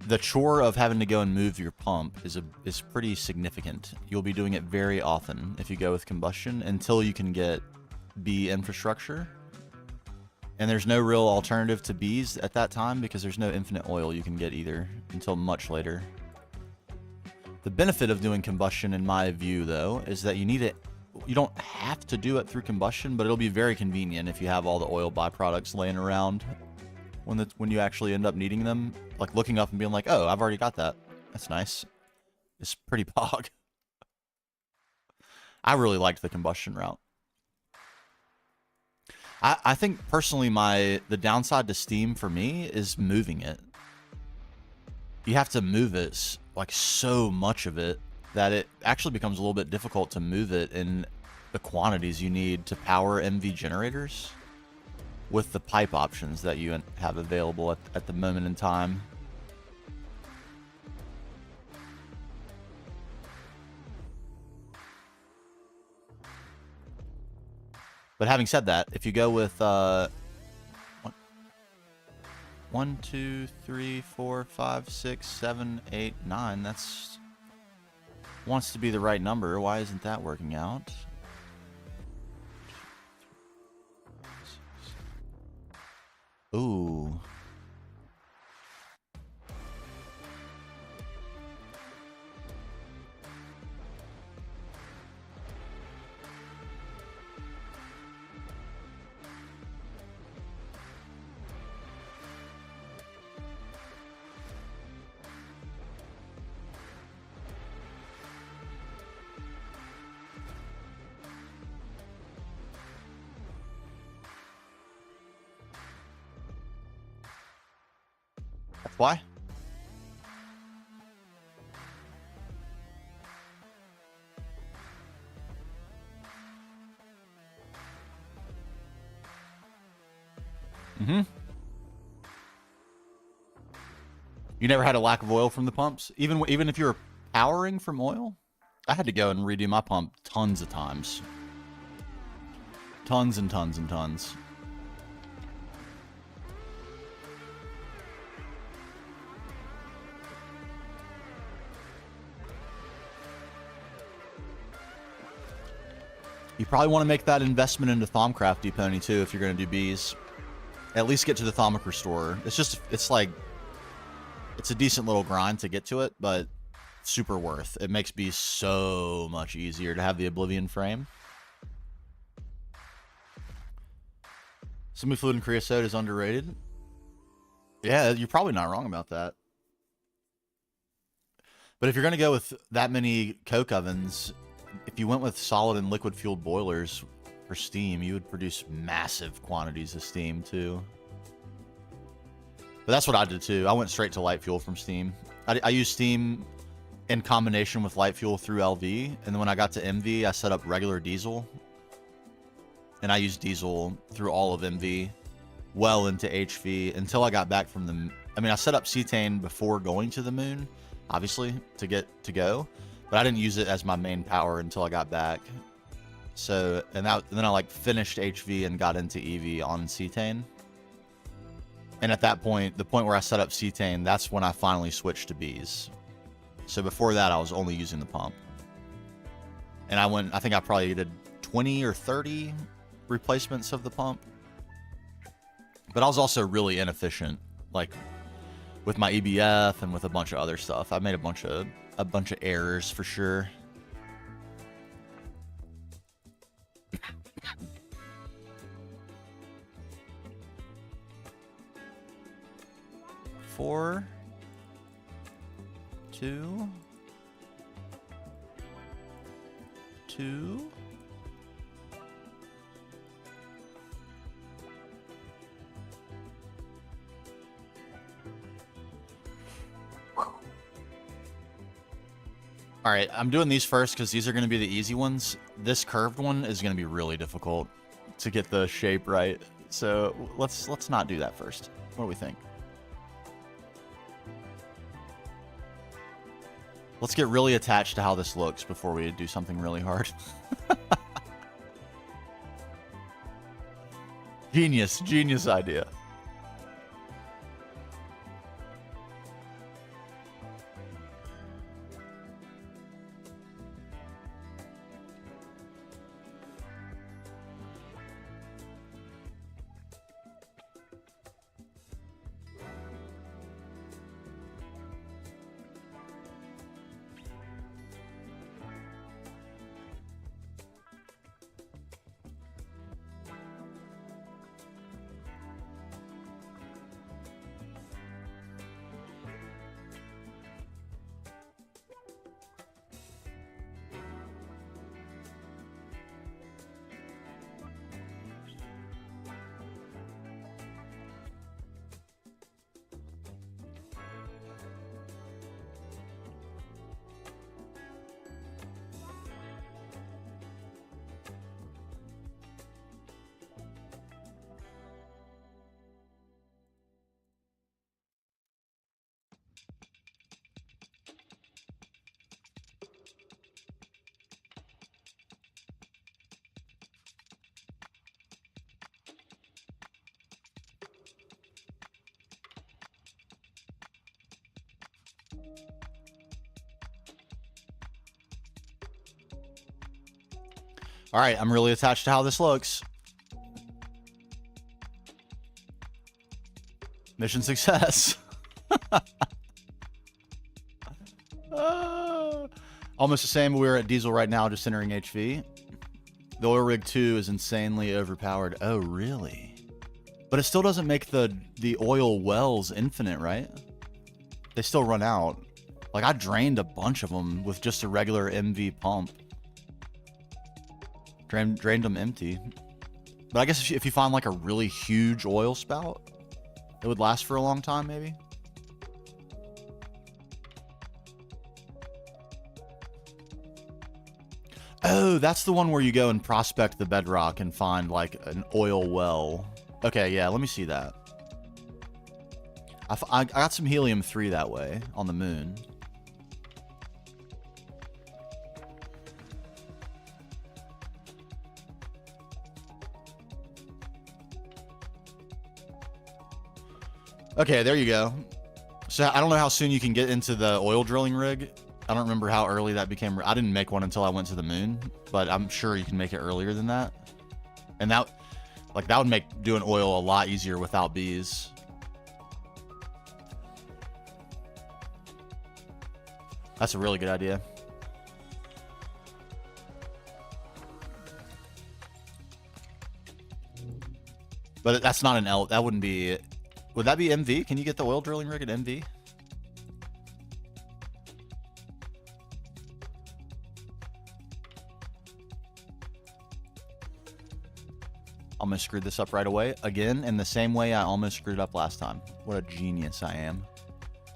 The chore of having to go and move your pump is pretty significant. You'll be doing it very often if you go with combustion until you can get bee infrastructure. And there's no real alternative to bees at that time because there's no infinite oil you can get either until much later. The benefit of doing combustion, in my view, though, is that you need to you don't have to do it through combustion, but it'll be very convenient if you have all the oil byproducts laying around when you actually end up needing them. Like looking up and being like, oh, I've already got that. That's nice. It's pretty pog. I really liked the combustion route. I think personally the downside to Steam for me is moving it. You have to move it, like so much of it, that it actually becomes a little bit difficult to move it in the quantities you need to power MV generators with the pipe options that you have available at the moment in time. But having said that, if you go with 1, 2, 3, 4, 5, 6, 7, 8, 9, that's wants to be the right number. Why isn't that working out? Ooh. That's why? Mm-hmm. You never had a lack of oil from the pumps? Even if you were powering from oil? I had to go and redo my pump tons of times. Tons and tons and tons. You probably want to make that investment into Thaumcraft Depony too if you're going to do bees. At least get to the Thaumic Restorer. It's like, it's a decent little grind to get to it, but super worth. It makes bees so much easier to have the Oblivion frame. Semi-fluid and creosote is underrated. Yeah, you're probably not wrong about that. But if you're going to go with that many coke ovens, if you went with solid and liquid fueled boilers for steam, you would produce massive quantities of steam too. But that's what I did too. I went straight to light fuel from steam. I used steam in combination with light fuel through LV, and then when I got to MV, I set up regular diesel, and I used diesel through all of MV, well into HV until I got back from the. I mean, I set up cetane before going to the moon, obviously to go, but I didn't use it as my main power until I got back. So and then I like finished HV and got into EV on cetane. And at that point, the point where I set up cetane, that's when I finally switched to bees. So before that, I was only using the pump. And I think I probably did 20 or 30 replacements of the pump. But I was also really inefficient, like with my EBF and with a bunch of other stuff. I made a bunch of errors for sure. Four, 2, 2. All right, I'm doing these first because these are going to be the easy ones. This curved one is going to be really difficult to get the shape right. So let's not do that first. What do we think? Let's get really attached to how this looks before we do something really hard. Genius idea. All right, I'm really attached to how this looks. Mission success. Almost the same. We're at diesel right now, just entering HV. The oil rig 2 is insanely overpowered. Oh, really? But it still doesn't make the oil wells infinite, right? They still run out. Like, I drained a bunch of them with just a regular MV pump. Drained them empty. But I guess if you find, like, a really huge oil spout, it would last for a long time, maybe? Oh, that's the one where you go and prospect the bedrock and find, like, an oil well. Okay, yeah, let me see that. I got some helium-3 that way on the moon. Okay, there you go. So I don't know how soon you can get into the oil drilling rig. I don't remember how early that became. I didn't make one until I went to the moon, but I'm sure you can make it earlier than that. And that would make doing oil a lot easier without bees. That's a really good idea. But that's not an L. That wouldn't be. Would that be MV? Can you get the oil drilling rig at MV? Almost screwed this up right away. Again, in the same way I almost screwed up last time. What a genius I am.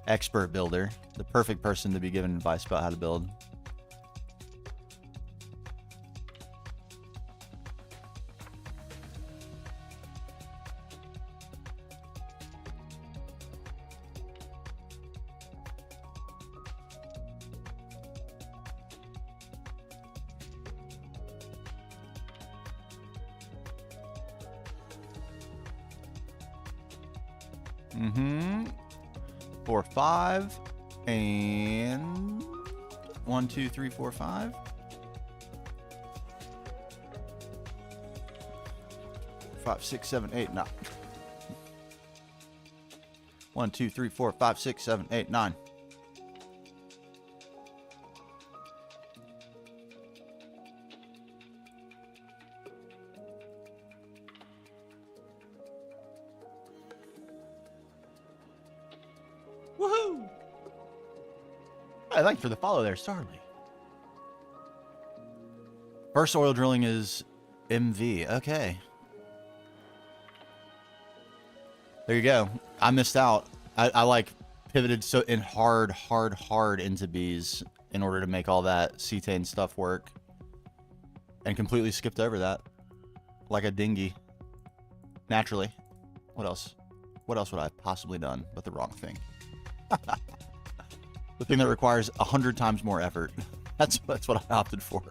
Expert builder. The perfect person to be given advice about how to build. Mm-hmm. 4, 5, and 1, 2, 3, 4, 5. 5, 6, 7, 8, 9. 1, 2, 3, 4, 5, 6, 7, 8, 9. Woohoo! Hey, thanks for the follow there, Starly. First oil drilling is MV. Okay. There you go. I missed out. I like pivoted so in hard into bees in order to make all that cetane stuff work. And completely skipped over that. Like a dinghy. Naturally. What else? What else would I have possibly done but the wrong thing? The thing that requires 100 times more effort. That's what I opted for.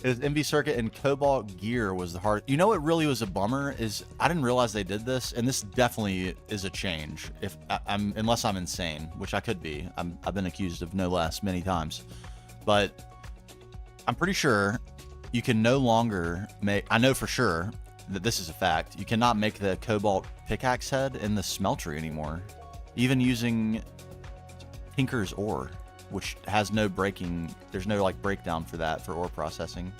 Is MV circuit and cobalt gear was the hard. You know what really was a bummer is I didn't realize they did this, and this definitely is a change. If unless I'm insane, which I could be. I've been accused of no less many times, but I'm pretty sure you can no longer make. I know for sure that this is a fact. You cannot make the cobalt pickaxe head in the smeltery anymore, even using Tinker's ore, which has no breaking. There's no like breakdown for that for ore processing.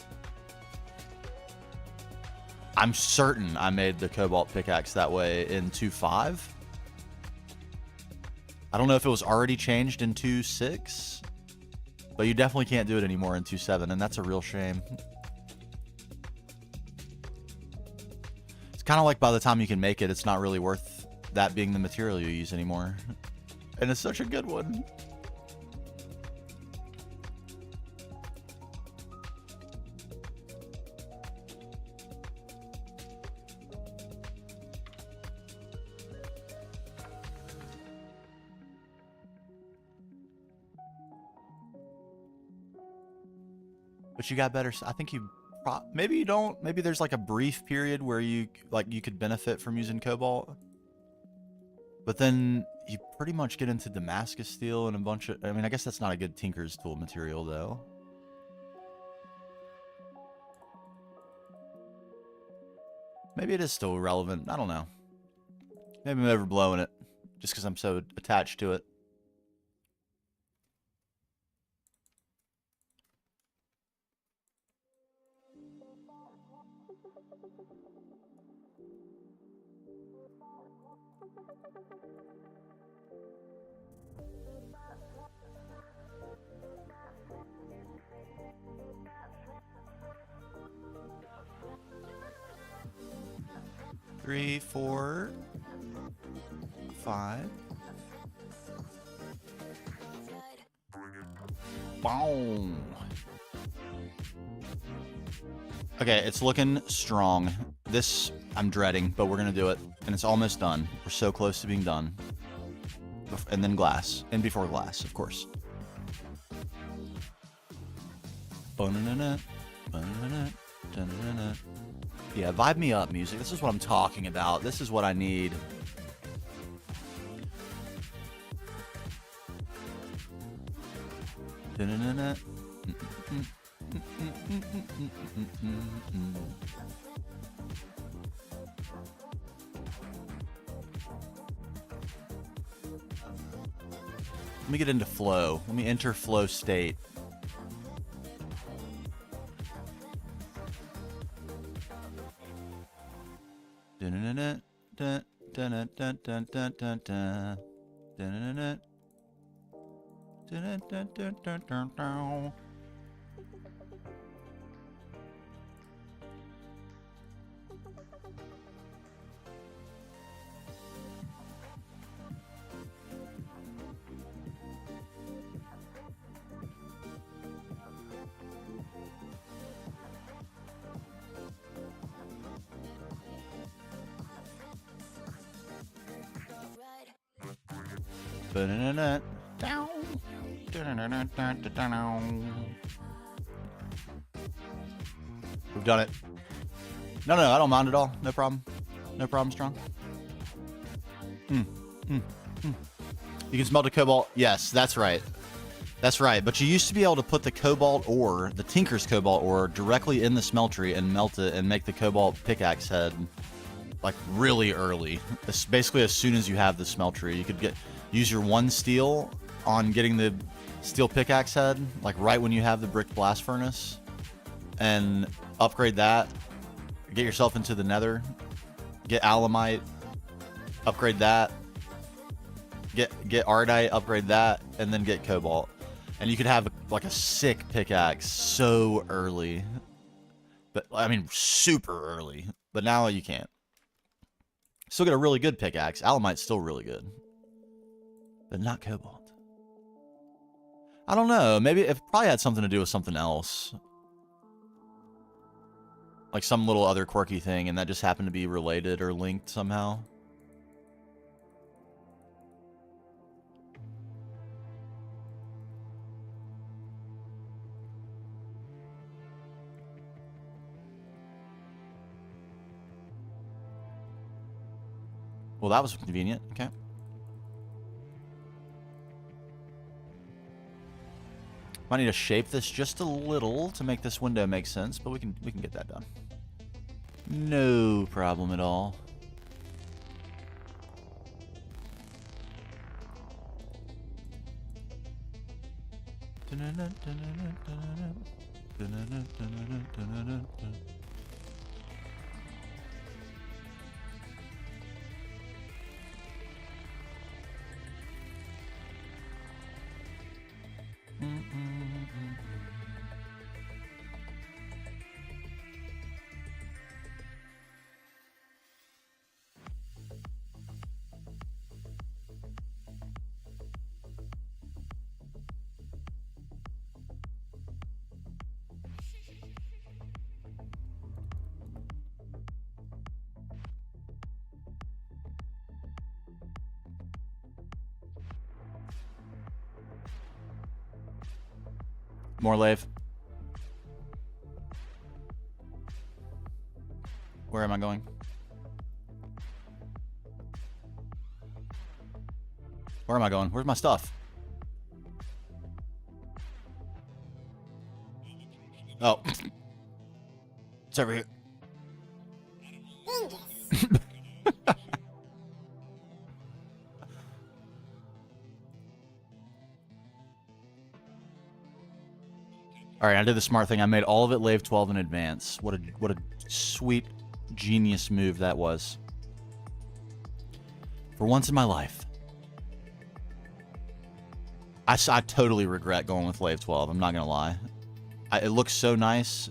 I'm certain I made the cobalt pickaxe that way in 2.5. I don't know if it was already changed in 2.6, but you definitely can't do it anymore in 2.7, and that's a real shame. It's kind of like by the time you can make it, it's not really worth that being the material you use anymore. And it's such a good one. But you got better. I think you maybe you don't. Maybe there's like a brief period where you could benefit from using cobalt, but then you pretty much get into Damascus steel and a bunch of. I mean, I guess that's not a good tinker's tool material though. Maybe it is still relevant. I don't know. Maybe I'm overblowing it just because I'm so attached to it. Three, 4, 5. Boom. Okay, it's looking strong. This I'm dreading, but we're gonna do it, and it's almost done. We're so close to being done. And then glass, and before glass, of course. Yeah, vibe me up, music. This is what I'm talking about. This is what I need. Let me get into flow. Let me enter flow state. We've done it. No, I don't mind at all. No problem. No problem, Strong. You can smelt a cobalt. Yes, that's right. That's right. But you used to be able to put the cobalt ore, the Tinker's cobalt ore, directly in the smeltery and melt it and make the cobalt pickaxe head like really early. It's basically as soon as you have the smeltery, you could use your 1 steel on getting the steel pickaxe head, like right when you have the brick blast furnace, and upgrade that. Get yourself into the nether, get alamite, upgrade that, get ardite, upgrade that, and then get cobalt. And you could have like a sick pickaxe so early. But I mean super early. But now you can't. Still get a really good pickaxe. Alamite's still really good. But not cobalt. I don't know. Maybe it probably had something to do with something else. Like some little other quirky thing, and that just happened to be related or linked somehow. Well, that was convenient. Okay. Might need to shape this just a little to make this window make sense, but we can get that done. No problem at all. More lave. Where am I going? Where am I going? Where's my stuff? Oh. It's over here. All right, I did the smart thing. I made all of it Lave 12 in advance. What a sweet, genius move that was. For once in my life. I totally regret going with Lave 12. I'm not going to lie. It looks so nice.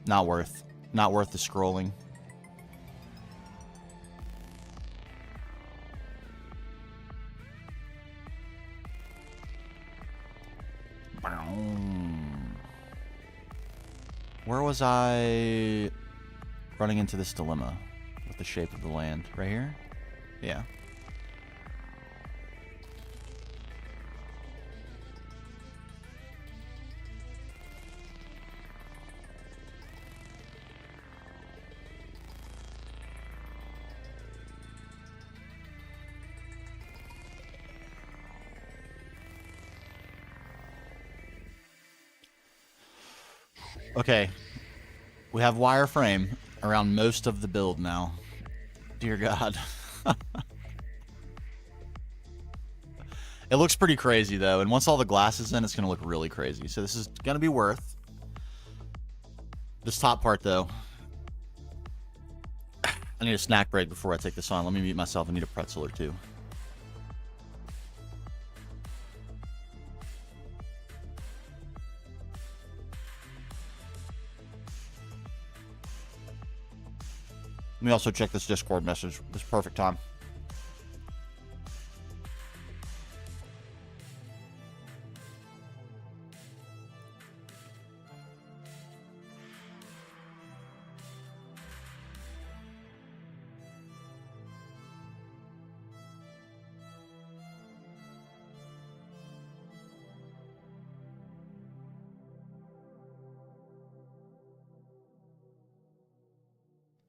Not worth the scrolling. Where was I running into this dilemma with the shape of the land? Right here? Yeah. Okay. We have wireframe around most of the build now. Dear God. It looks pretty crazy, though. And once all the glass is in, it's going to look really crazy. So this is going to be worth. This top part, though. I need a snack break before I take this on. Let me mute myself. I need a pretzel or two. Let me also check this Discord message. This perfect time.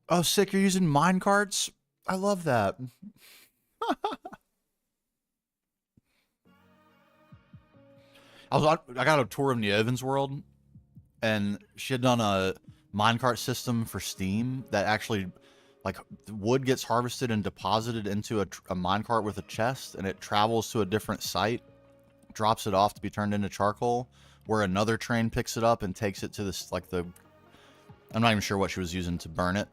Oh, sick. You're using mine carts? I love that. I got a tour of Neoven's world, and she had done a minecart system for Steam that actually, like, wood gets harvested and deposited into a minecart with a chest, and it travels to a different site, drops it off to be turned into charcoal, where another train picks it up and takes it to this, like, I'm not even sure what she was using to burn it.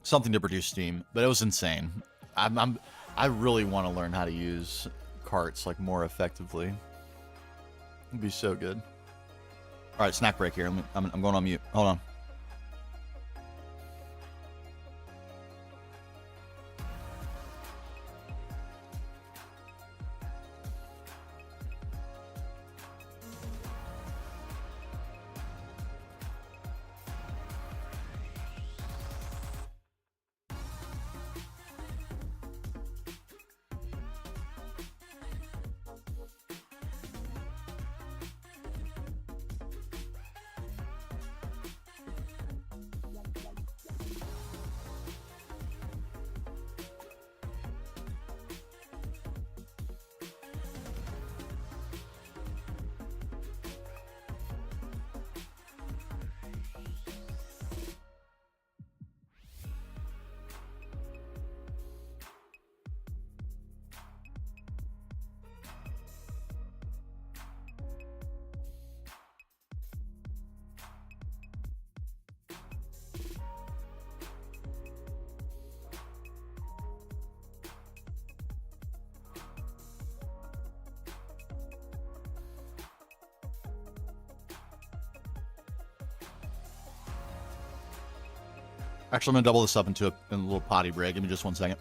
Something to produce steam, but it was insane. I really want to learn how to use carts, like, more effectively. It'd be so good. All right, snack break here. I'm going on mute. Hold on. Actually, I'm going to double this up into a little potty break. Give me just 1 second.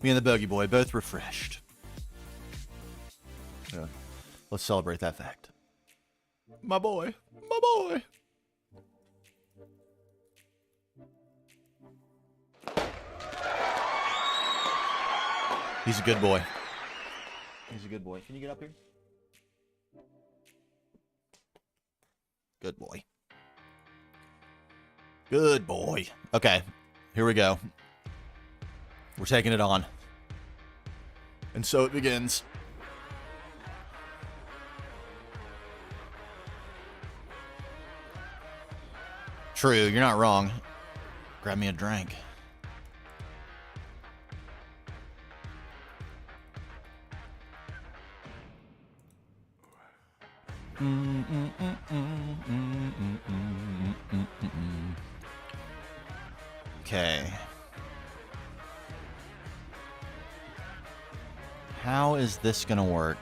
Me and the bogey boy both refreshed. Yeah. Let's celebrate that fact. My boy. My boy. He's a good boy. He's a good boy. Can you get up here? Good boy. Good boy. Okay, here we go. We're taking it on. And so it begins. True, you're not wrong. Grab me a drink. Okay. How is this gonna work?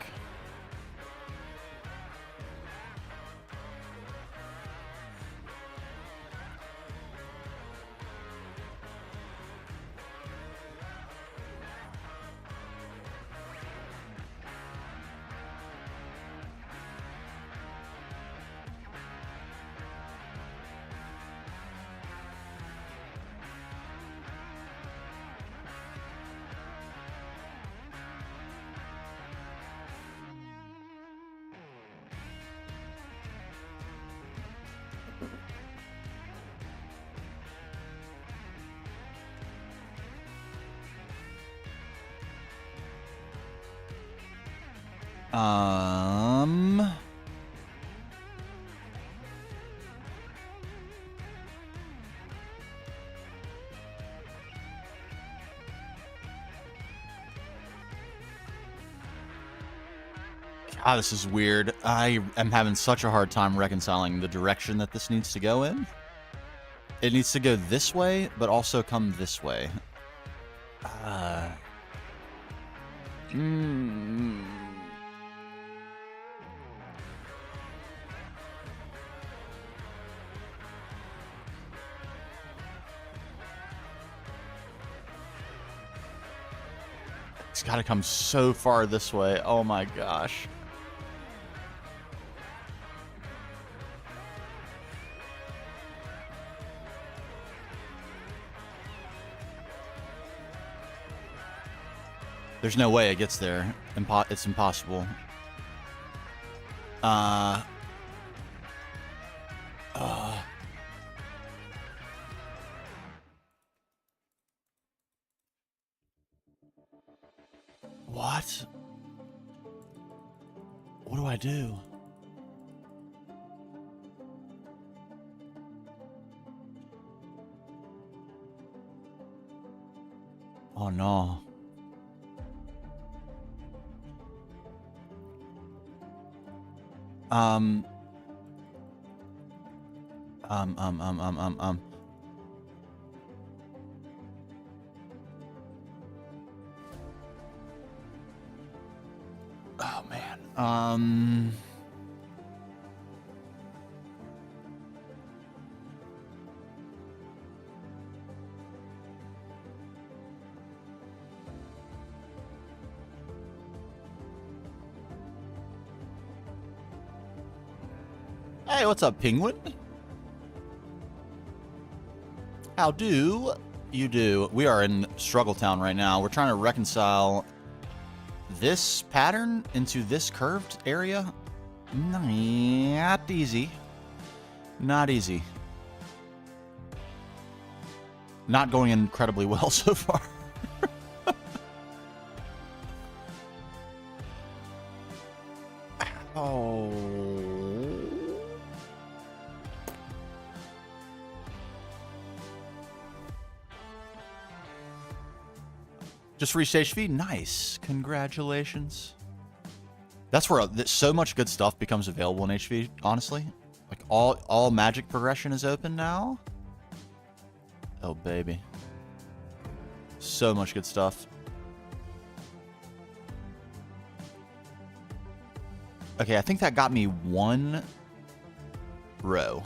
God, this is weird. I am having such a hard time reconciling the direction that this needs to go in. It needs to go this way, but also come this way. It's got to come so far this way. Oh my gosh. There's no way it gets there. It's impossible. What? What do I do? Oh no. Um. Oh man. Hey, what's up, Penguin? How do you do? We are in Struggle Town right now. We're trying to reconcile this pattern into this curved area. Not easy. Not easy. Not going incredibly well so far. Oh. Just reached HP. Nice. Congratulations. That's where so much good stuff becomes available in HV, honestly. Like, all magic progression is open now. Oh, baby. So much good stuff. Okay, I think that got me one row.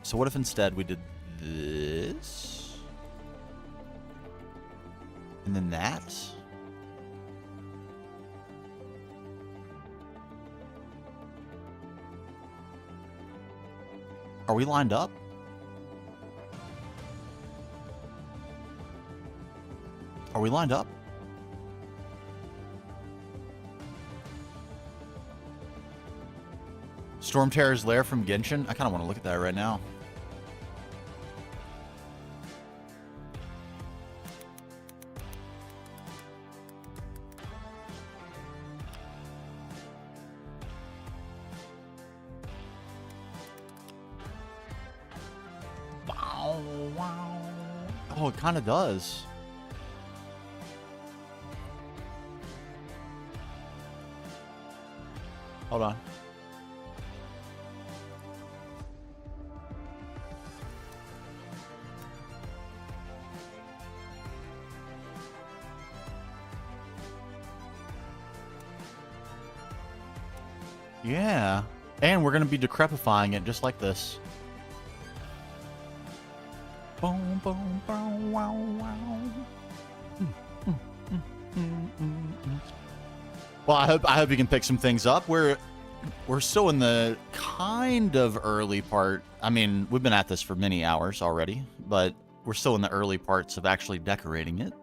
So what if instead we did this? And then that. Are we lined up? Are we lined up? Storm Terror's Lair from Genshin? I kind of want to look at that right now. Wow, wow. Oh, it kind of does. Hold on. Yeah. And we're going to be decrepifying it just like this. Boom, boom, boom, wow, wow. Well, I hope you can pick some things up. We're still in the kind of early part. I mean, we've been at this for many hours already, but we're still in the early parts of actually decorating it.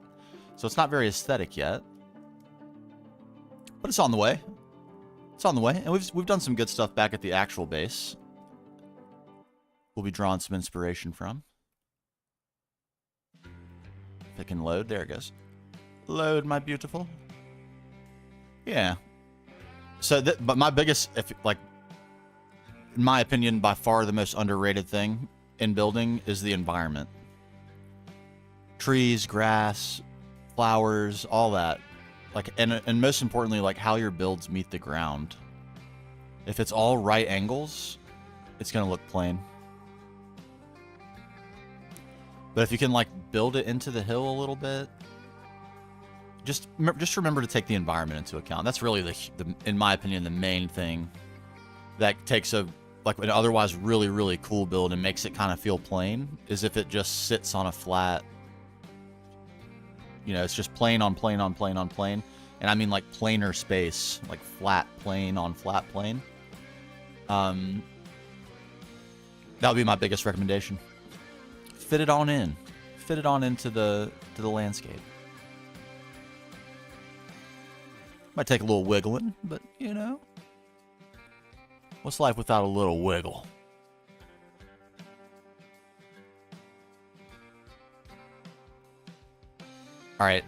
So it's not very aesthetic yet. But it's on the way. It's on the way. And we've done some good stuff back at the actual base. We'll be drawing some inspiration from. If it can load, there it goes. Load, my beautiful. Yeah. So, but my biggest, in my opinion, by far the most underrated thing in building is the environment. Trees, grass, flowers, all that. And most importantly, like how your builds meet the ground. If it's all right angles, it's gonna look plain. But if you can build it into the hill a little bit, just remember to take the environment into account. That's really in my opinion, the main thing that takes an otherwise really, really cool build and makes it kind of feel plain, is if it just sits on a flat, it's just plane on plane on plane on plane. And I mean planar space, flat plane on flat plane. That would be my biggest recommendation. Fit it on in. Fit it on into the landscape. Might take a little wiggling, but what's life without a little wiggle? All right,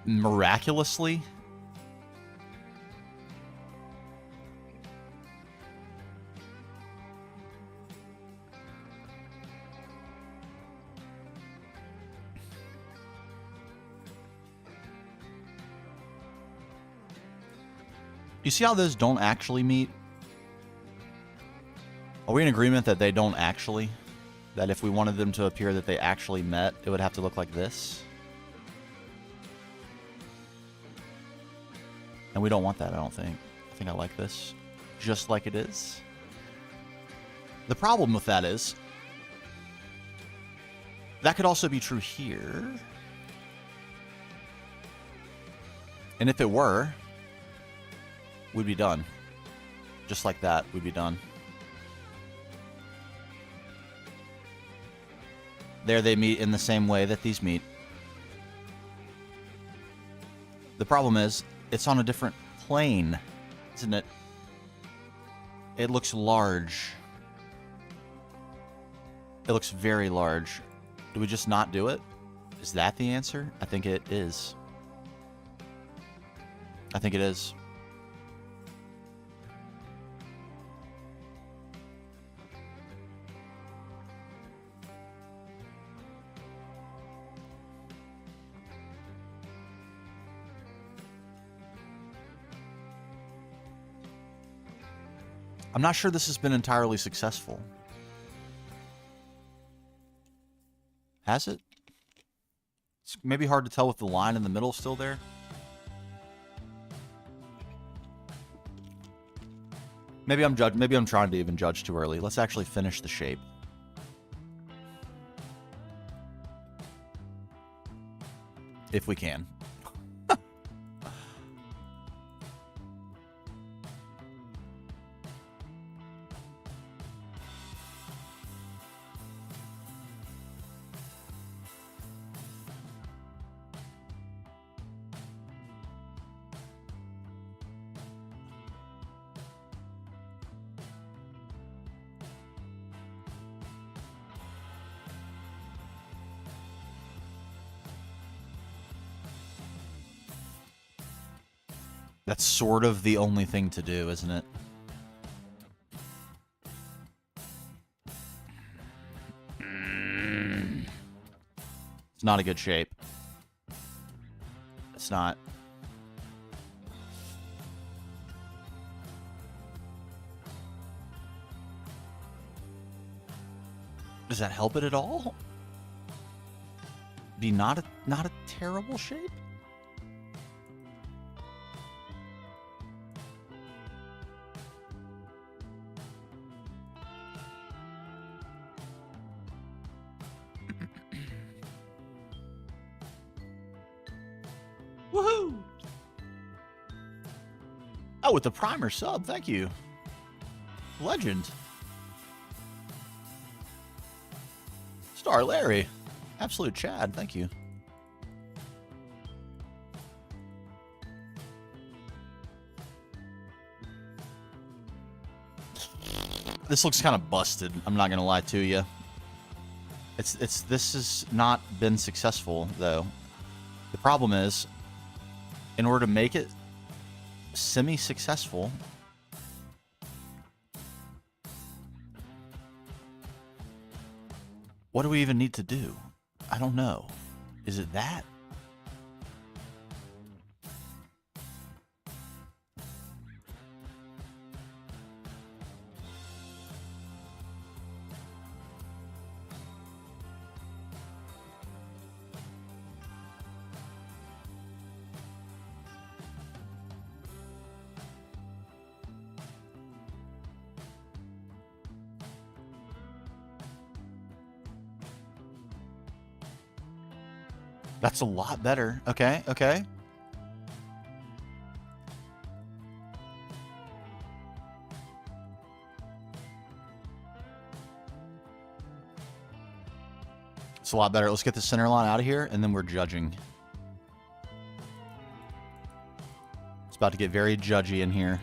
miraculously, you see how those don't actually meet? Are we in agreement that they don't actually? That if we wanted them to appear that they actually met, it would have to look like this? And we don't want that, I don't think. I think I like this just like it is. The problem with that is, that could also be true here. And if it were, we'd be done. Just like that, we'd be done. There they meet in the same way that these meet. The problem is, it's on a different plane, isn't it? It looks large. It looks very large. Do we just not do it? Is that the answer? I think it is. I think it is. I'm not sure this has been entirely successful. Has it? It's maybe hard to tell with the line in the middle still there. Maybe I'm trying to even judge too early. Let's actually finish the shape. If we can. That's sort of the only thing to do, isn't it? It's not a good shape. It's not. Does that help it at all? Be not a terrible shape? Woohoo! Oh, with the primer sub, thank you. Legend. Star Larry. Absolute Chad, thank you. This looks kind of busted, I'm not gonna lie to you. This has not been successful though. The problem is, in order to make it semi-successful, what do we even need to do? I don't know. Is it that? That's a lot better. Okay, okay. It's a lot better. Let's get the center line out of here, and then we're judging. It's about to get very judgy in here.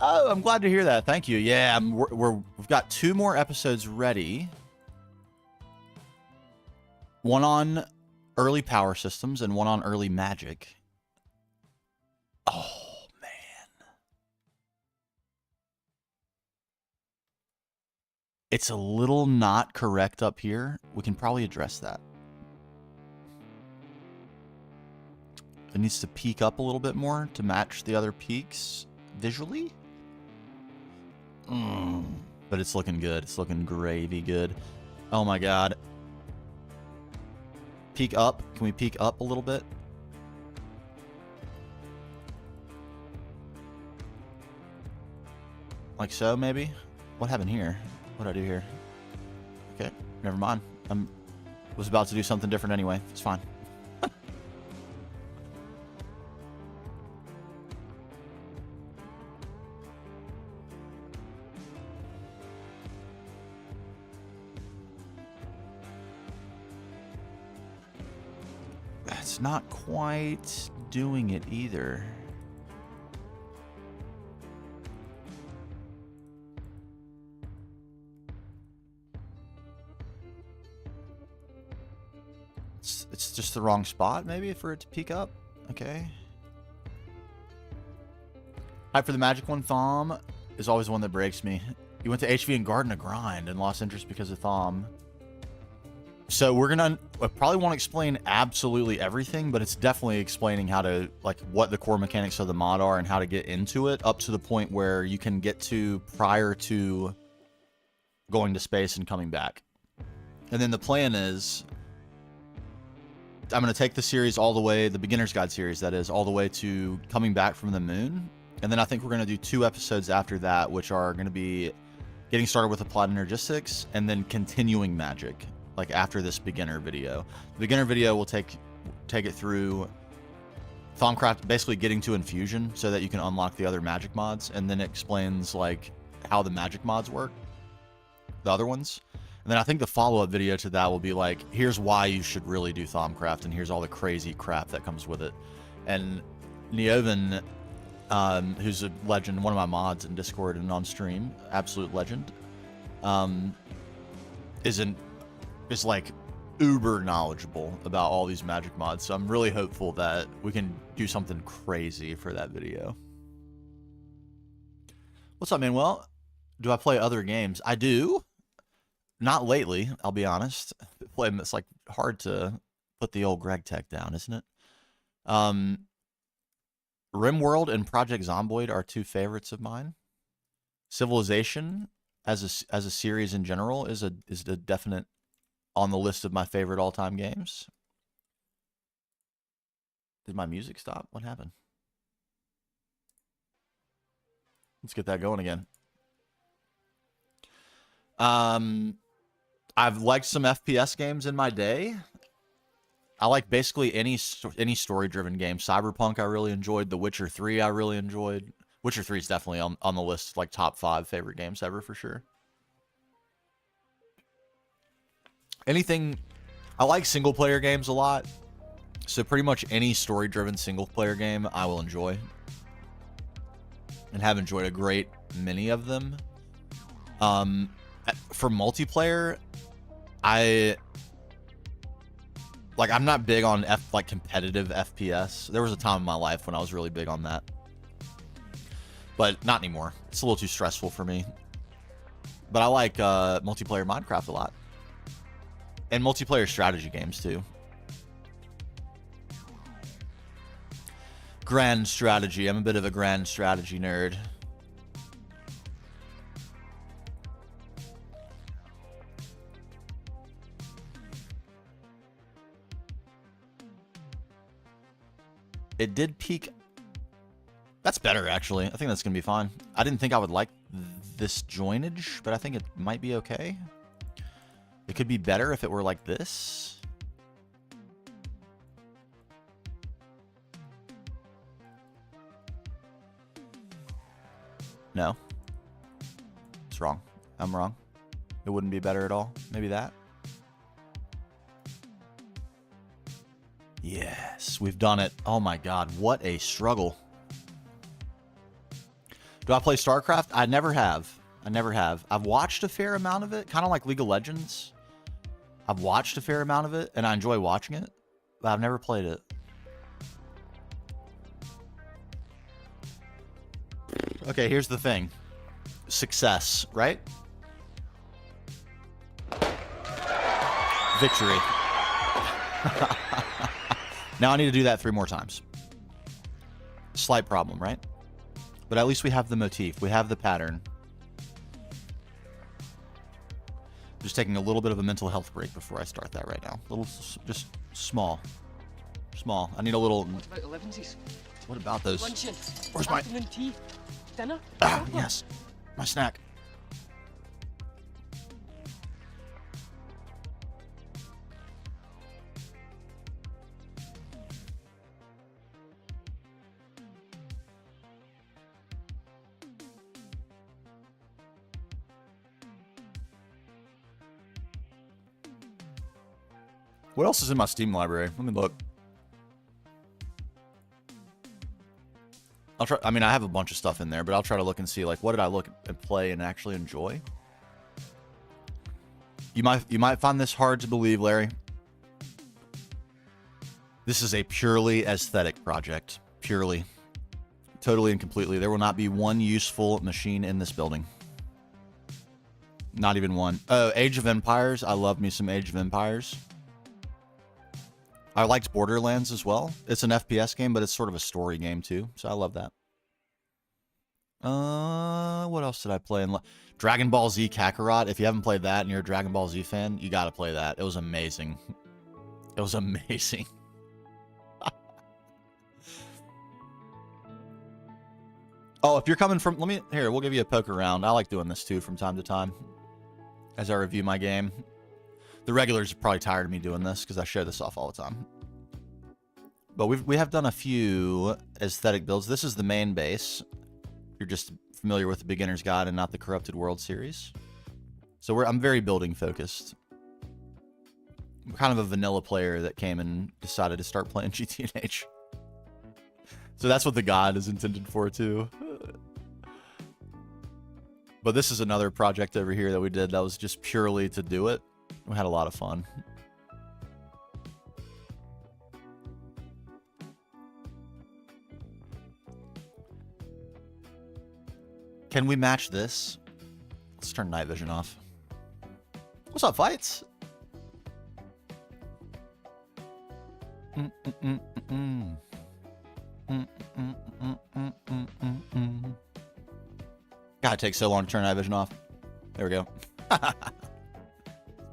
Oh, I'm glad to hear that. Thank you. Yeah, we've got 2 more episodes ready. One on early power systems and one on early magic. Oh, man. It's a little not correct up here. We can probably address that. It needs to peak up a little bit more to match the other peaks visually. But it's looking good. It's looking gravy good. Oh my god. Peak up. Can we peak up a little bit? Like so, maybe? What happened here? What did I do here? Okay, never mind. Was about to do something different anyway. It's fine. That's not quite doing it either. It's just the wrong spot, maybe, for it to peak up. Okay. Hype for the magic one. Thom is always the one that breaks me. You went to HV and Garden to grind and lost interest because of Thom. So we're gonna probably won't explain absolutely everything, but it's definitely explaining how to, like, what the core mechanics of the mod are and how to get into it up to the point where you can get to prior to going to space and coming back. And then the plan is, I'm going to take the series all the way, the beginner's guide series, that is, all the way to coming back from the moon. And then I think we're going to do 2 episodes after that, which are going to be getting started with applied energistics and then continuing magic, like after this beginner video. The beginner video will take it through Thaumcraft, basically getting to infusion so that you can unlock the other magic mods, and then it explains like how the magic mods work, the other ones. And then I think the follow-up video to that will be like, here's why you should really do Thaumcraft, and here's all the crazy crap that comes with it. And Neoven, who's a legend, one of my mods in Discord and on stream, absolute legend, is like uber knowledgeable about all these Magic mods, so I'm really hopeful that we can do something crazy for that video. What's up, Manuel? Do I play other games? I do. Not lately, I'll be honest. It's like hard to put the old GregTech down, isn't it? RimWorld and Project Zomboid are two favorites of mine. Civilization, as a series in general, is a definite on the list of my favorite all-time games. Did my music stop? What happened? Let's get that going again. I've liked some FPS games in my day. I like basically any story-driven game. Cyberpunk I really enjoyed. The Witcher 3 I really enjoyed. Witcher 3 is definitely on the list, like top 5 favorite games ever for sure. Anything, I like single-player games a lot. So pretty much any story-driven single-player game I will enjoy. And have enjoyed a great many of them. For multiplayer, I'm not big on competitive FPS. There was a time in my life when I was really big on that. But not anymore. It's a little too stressful for me. But I like multiplayer Minecraft a lot. And multiplayer strategy games too. Grand strategy. I'm a bit of a grand strategy nerd. It did peak. That's better, actually. I think that's going to be fine. I didn't think I would like this joinage, but I think it might be okay. It could be better if it were like this. No. It's wrong. I'm wrong. It wouldn't be better at all. Maybe that. Yes, we've done it. Oh my god, what a struggle. Do I play StarCraft? I never have. I never have. I've watched a fair amount of it, kind of like League of Legends. I've watched a fair amount of it, and I enjoy watching it, but I've never played it. Okay, here's the thing. Success, right? Victory. Now I need to do that 3 more times. Slight problem, right? But at least we have the motif. We have the pattern. Just taking a little bit of a mental health break before I start that right now. Just small. Small. I need a little... What about 11s? What about those? Luncheon. Where's my... Afternoon tea. Dinner. Ah, yes. My snack. What else is in my Steam library? Let me look. I'll try. I mean, I have a bunch of stuff in there, but I'll try to look and see, like, what did I look and play and actually enjoy? You might find this hard to believe, Larry. This is a purely aesthetic project. Purely. Totally and completely. There will not be one useful machine in this building. Not even one. Oh, Age of Empires. I love me some Age of Empires. I liked Borderlands as well. It's an FPS game, but it's sort of a story game too. So I love that. What else did I play? Dragon Ball Z Kakarot. If you haven't played that and you're a Dragon Ball Z fan, you got to play that. It was amazing. It was amazing. Oh, if you're coming from... Here, we'll give you a poke around. I like doing this too from time to time as I review my game. The regulars are probably tired of me doing this because I show this off all the time. But we have done a few aesthetic builds. This is the main base. You're just familiar with the Beginner's Guide and not the Corrupted World series. So I'm very building focused. I'm kind of a vanilla player that came and decided to start playing GTNH. So that's what the God is intended for too. But this is another project over here that we did that was just purely to do it. We had a lot of fun. Can we match this? Let's turn night vision off. What's up, fights? God, it takes so long to turn night vision off. There we go.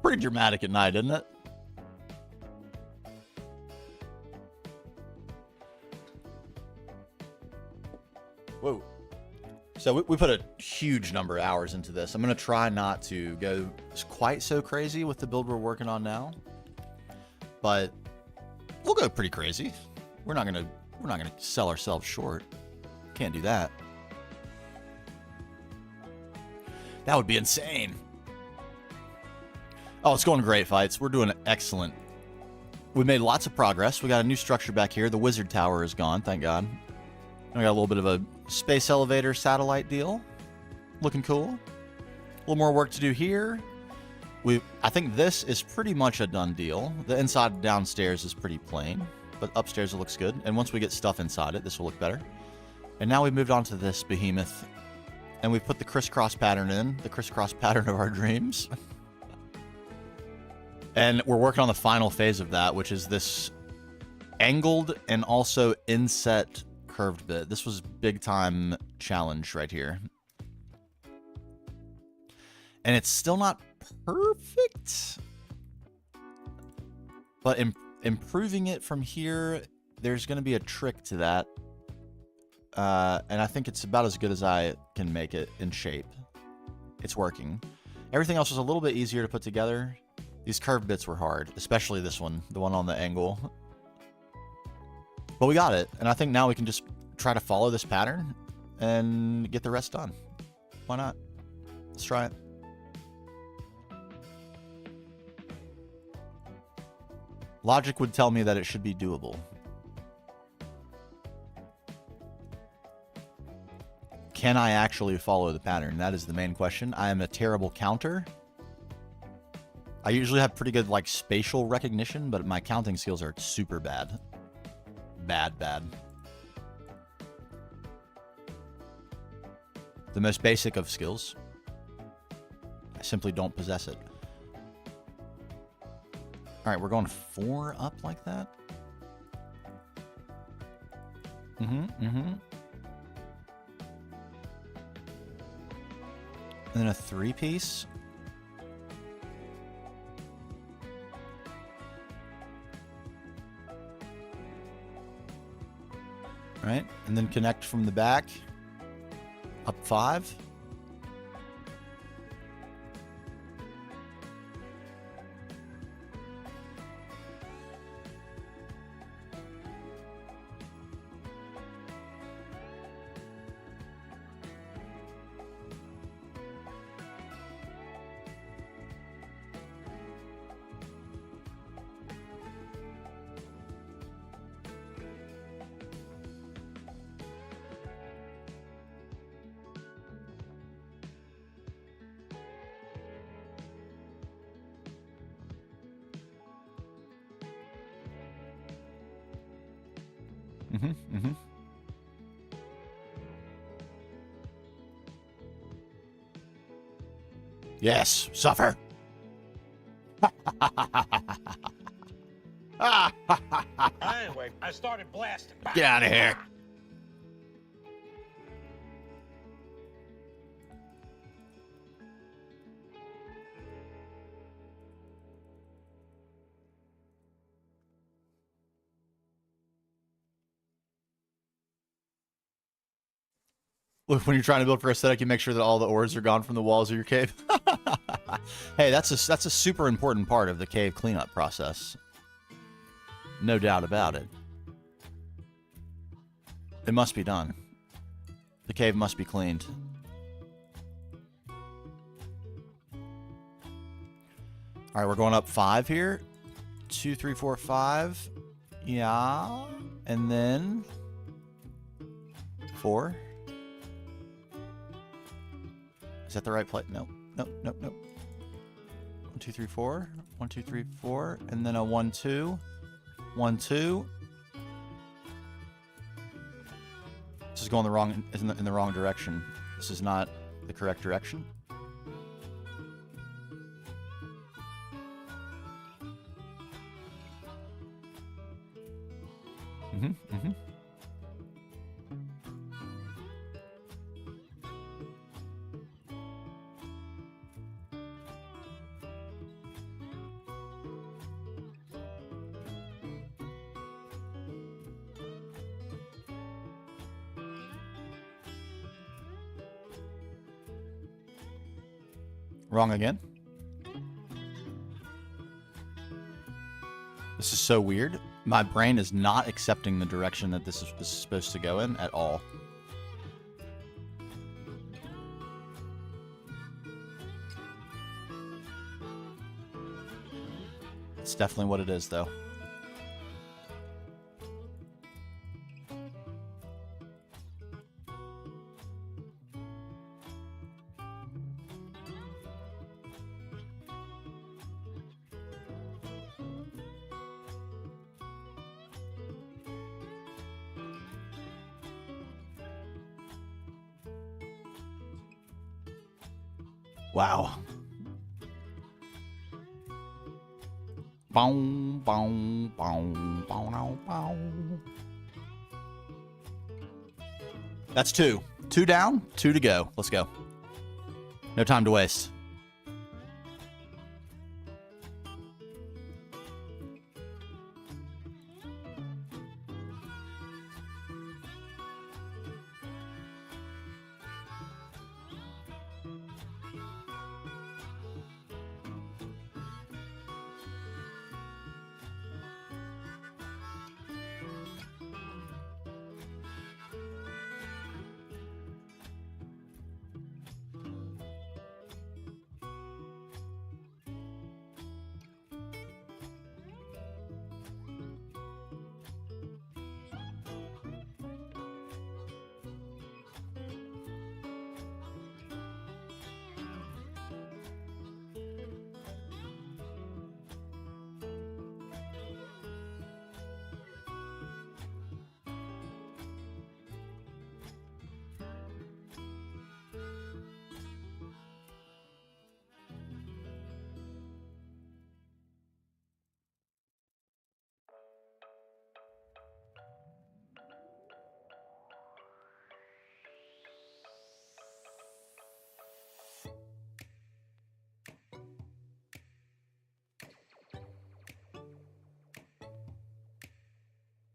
Pretty dramatic at night, isn't it? Whoa. So we put a huge number of hours into this. I'm going to try not to go quite so crazy with the build we're working on now. But we'll go pretty crazy. We're not going to sell ourselves short. Can't do that. That would be insane. Oh, it's going great, fights. We're doing excellent. We made lots of progress. We got a new structure back here. The wizard tower is gone, thank God. And we got a little bit of a space elevator satellite deal. Looking cool. A little more work to do here. I think this is pretty much a done deal. The inside downstairs is pretty plain, but upstairs it looks good. And once we get stuff inside it, this will look better. And now we've moved on to this behemoth. And we've put the crisscross pattern in. The crisscross pattern of our dreams. And we're working on the final phase of that, which is this angled and also inset curved bit. This was big time challenge right here. And it's still not perfect. But improving it from here, there's going to be a trick to that. And I think it's about as good as I can make it in shape. It's working. Everything else was a little bit easier to put together. These curved bits were hard, especially this one, the one on the angle. But we got it, and I think now we can just try to follow this pattern and get the rest done. Why not? Let's try it. Logic would tell me that it should be doable. Can I actually follow the pattern? That is the main question. I am a terrible counter. I usually have pretty good, like, spatial recognition, but my counting skills are super bad. Bad. The most basic of skills. I simply don't possess it. Alright, we're going 4 up like that. And then a 3-piece. Right, and then connect from the back. Up 5. Yes, suffer. Anyway, I started blasting. Get out of here. Look, when you're trying to build for aesthetic, you make sure that all the ores are gone from the walls of your cave. Hey, that's a super important part of the cave cleanup process. No doubt about it. It must be done. The cave must be cleaned. All right, we're going up 5 here. 2, 3, 4, 5. Yeah. And then 4. Is that the right place? No. Nope. 1, 2, 3, 4. 1, 2, 3, 4. And then a 1, 2. 1, 2. This is going in the wrong direction. This is not the correct direction. Wrong again. This is so weird. My brain is not accepting the direction that this is supposed to go in at all. It's definitely what it is, though. Wow. Bow, bow, bow, bow, bow, bow. That's 2. 2 down, 2 to go. Let's go. No time to waste.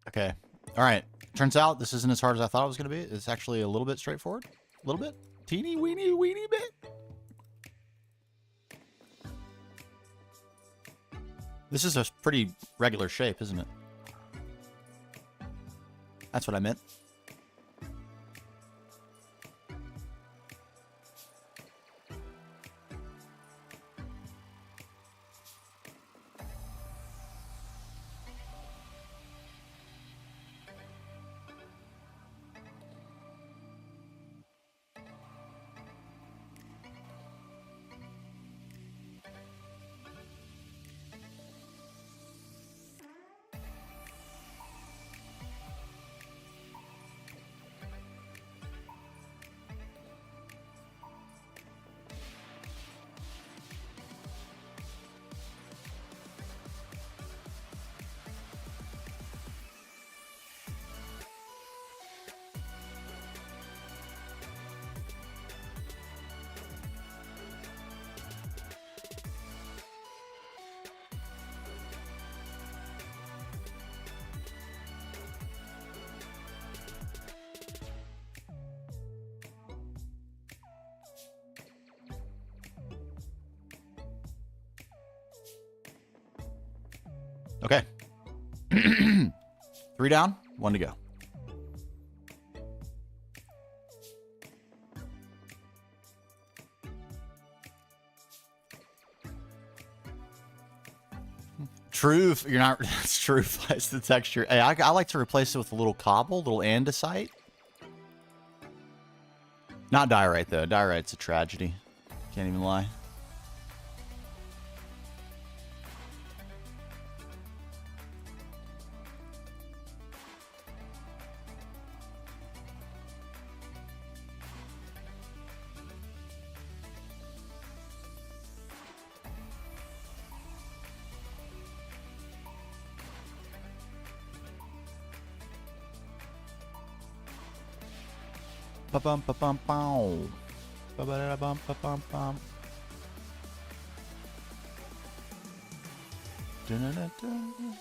Okay. All right. Turns out this isn't as hard as I thought it was going to be. It's actually a little bit straightforward. A little bit. Teeny weeny weeny bit. This is a pretty regular shape, isn't it? That's what I meant. Okay. 3 down, 1 to go. True, you're not. That's true. It's the texture. Hey, I like to replace it with a little cobble, little andesite. Not diorite though. Diorite's a tragedy. Can't even lie. Ba-bum, ba-bum, bow. Ba-ba-da-bum, ba-bum, bum. Dun-dun-dun-dun.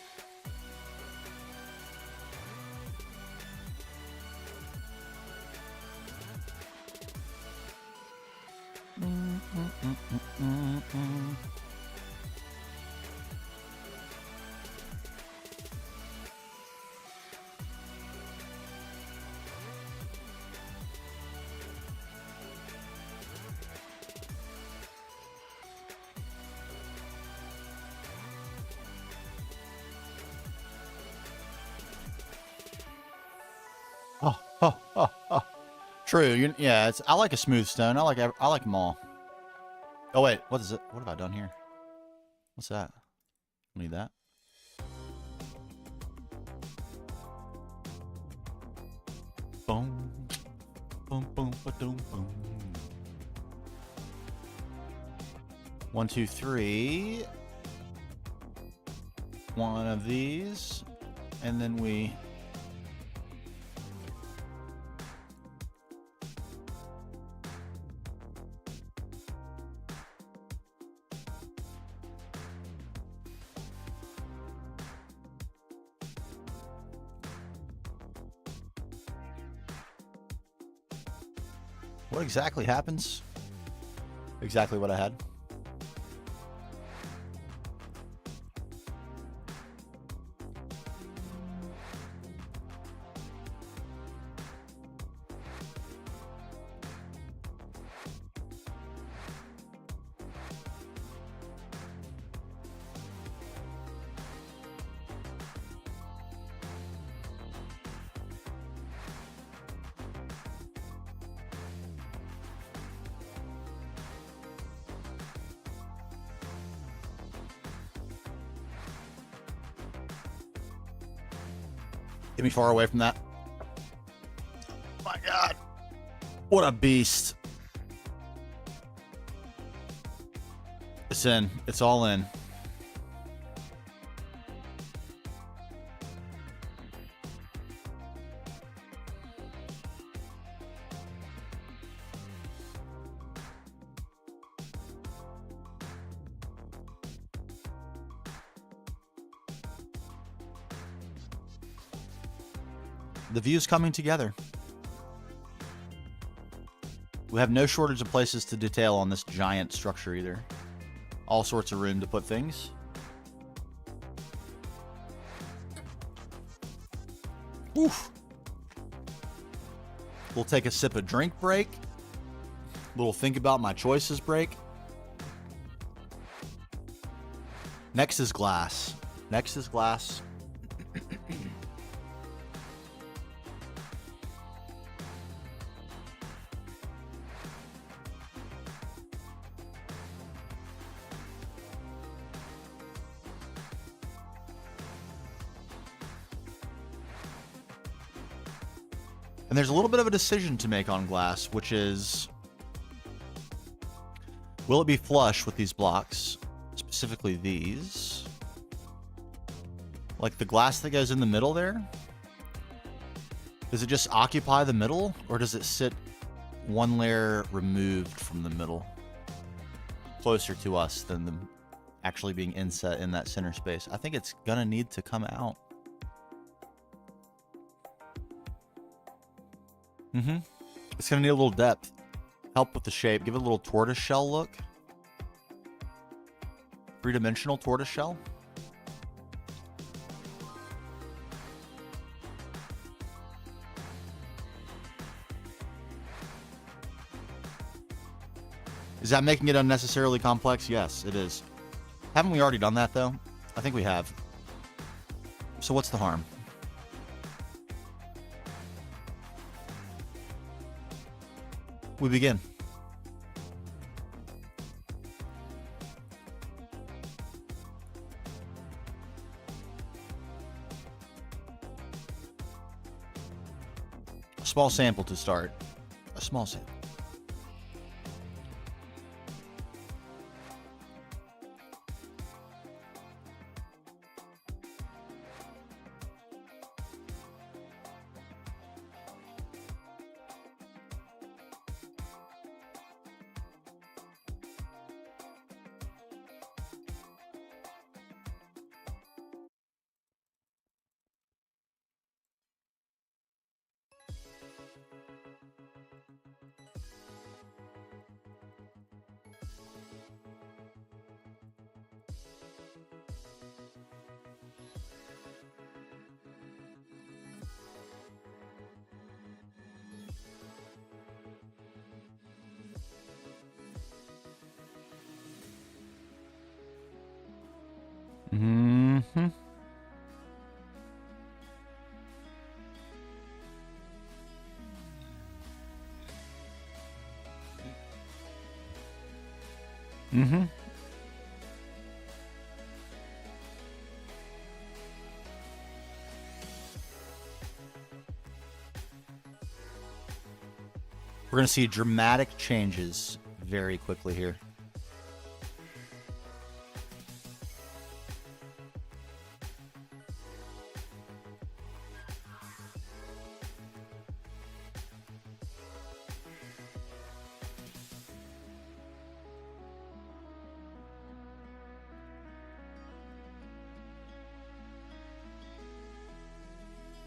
Oh, oh, oh, oh. True. Yeah, I like a smooth stone. I like them all. Oh wait, what is it? What have I done here? What's that? Need that. Boom, boom, boom, ba-doom, boom. 1, 2, 3. One of these, and then we. What exactly happens? Exactly what I had. Get me far away from that. My God. What a beast. It's in. It's all in. The view's coming together. We have no shortage of places to detail on this giant structure either. All sorts of room to put things. Oof. We'll take a sip of drink break. Little think about my choices break. Next is glass. Next is glass. And there's a little bit of a decision to make on glass, which is, will it be flush with these blocks, specifically these? Like the glass that goes in the middle there? Does it just occupy the middle, or does it sit one layer removed from the middle, closer to us than the actually being inset in that center space? I think it's gonna need to come out. It's gonna need a little depth. Help with the shape. Give it a little tortoise shell look. 3-dimensional tortoise shell. Is that making it unnecessarily complex? Yes, it is. Haven't we already done that though? I think we have. So what's the harm? We begin. A small sample to start. A small sample. Mm-hmm. We're going to see dramatic changes very quickly here.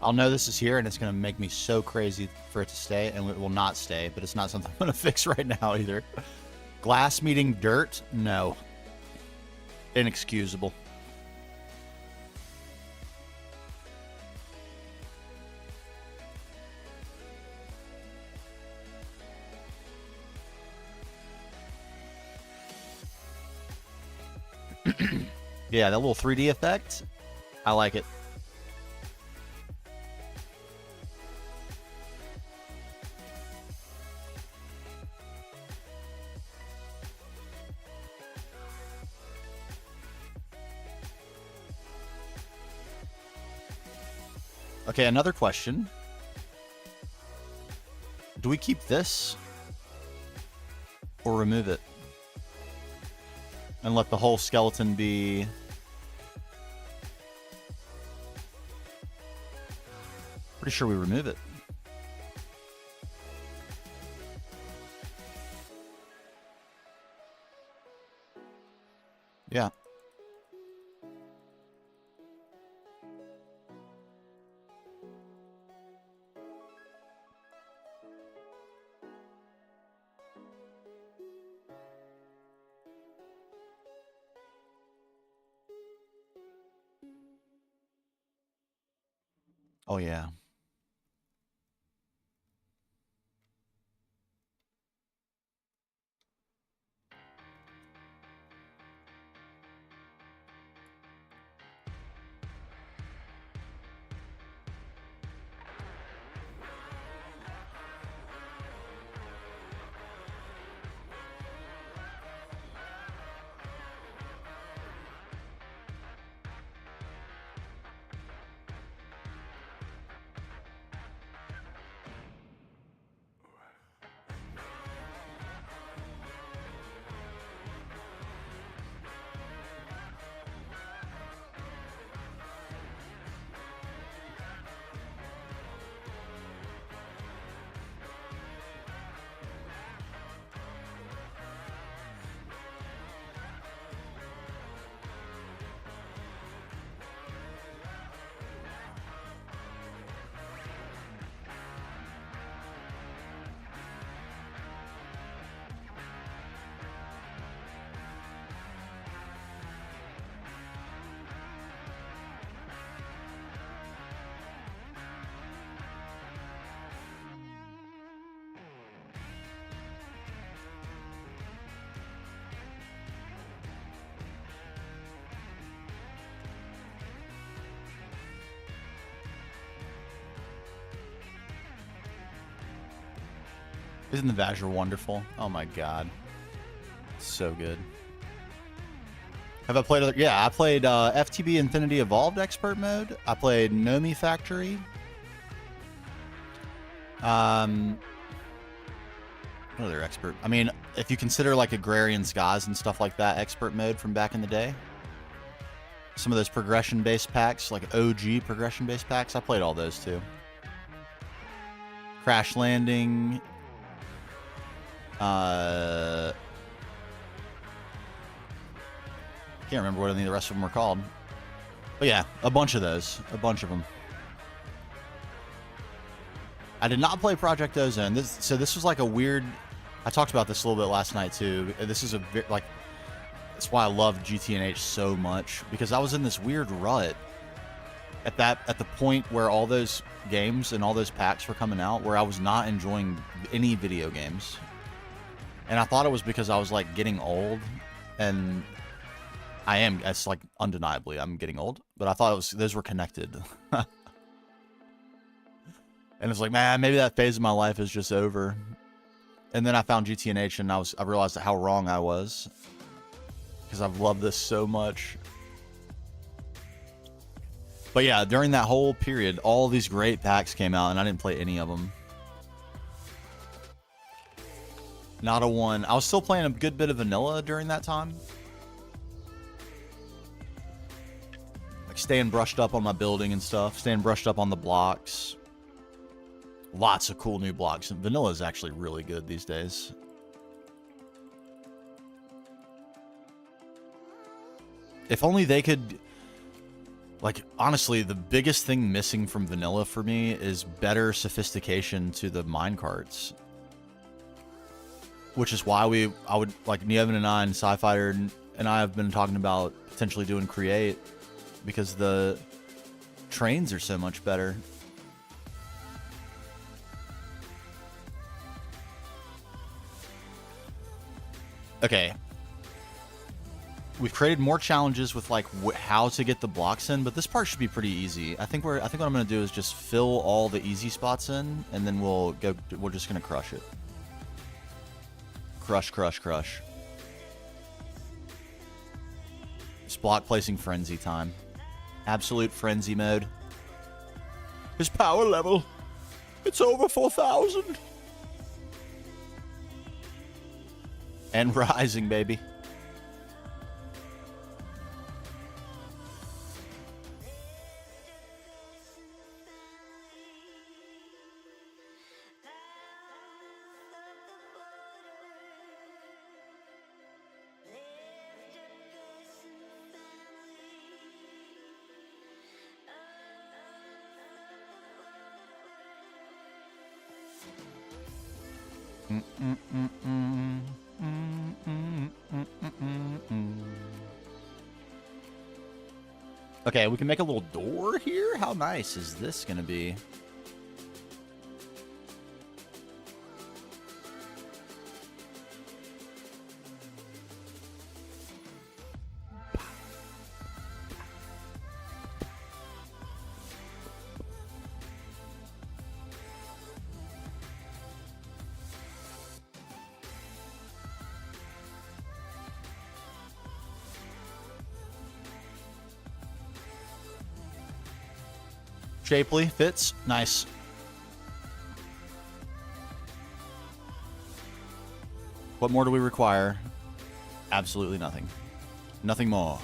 I'll know this is here, and it's going to make me so crazy for it to stay, and it will not stay, but it's not something I'm going to fix right now either. Glass meeting dirt? No. Inexcusable. Yeah, that little 3D effect, I like it. Okay, another question. Do we keep this or remove it? And let the whole skeleton be... Pretty sure we remove it. Yeah. Oh, yeah. Isn't the Vazure wonderful? Oh my god. So good. Have I played other... Yeah, I played FTB Infinity Evolved Expert Mode. I played Nomi Factory. What other expert? I mean, if you consider like Agrarian Skies and stuff like that, expert mode from back in the day. Some of those progression-based packs, like OG progression-based packs, I played all those too. Crash Landing... Can't remember what any of the rest of them were called. But yeah, a bunch of those. A bunch of them. I did not play Project Ozone. So this was like a weird... I talked about this a little bit last night too. This is like... That's why I love GTNH so much. Because I was in this weird rut. At the point where all those games and all those packs were coming out, where I was not enjoying any video games. And I thought it was because I was like getting old, and I am. It's like undeniably I'm getting old. But I thought those were connected. And it's like, man, maybe that phase of my life is just over. And then I found GTNH, and I realized how wrong I was. because I've loved this so much. But yeah, during that whole period, all these great packs came out, and I didn't play any of them. Not a one. I was still playing a good bit of vanilla during that time. Like staying brushed up on my building and stuff. Staying brushed up on the blocks. Lots of cool new blocks. And vanilla is actually really good these days. If only they could... Like, honestly, the biggest thing missing from vanilla for me is better sophistication to the minecarts. Which is why I would, like, Neovan and I and Sci-Fighter and I have been talking about potentially doing Create. Because the trains are so much better. Okay. We've created more challenges with like how to get the blocks in, but this part should be pretty easy. I think what I'm gonna do is just fill all the easy spots in, and then we're just gonna crush it. Crush, crush, crush. It's block placing frenzy time. Absolute frenzy mode. His power level. It's over 4,000. And rising, baby. Okay, we can make a little door here? How nice is this gonna be? Shapely, fits, nice. What more do we require? Absolutely nothing. Nothing more.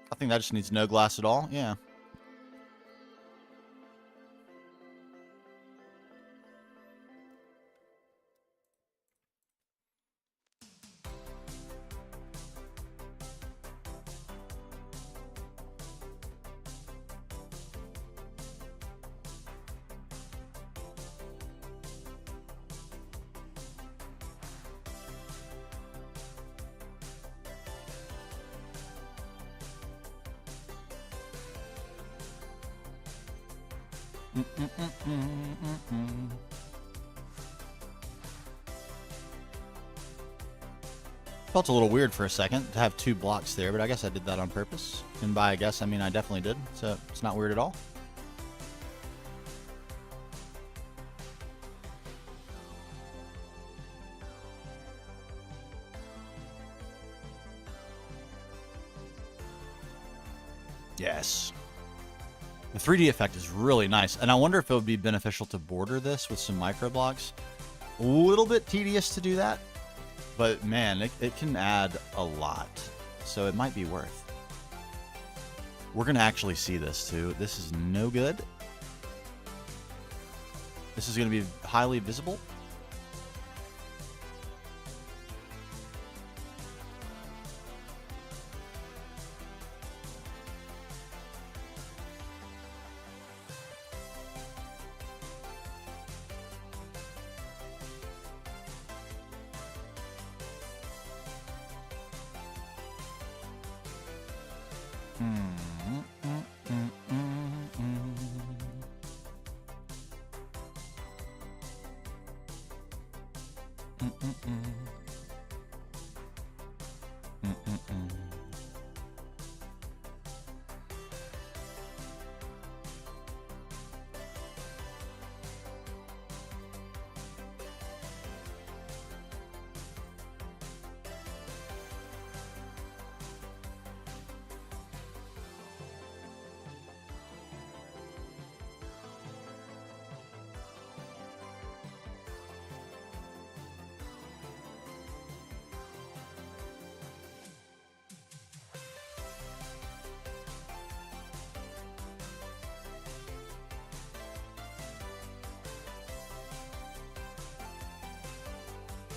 I think that just needs no glass at all. Yeah. Felt a little weird for a second to have two blocks there, but I guess I did that on purpose. And by I guess, I mean I definitely did, so it's not weird at all. Yes. The 3D effect is really nice, and I wonder if it would be beneficial to border this with some micro blocks. A little bit tedious to do that, but man, it can add a lot, so it might be worth. We're going to actually see this too. This is no good. This is going to be highly visible.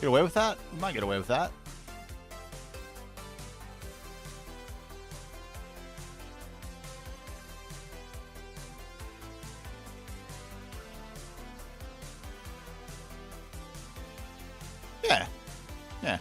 Get away with that? We might get away with that. Yeah. Yeah.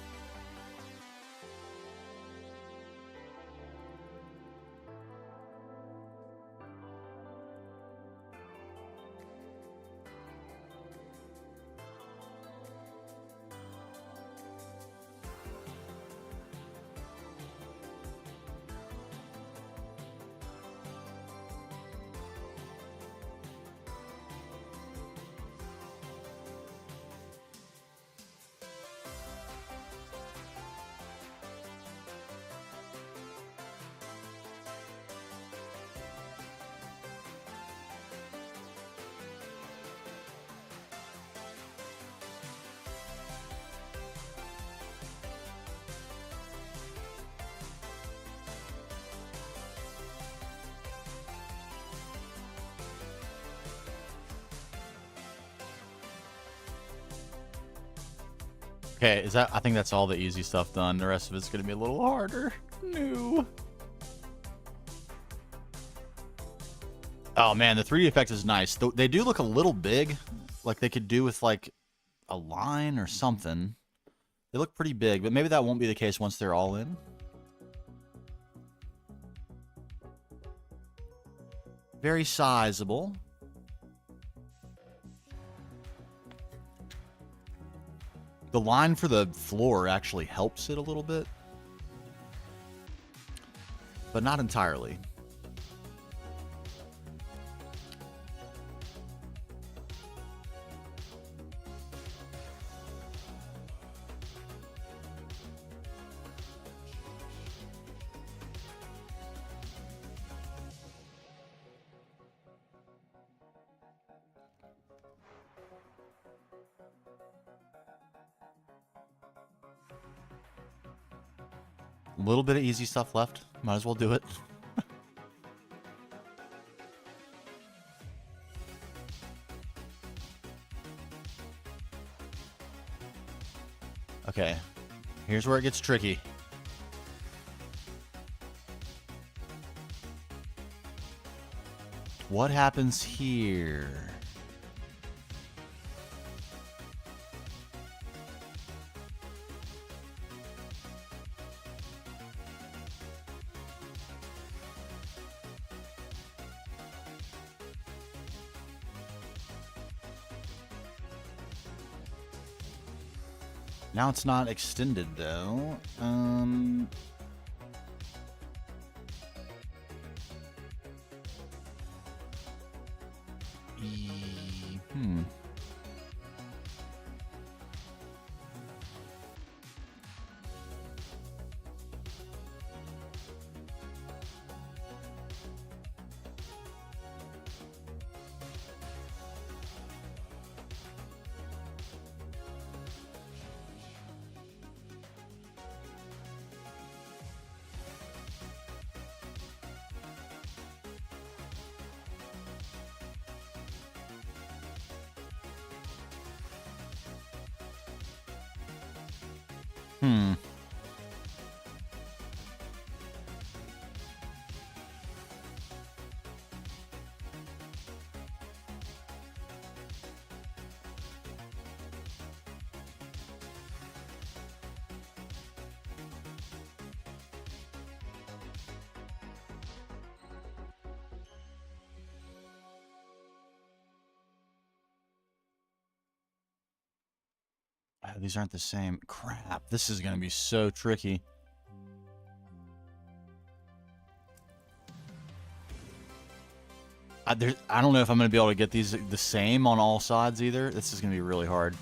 Okay, is that? I think that's all the easy stuff done. The rest of it's gonna be a little harder. No. Oh man, the 3D effect is nice. They do look a little big, like they could do with like a line or something. They look pretty big, but maybe that won't be the case once they're all in. Very sizable. The line for the floor actually helps it a little bit, but not entirely. A little bit of easy stuff left. Might as well do it. Okay. Here's where it gets tricky. What happens here? Now it's not extended though. Hmm. Hmm. These aren't the same. Crap. This is going to be so tricky. I don't know if I'm going to be able to get these the same on all sides either. This is going to be really hard.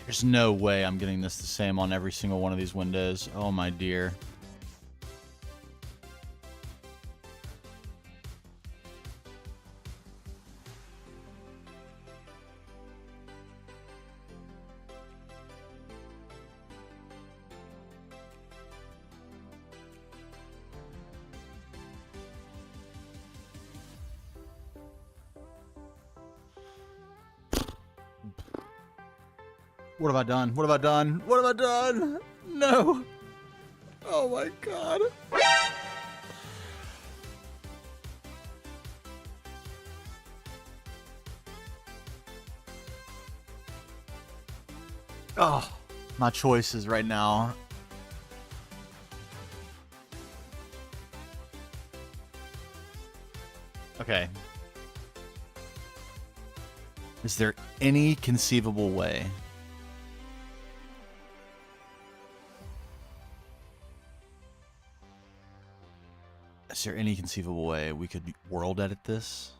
There's no way I'm getting this the same on every single one of these windows. Oh my dear. What have I done? What have I done? What have I done? No. Oh my god. Oh, my choices right now. Okay. Is there any conceivable way? Is there any conceivable way we could world edit this?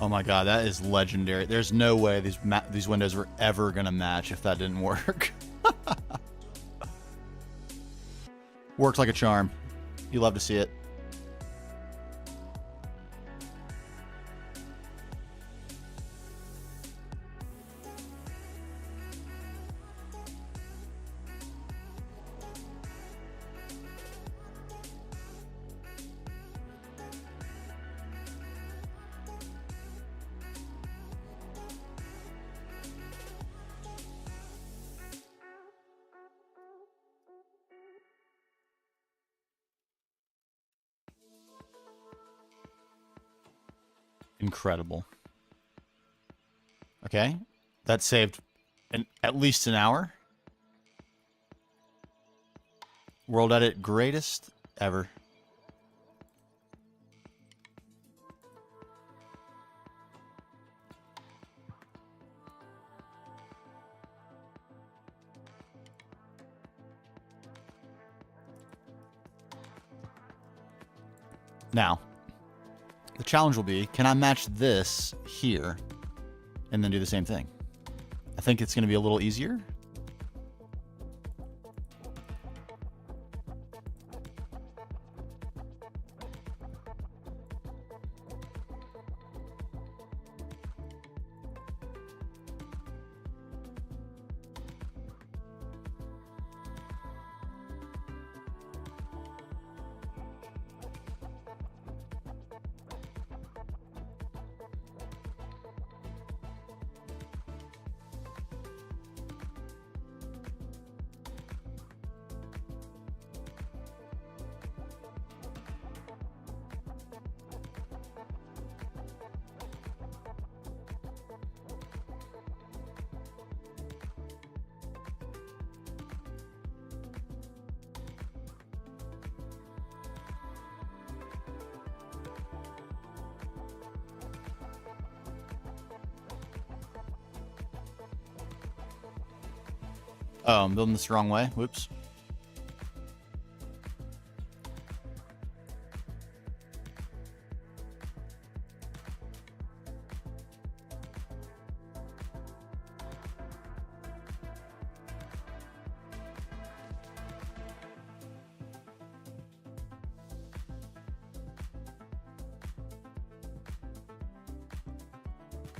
Oh my god, that is legendary. There's no way these windows were ever gonna match if that didn't work. Worked like a charm. You love to see it. Incredible. Okay, that saved at least an hour. World edit greatest ever. Now, the challenge will be, can I match this here and then do the same thing? I think it's going to be a little easier. Oh, I'm building this the wrong way. Whoops.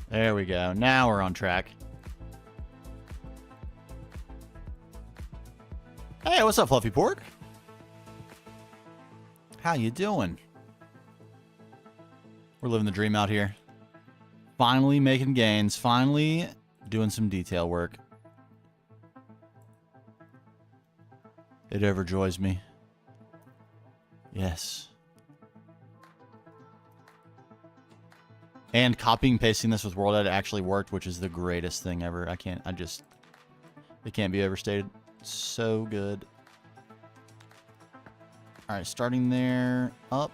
There we go. Now we're on track. Hey, what's up, Fluffy Pork? How you doing? We're living the dream out here. Finally making gains. Finally doing some detail work. It overjoys me. Yes. And copying and pasting this with WorldEd actually worked, which is the greatest thing ever. it can't be overstated. So good. All right, starting there, up.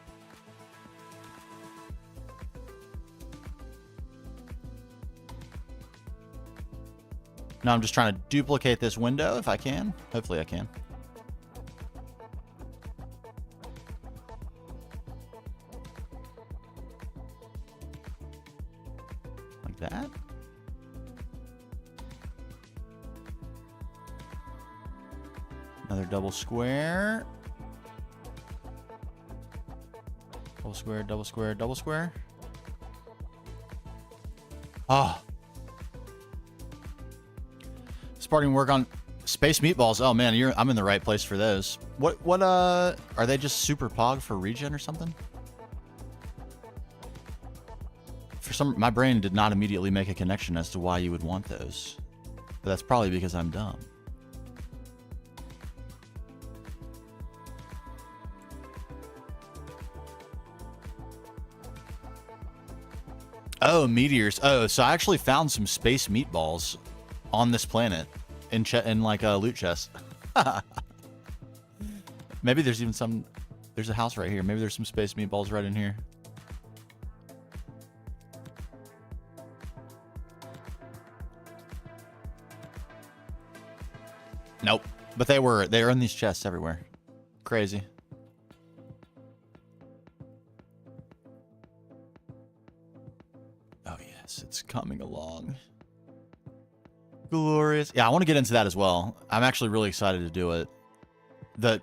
Now I'm just trying to duplicate this window if I can. Hopefully I can. Like that. Another double square. Double square, double square, double square. Oh. Starting work on space meatballs. Oh man, I'm in the right place for those. What are they just super pog for regen or something? My brain did not immediately make a connection as to why you would want those. But that's probably because I'm dumb. Oh, meteors. Oh, so I actually found some space meatballs on this planet in like a loot chest. Maybe there's even some. There's a house right here. Maybe there's some space meatballs right in here. Nope. But they were in these chests everywhere. Crazy. Oh yes, it's coming along. Glorious. Yeah, I want to get into that as well. I'm actually really excited to do it. The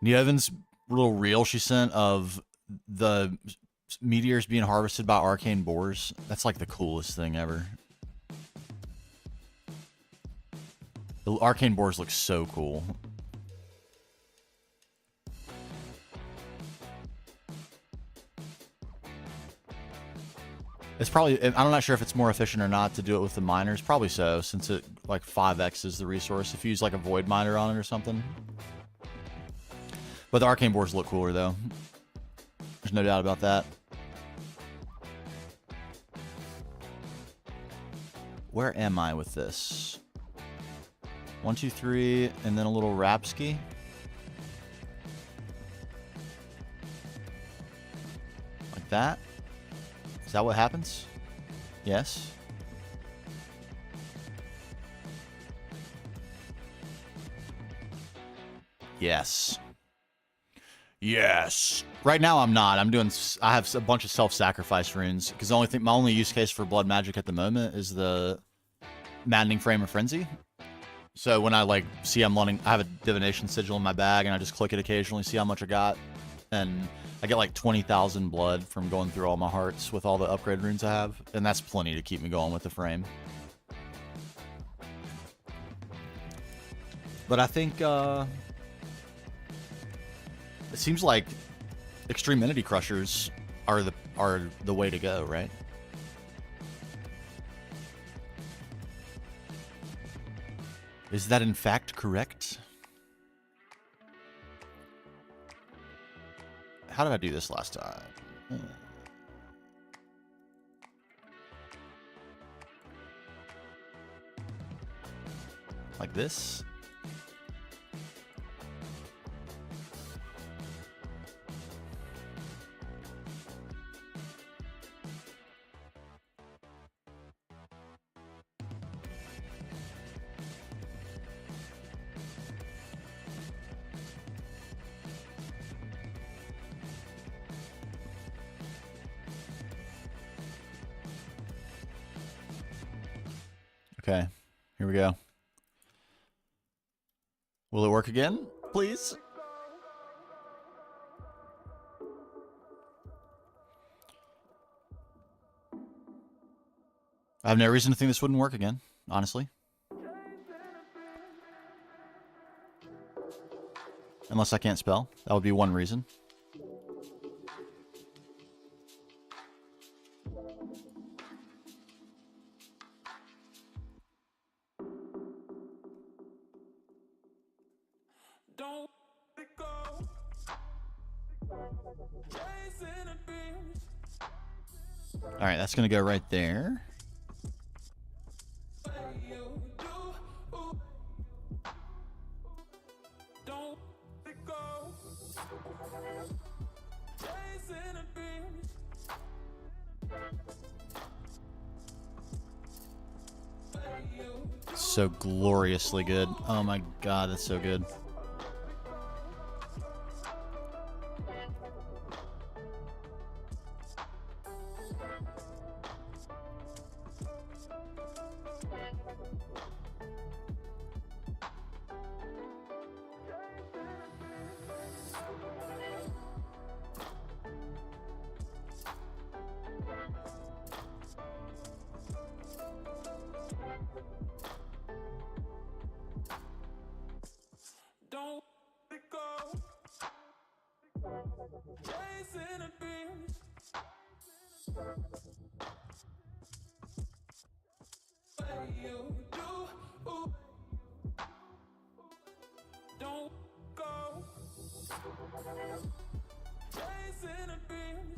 Neoven's little reel she sent of the meteors being harvested by arcane boars. That's like the coolest thing ever. The arcane boars look so cool. It's probably, I'm not sure if it's more efficient or not to do it with the miners. Probably so, since it like 5x is the resource. If you use like a void miner on it or something. But the arcane boars look cooler though. There's no doubt about that. Where am I with this? 1, 2, 3, and then a little Rapsky. Like that. Is that what happens? Yes. Yes. Yes. Right now I'm not. I have a bunch of self-sacrifice runes because my only use case for blood magic at the moment is the maddening frame of frenzy. So when I like see I have a divination sigil in my bag and I just click it occasionally, see how much I got, and I get like 20,000 blood from going through all my hearts with all the upgrade runes I have, and that's plenty to keep me going with the frame. But I think it seems like extreme entity crushers are the way to go, right? Is that in fact correct? How did I do this last time? Like this? Okay, here we go. Will it work again, please? I have no reason to think this wouldn't work again, honestly. Unless I can't spell. That would be one reason. Don't let go. Chasing a dream. Alright, that's going to go right there. You do. Don't let go. Chasing a dream. So gloriously good. Oh my god, that's so good. Don't let go. Chasing a dream. You do. Don't go. Chasing a dream.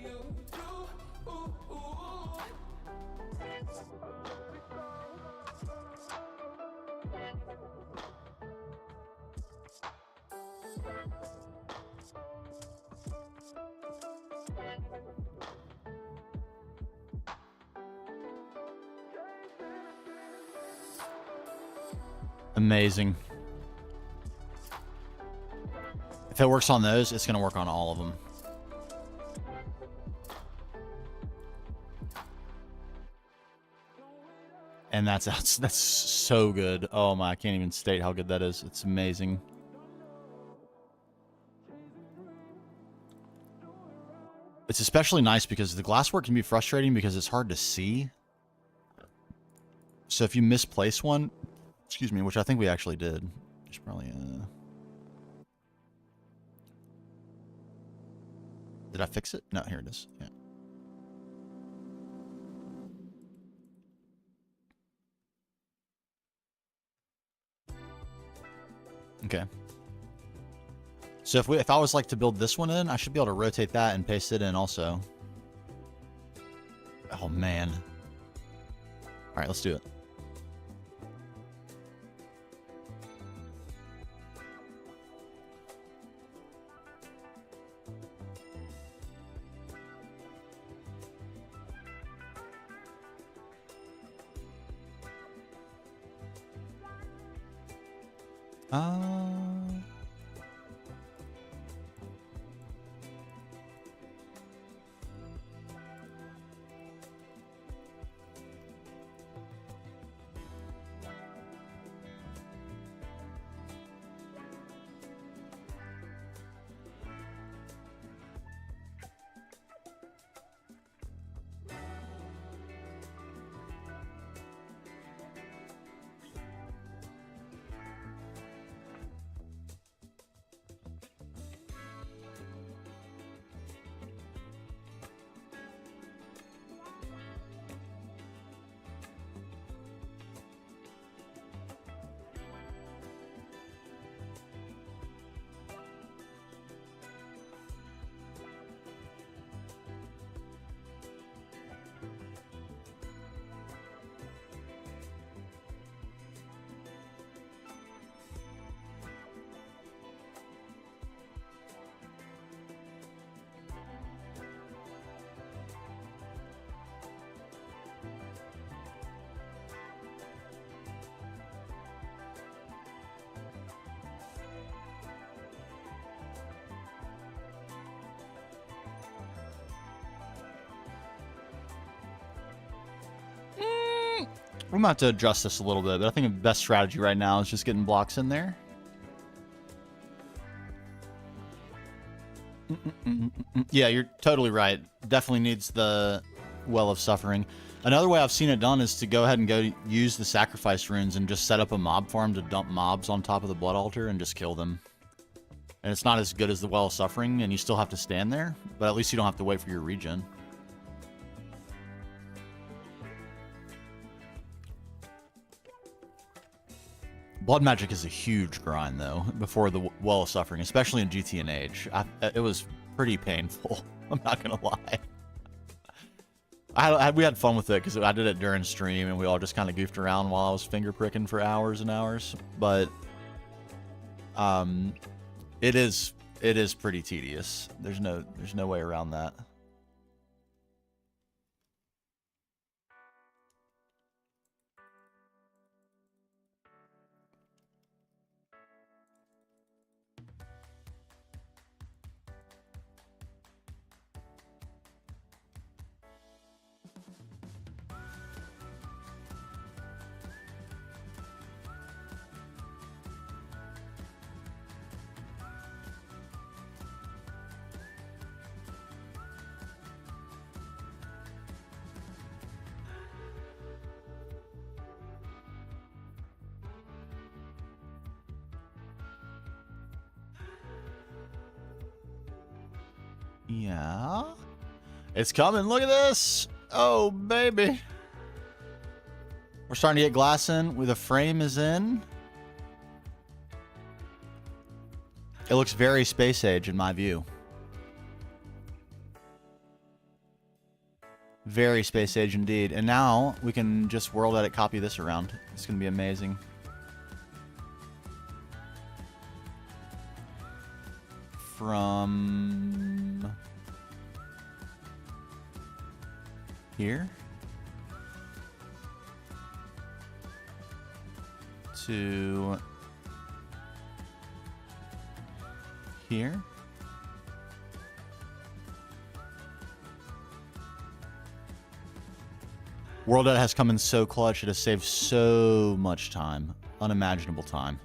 You do. Amazing. If it works on those, it's going to work on all of them. And that's so good. Oh my, I can't even state how good that is. It's amazing. It's especially nice because the glasswork can be frustrating because it's hard to see. So if you misplace one, excuse me, which I think we actually did. Just probably, did I fix it? No, here it is. Yeah. Okay. So if I was like to build this one in, I should be able to rotate that and paste it in also. Oh man. All right, let's do it. Uh, we might have to adjust this a little bit, but I think the best strategy right now is just getting blocks in there. Yeah, you're totally right. Definitely needs the Well of Suffering. Another way I've seen it done is to go ahead and go use the sacrifice runes and just set up a mob farm to dump mobs on top of the blood altar and just kill them. And it's not as good as the Well of Suffering, and you still have to stand there, but at least you don't have to wait for your regen. Blood magic is a huge grind, though, before the Well of Suffering, especially in GTNH. It was pretty painful. I'm not going to lie. We had fun with it because I did it during stream, and we all just kind of goofed around while I was finger pricking for hours and hours. But it is pretty tedious. There's no way around that. Yeah. It's coming. Look at this. Oh, baby. We're starting to get glass in. The frame is in. It looks very space age in my view. Very space age indeed. And now we can just world edit copy this around. It's going to be amazing. From here to here. World Edit has come in so clutch. It has saved so much time. Unimaginable time.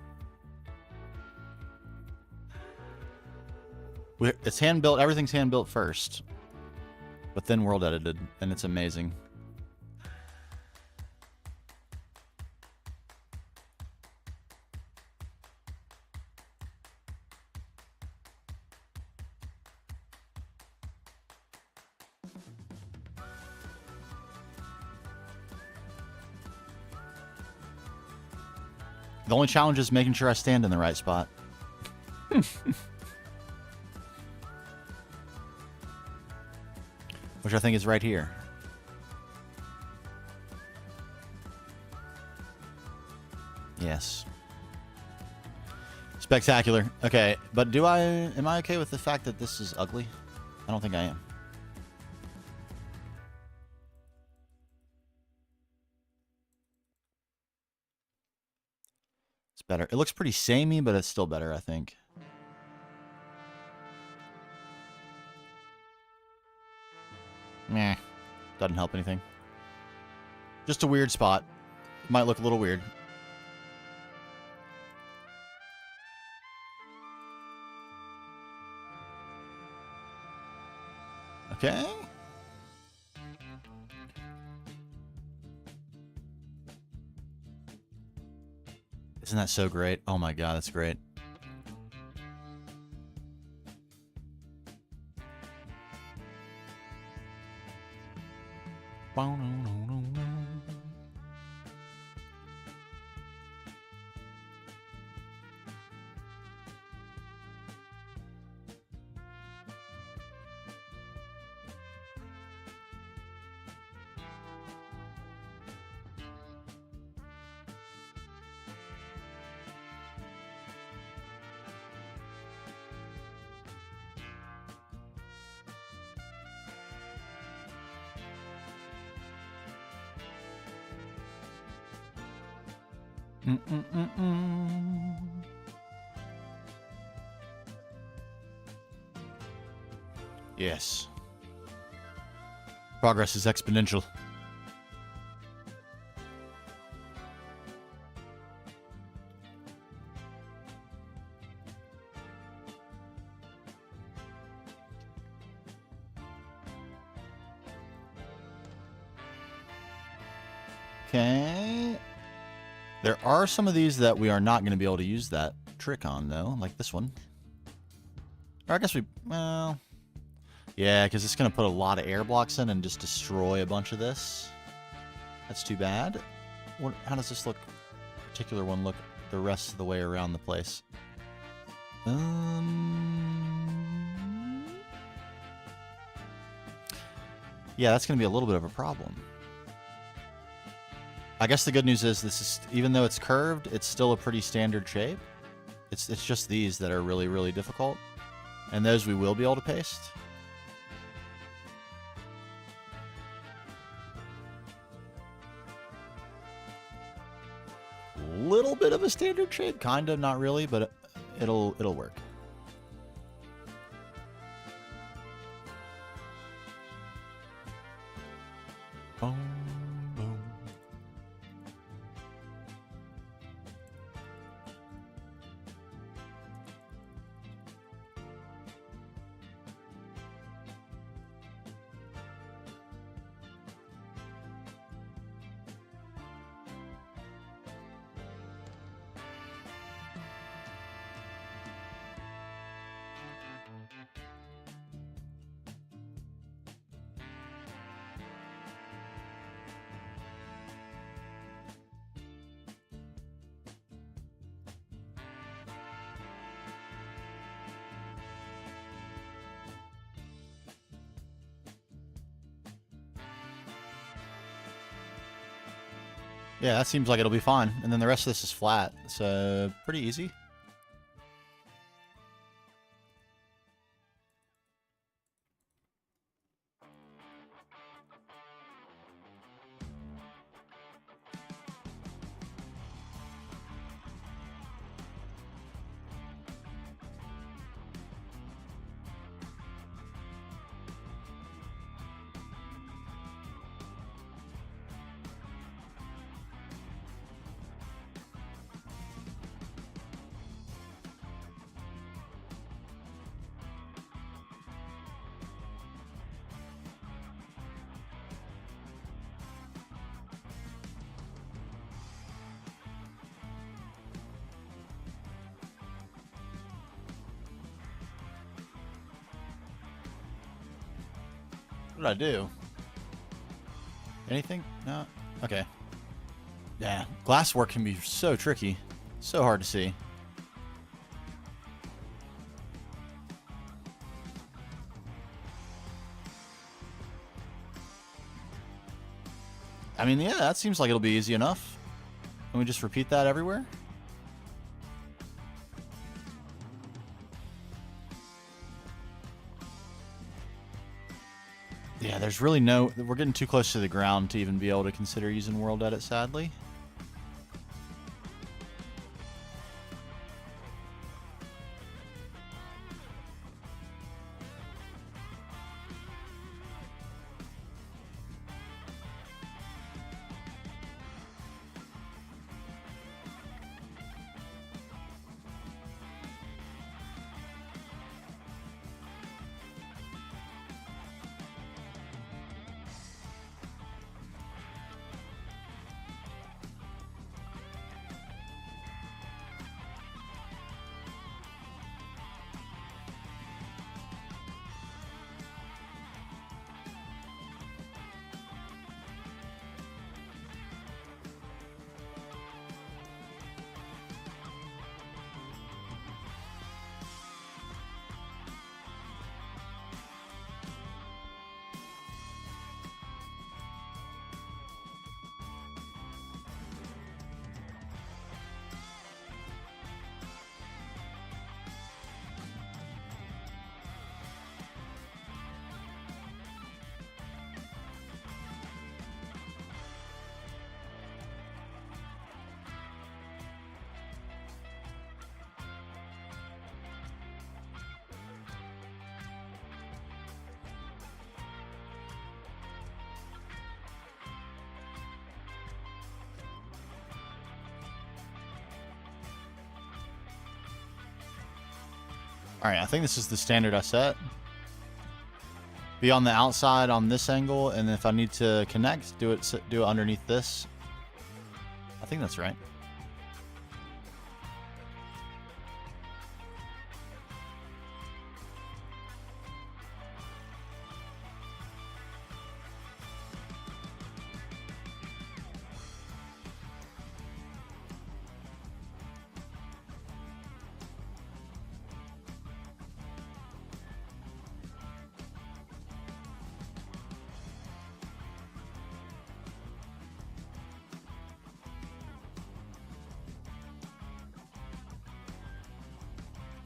It's hand built. Everything's hand built first, but then world edited, and it's amazing. The only challenge is making sure I stand in the right spot. Which I think is right here. Yes. Spectacular. Okay, but am I okay with the fact that this is ugly? I don't think I am. better. It looks pretty samey, but it's still better, I think. Meh. Doesn't help anything. Just a weird spot. Might look a little weird. Okay. Isn't that so great? Oh my god, that's great. Yes. Progress is exponential. Okay. There are some of these that we are not going to be able to use that trick on, though, like this one. Or I guess we, well, yeah, because it's going to put a lot of air blocks in and just destroy a bunch of this. That's too bad. What, how does this look? Particular one look the rest of the way around the place? Yeah, that's going to be a little bit of a problem. I guess the good news is this is, even though it's curved, it's still a pretty standard shape. It's just these that are really, really difficult. And those we will be able to paste. Little bit of a standard shape, kind of, not really, but it'll work. Boom, boom. Yeah, that seems like it'll be fine. And then the rest of this is flat, so pretty easy. What did I do? Anything? No? Okay. Yeah, glasswork can be so tricky. So hard to see. I mean, yeah, that seems like it'll be easy enough. Can we just repeat that everywhere? Yeah, there's really no... We're getting too close to the ground to even be able to consider using World Edit, sadly. All right, I think this is the standard I set. Be on the outside on this angle, and if I need to connect, do it underneath this. I think that's right.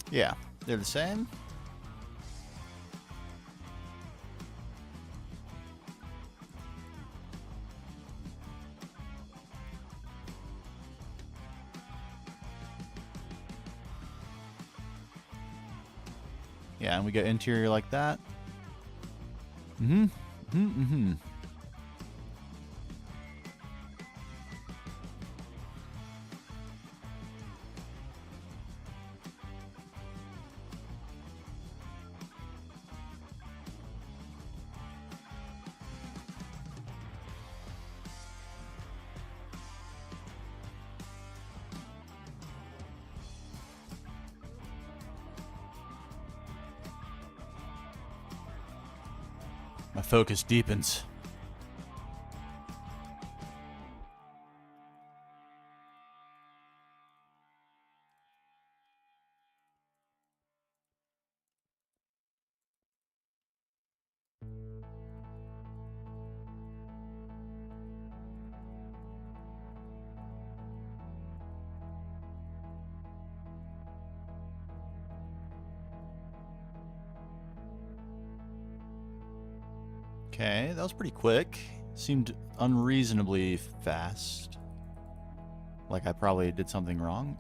Yeah, they're the same. Yeah, and we go interior like that. My focus deepens. Okay, that was pretty quick. Seemed unreasonably fast. Like I probably did something wrong.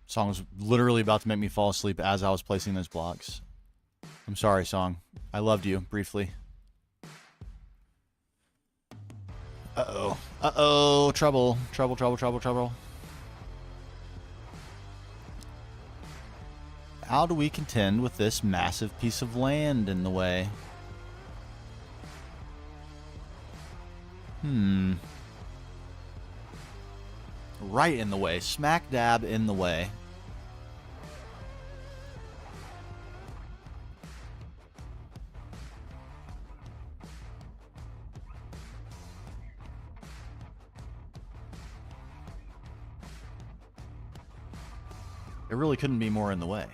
Song was literally about to make me fall asleep as I was placing those blocks. I'm sorry, Song. I loved you, briefly. Uh-oh. Uh-oh. Trouble. Trouble, trouble, trouble, trouble. How do we contend with this massive piece of land in the way? Right in the way. Smack dab in the way. It really couldn't be more in the way.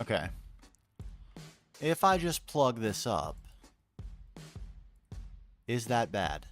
Okay. If I just plug this up, is that bad?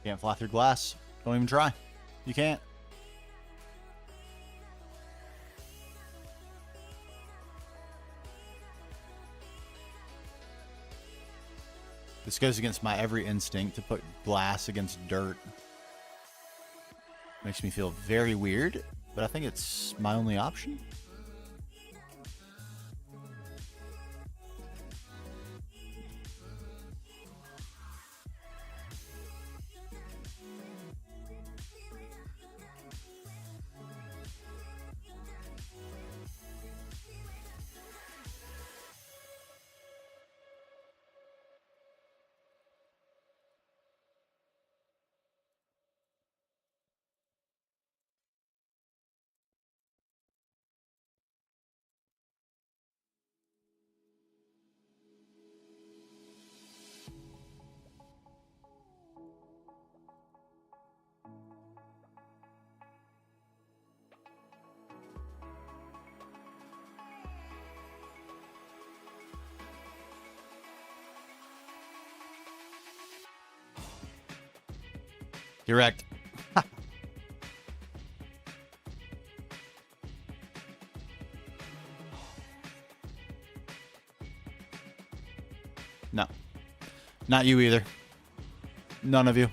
Can't fly through glass. Don't even try. You can't. This goes against my every instinct to put glass against dirt. Makes me feel very weird, but I think it's my only option. Direct. No. Not you either. None of you.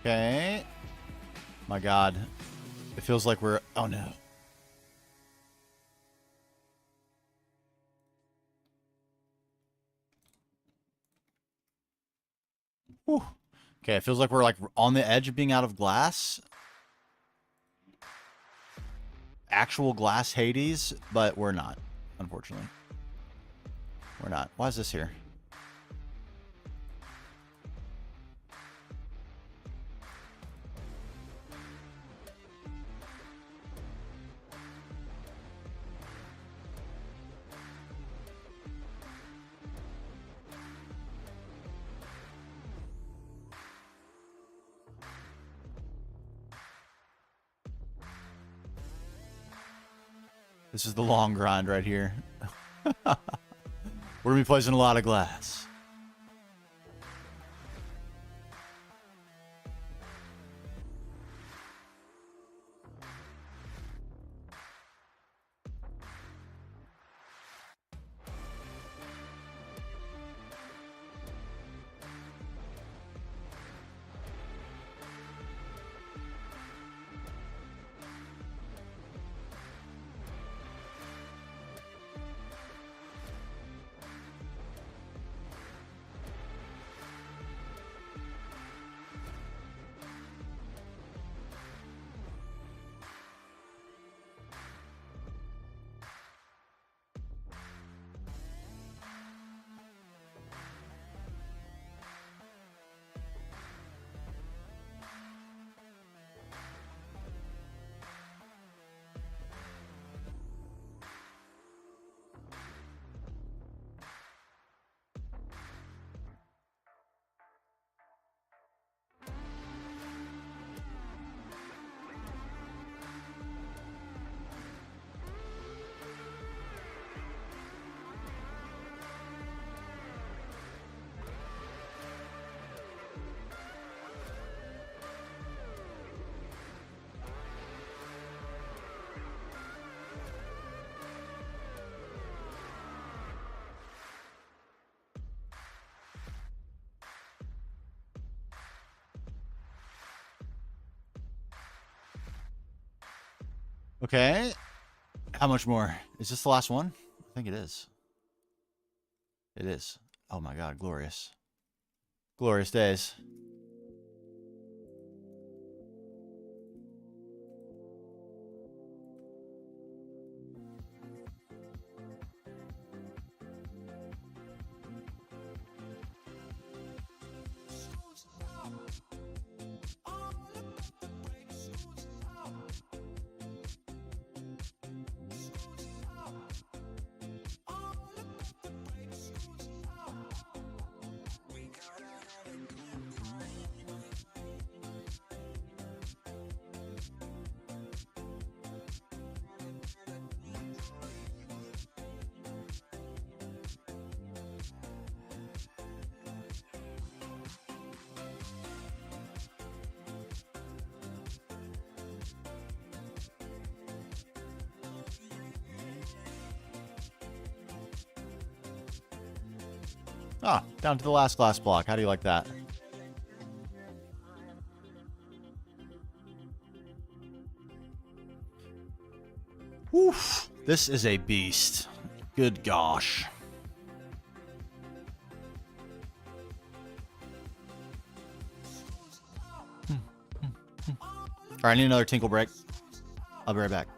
Okay. My God. It feels like we're... Oh, no. Whew. Okay, it feels like we're like on the edge of being out of glass. Actual glass Hades, but we're not, unfortunately. We're not. Why is this here? This is the long grind right here. We're going to be placing a lot of glass. Okay. How much more? Is this the last one? I think it is. It is. Oh my God, glorious. Glorious days. Ah, down to the last glass block. How do you like that? Woof. This is a beast. Good gosh. All right, I need another tinkle break. I'll be right back.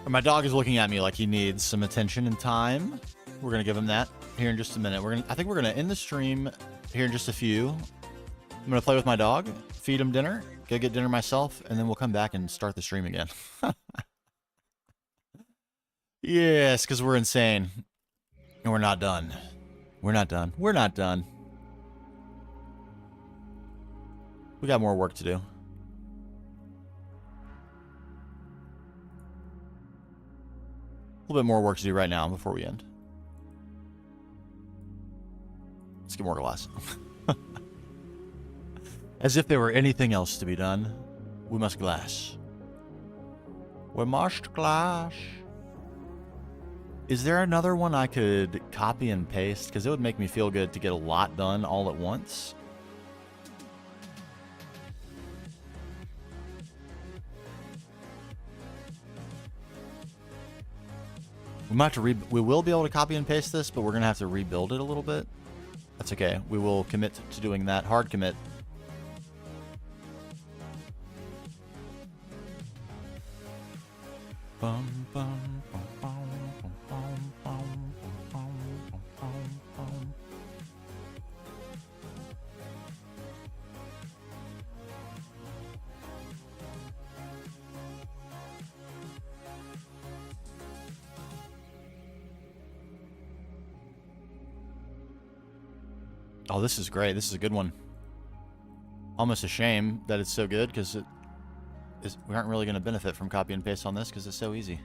My dog is looking at me like he needs some attention and time. We're gonna give him that here in just a minute. I think we're gonna end the stream here in just a few. I'm gonna play with my dog, feed him dinner, go get dinner myself, and then we'll come back and start the stream again. Yes, because we're insane. And we're not done. We're not done. We're not done. We got more work to do. A little bit more work to do right now before we end. Let's get more glass. As if there were anything else to be done. We must glass. We must glass. Is there another one I could copy and paste? Because it would make me feel good to get a lot done all at once. We might have to we will be able to copy and paste this, but we're gonna have to rebuild it a little bit. That's okay. We will commit to doing that. Hard commit. Bum, bum, bum, bum, bum, bum, bum, bum, bum, bum. Oh, this is great. This is a good one. Almost a shame that it's so good because we aren't really going to benefit from copy and paste on this because it's so easy.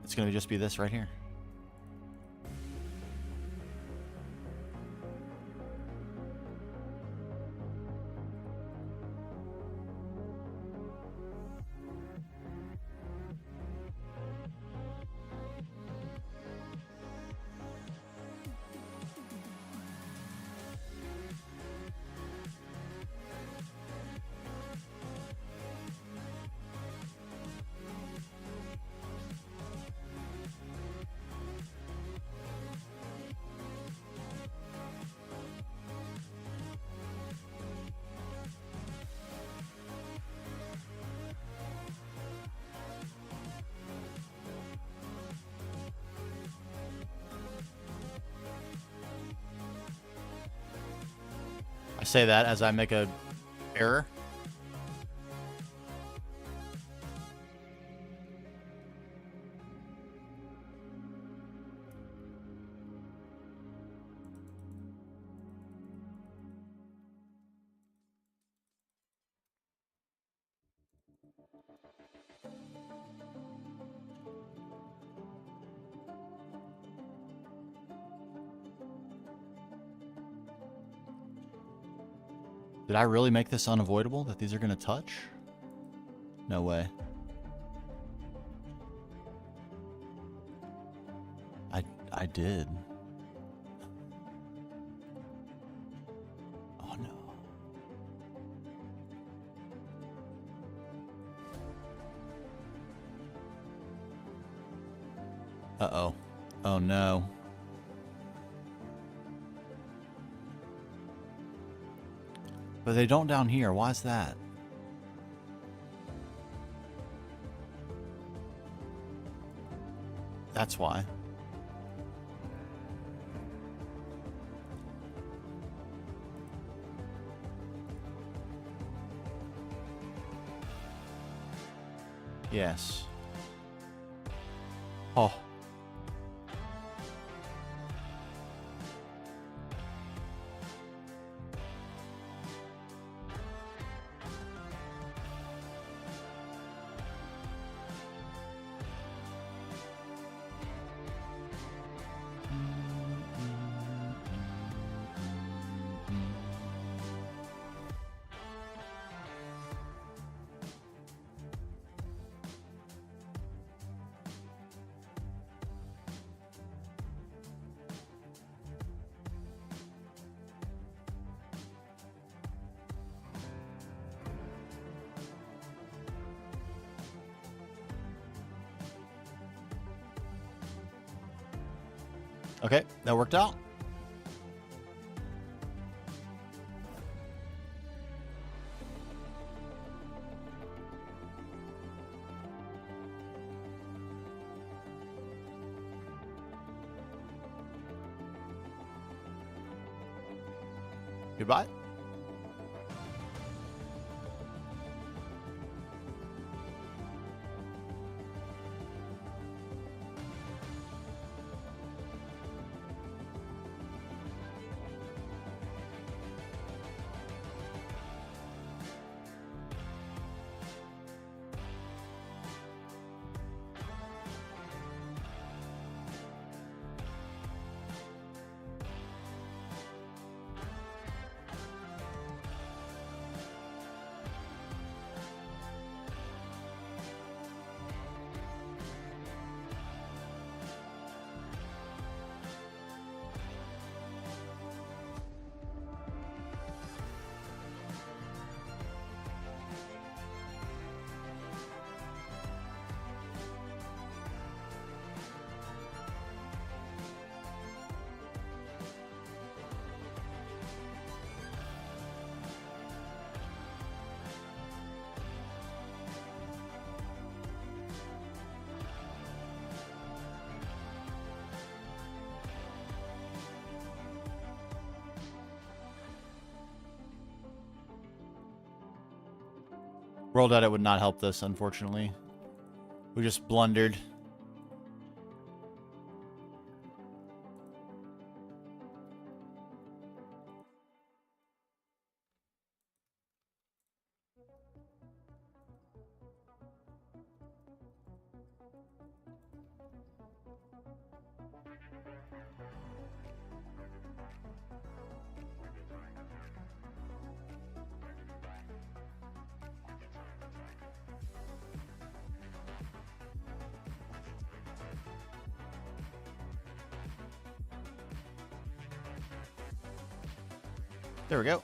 It's going to just be this right here. I say that as I make a error. Did I really make this unavoidable that these are going to touch? No way. I did. Oh no. Uh-oh. Oh no. But they don't down here. Why is that? That's why. Yes. Oh. Okay, that worked out. Goodbye. World edit would not help this, unfortunately. We just blundered. There we go.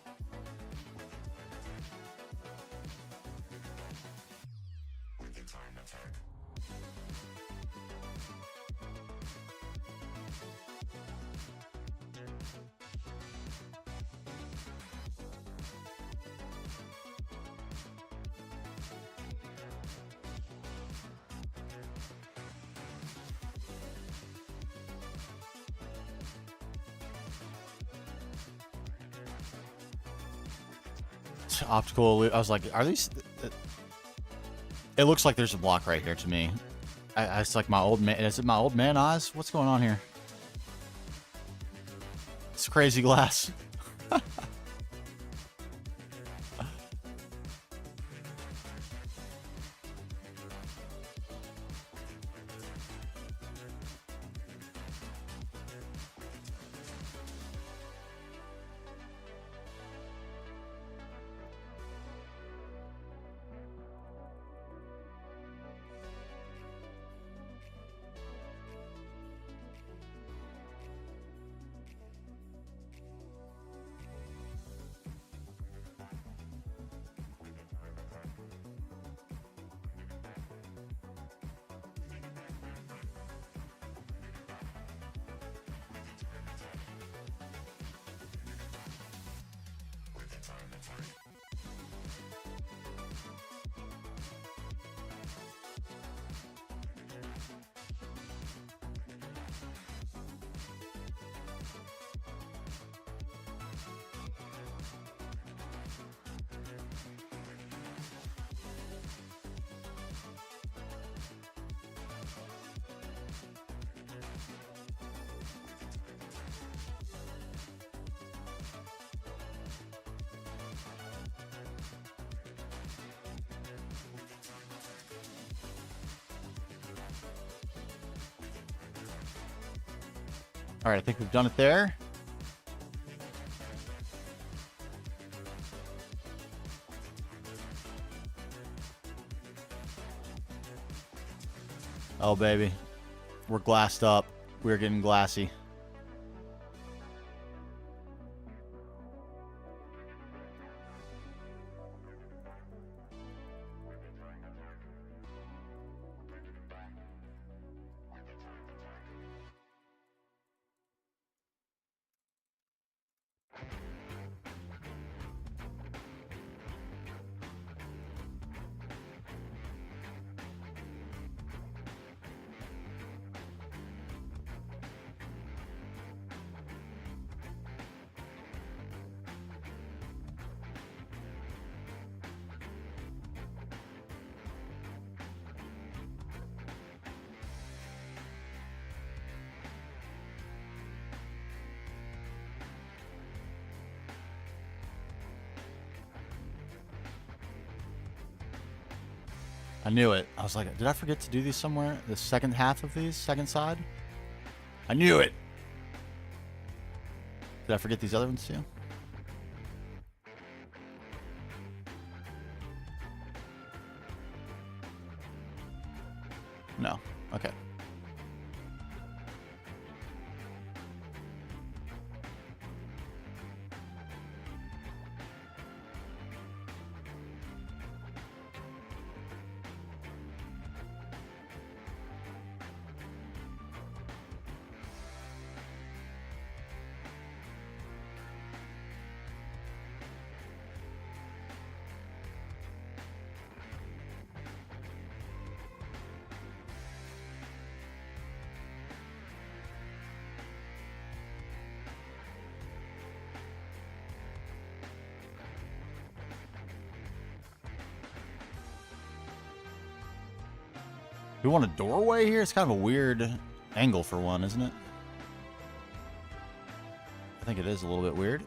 Optical. I was like, are these? It looks like there's a block right here to me. It's like my old man. Is it my old man eyes? What's going on here? It's crazy glass. All right, I think we've done it there. Oh, baby. We're glassed up. We're getting glassy. I knew it. I was like, did I forget to do these somewhere? The second half of these? Second side? I knew it! Did I forget these other ones too? No. Okay. We want a doorway here? It's kind of a weird angle for one, isn't it? I think it is a little bit weird.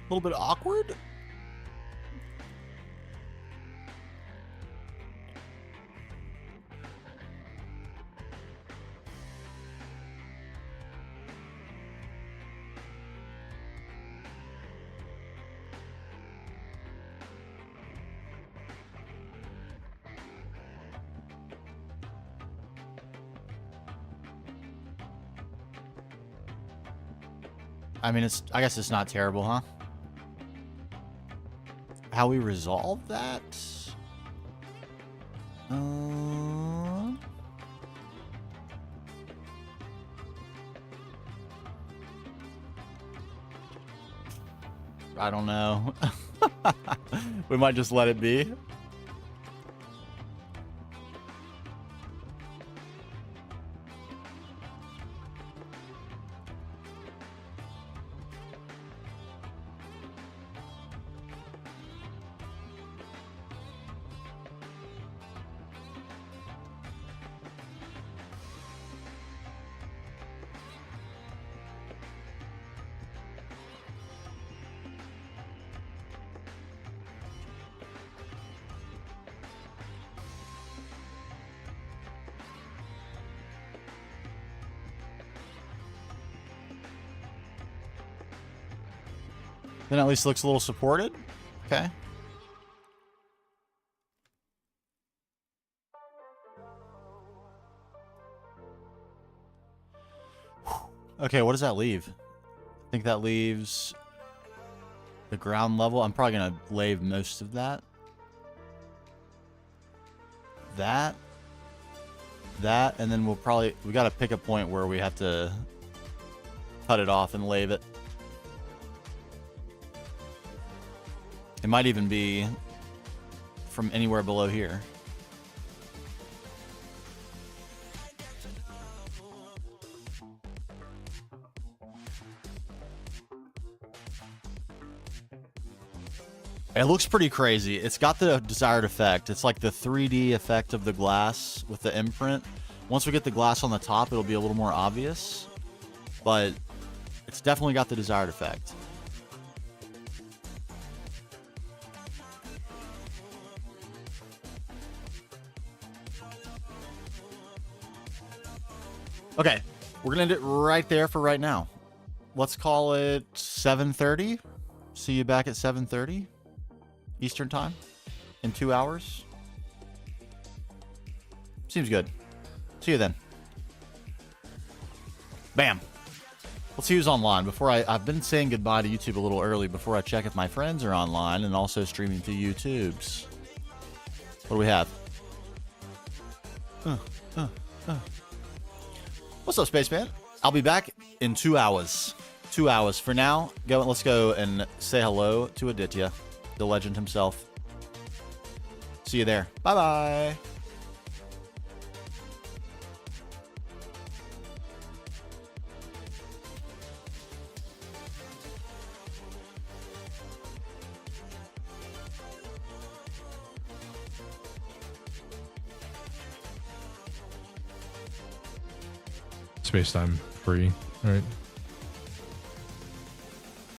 A little bit awkward. I mean, I guess it's not terrible, huh? How we resolve that? I don't know. We might just let it be. Then at least looks a little supported. Okay. Okay, what does that leave? I think that leaves the ground level. I'm probably going to lave most of that. That, and then we got to pick a point where we have to cut it off and lave it. It might even be from anywhere below here. It looks pretty crazy. It's got the desired effect. It's like the 3D effect of the glass with the imprint. Once we get the glass on the top, it'll be a little more obvious. But it's definitely got the desired effect. Okay, we're going to end it right there for right now. Let's call it 7:30. See you back at 7:30 Eastern time in 2 hours. Seems good. See you then. Bam. Let's see who's online. I've been saying goodbye to YouTube a little early before I check if my friends are online and also streaming to YouTube's. What do we have? What's up, Spaceman? I'll be back in 2 hours. 2 hours. For now, let's go and say hello to Aditya, the legend himself. See you there. Bye-bye. Space time free, all right?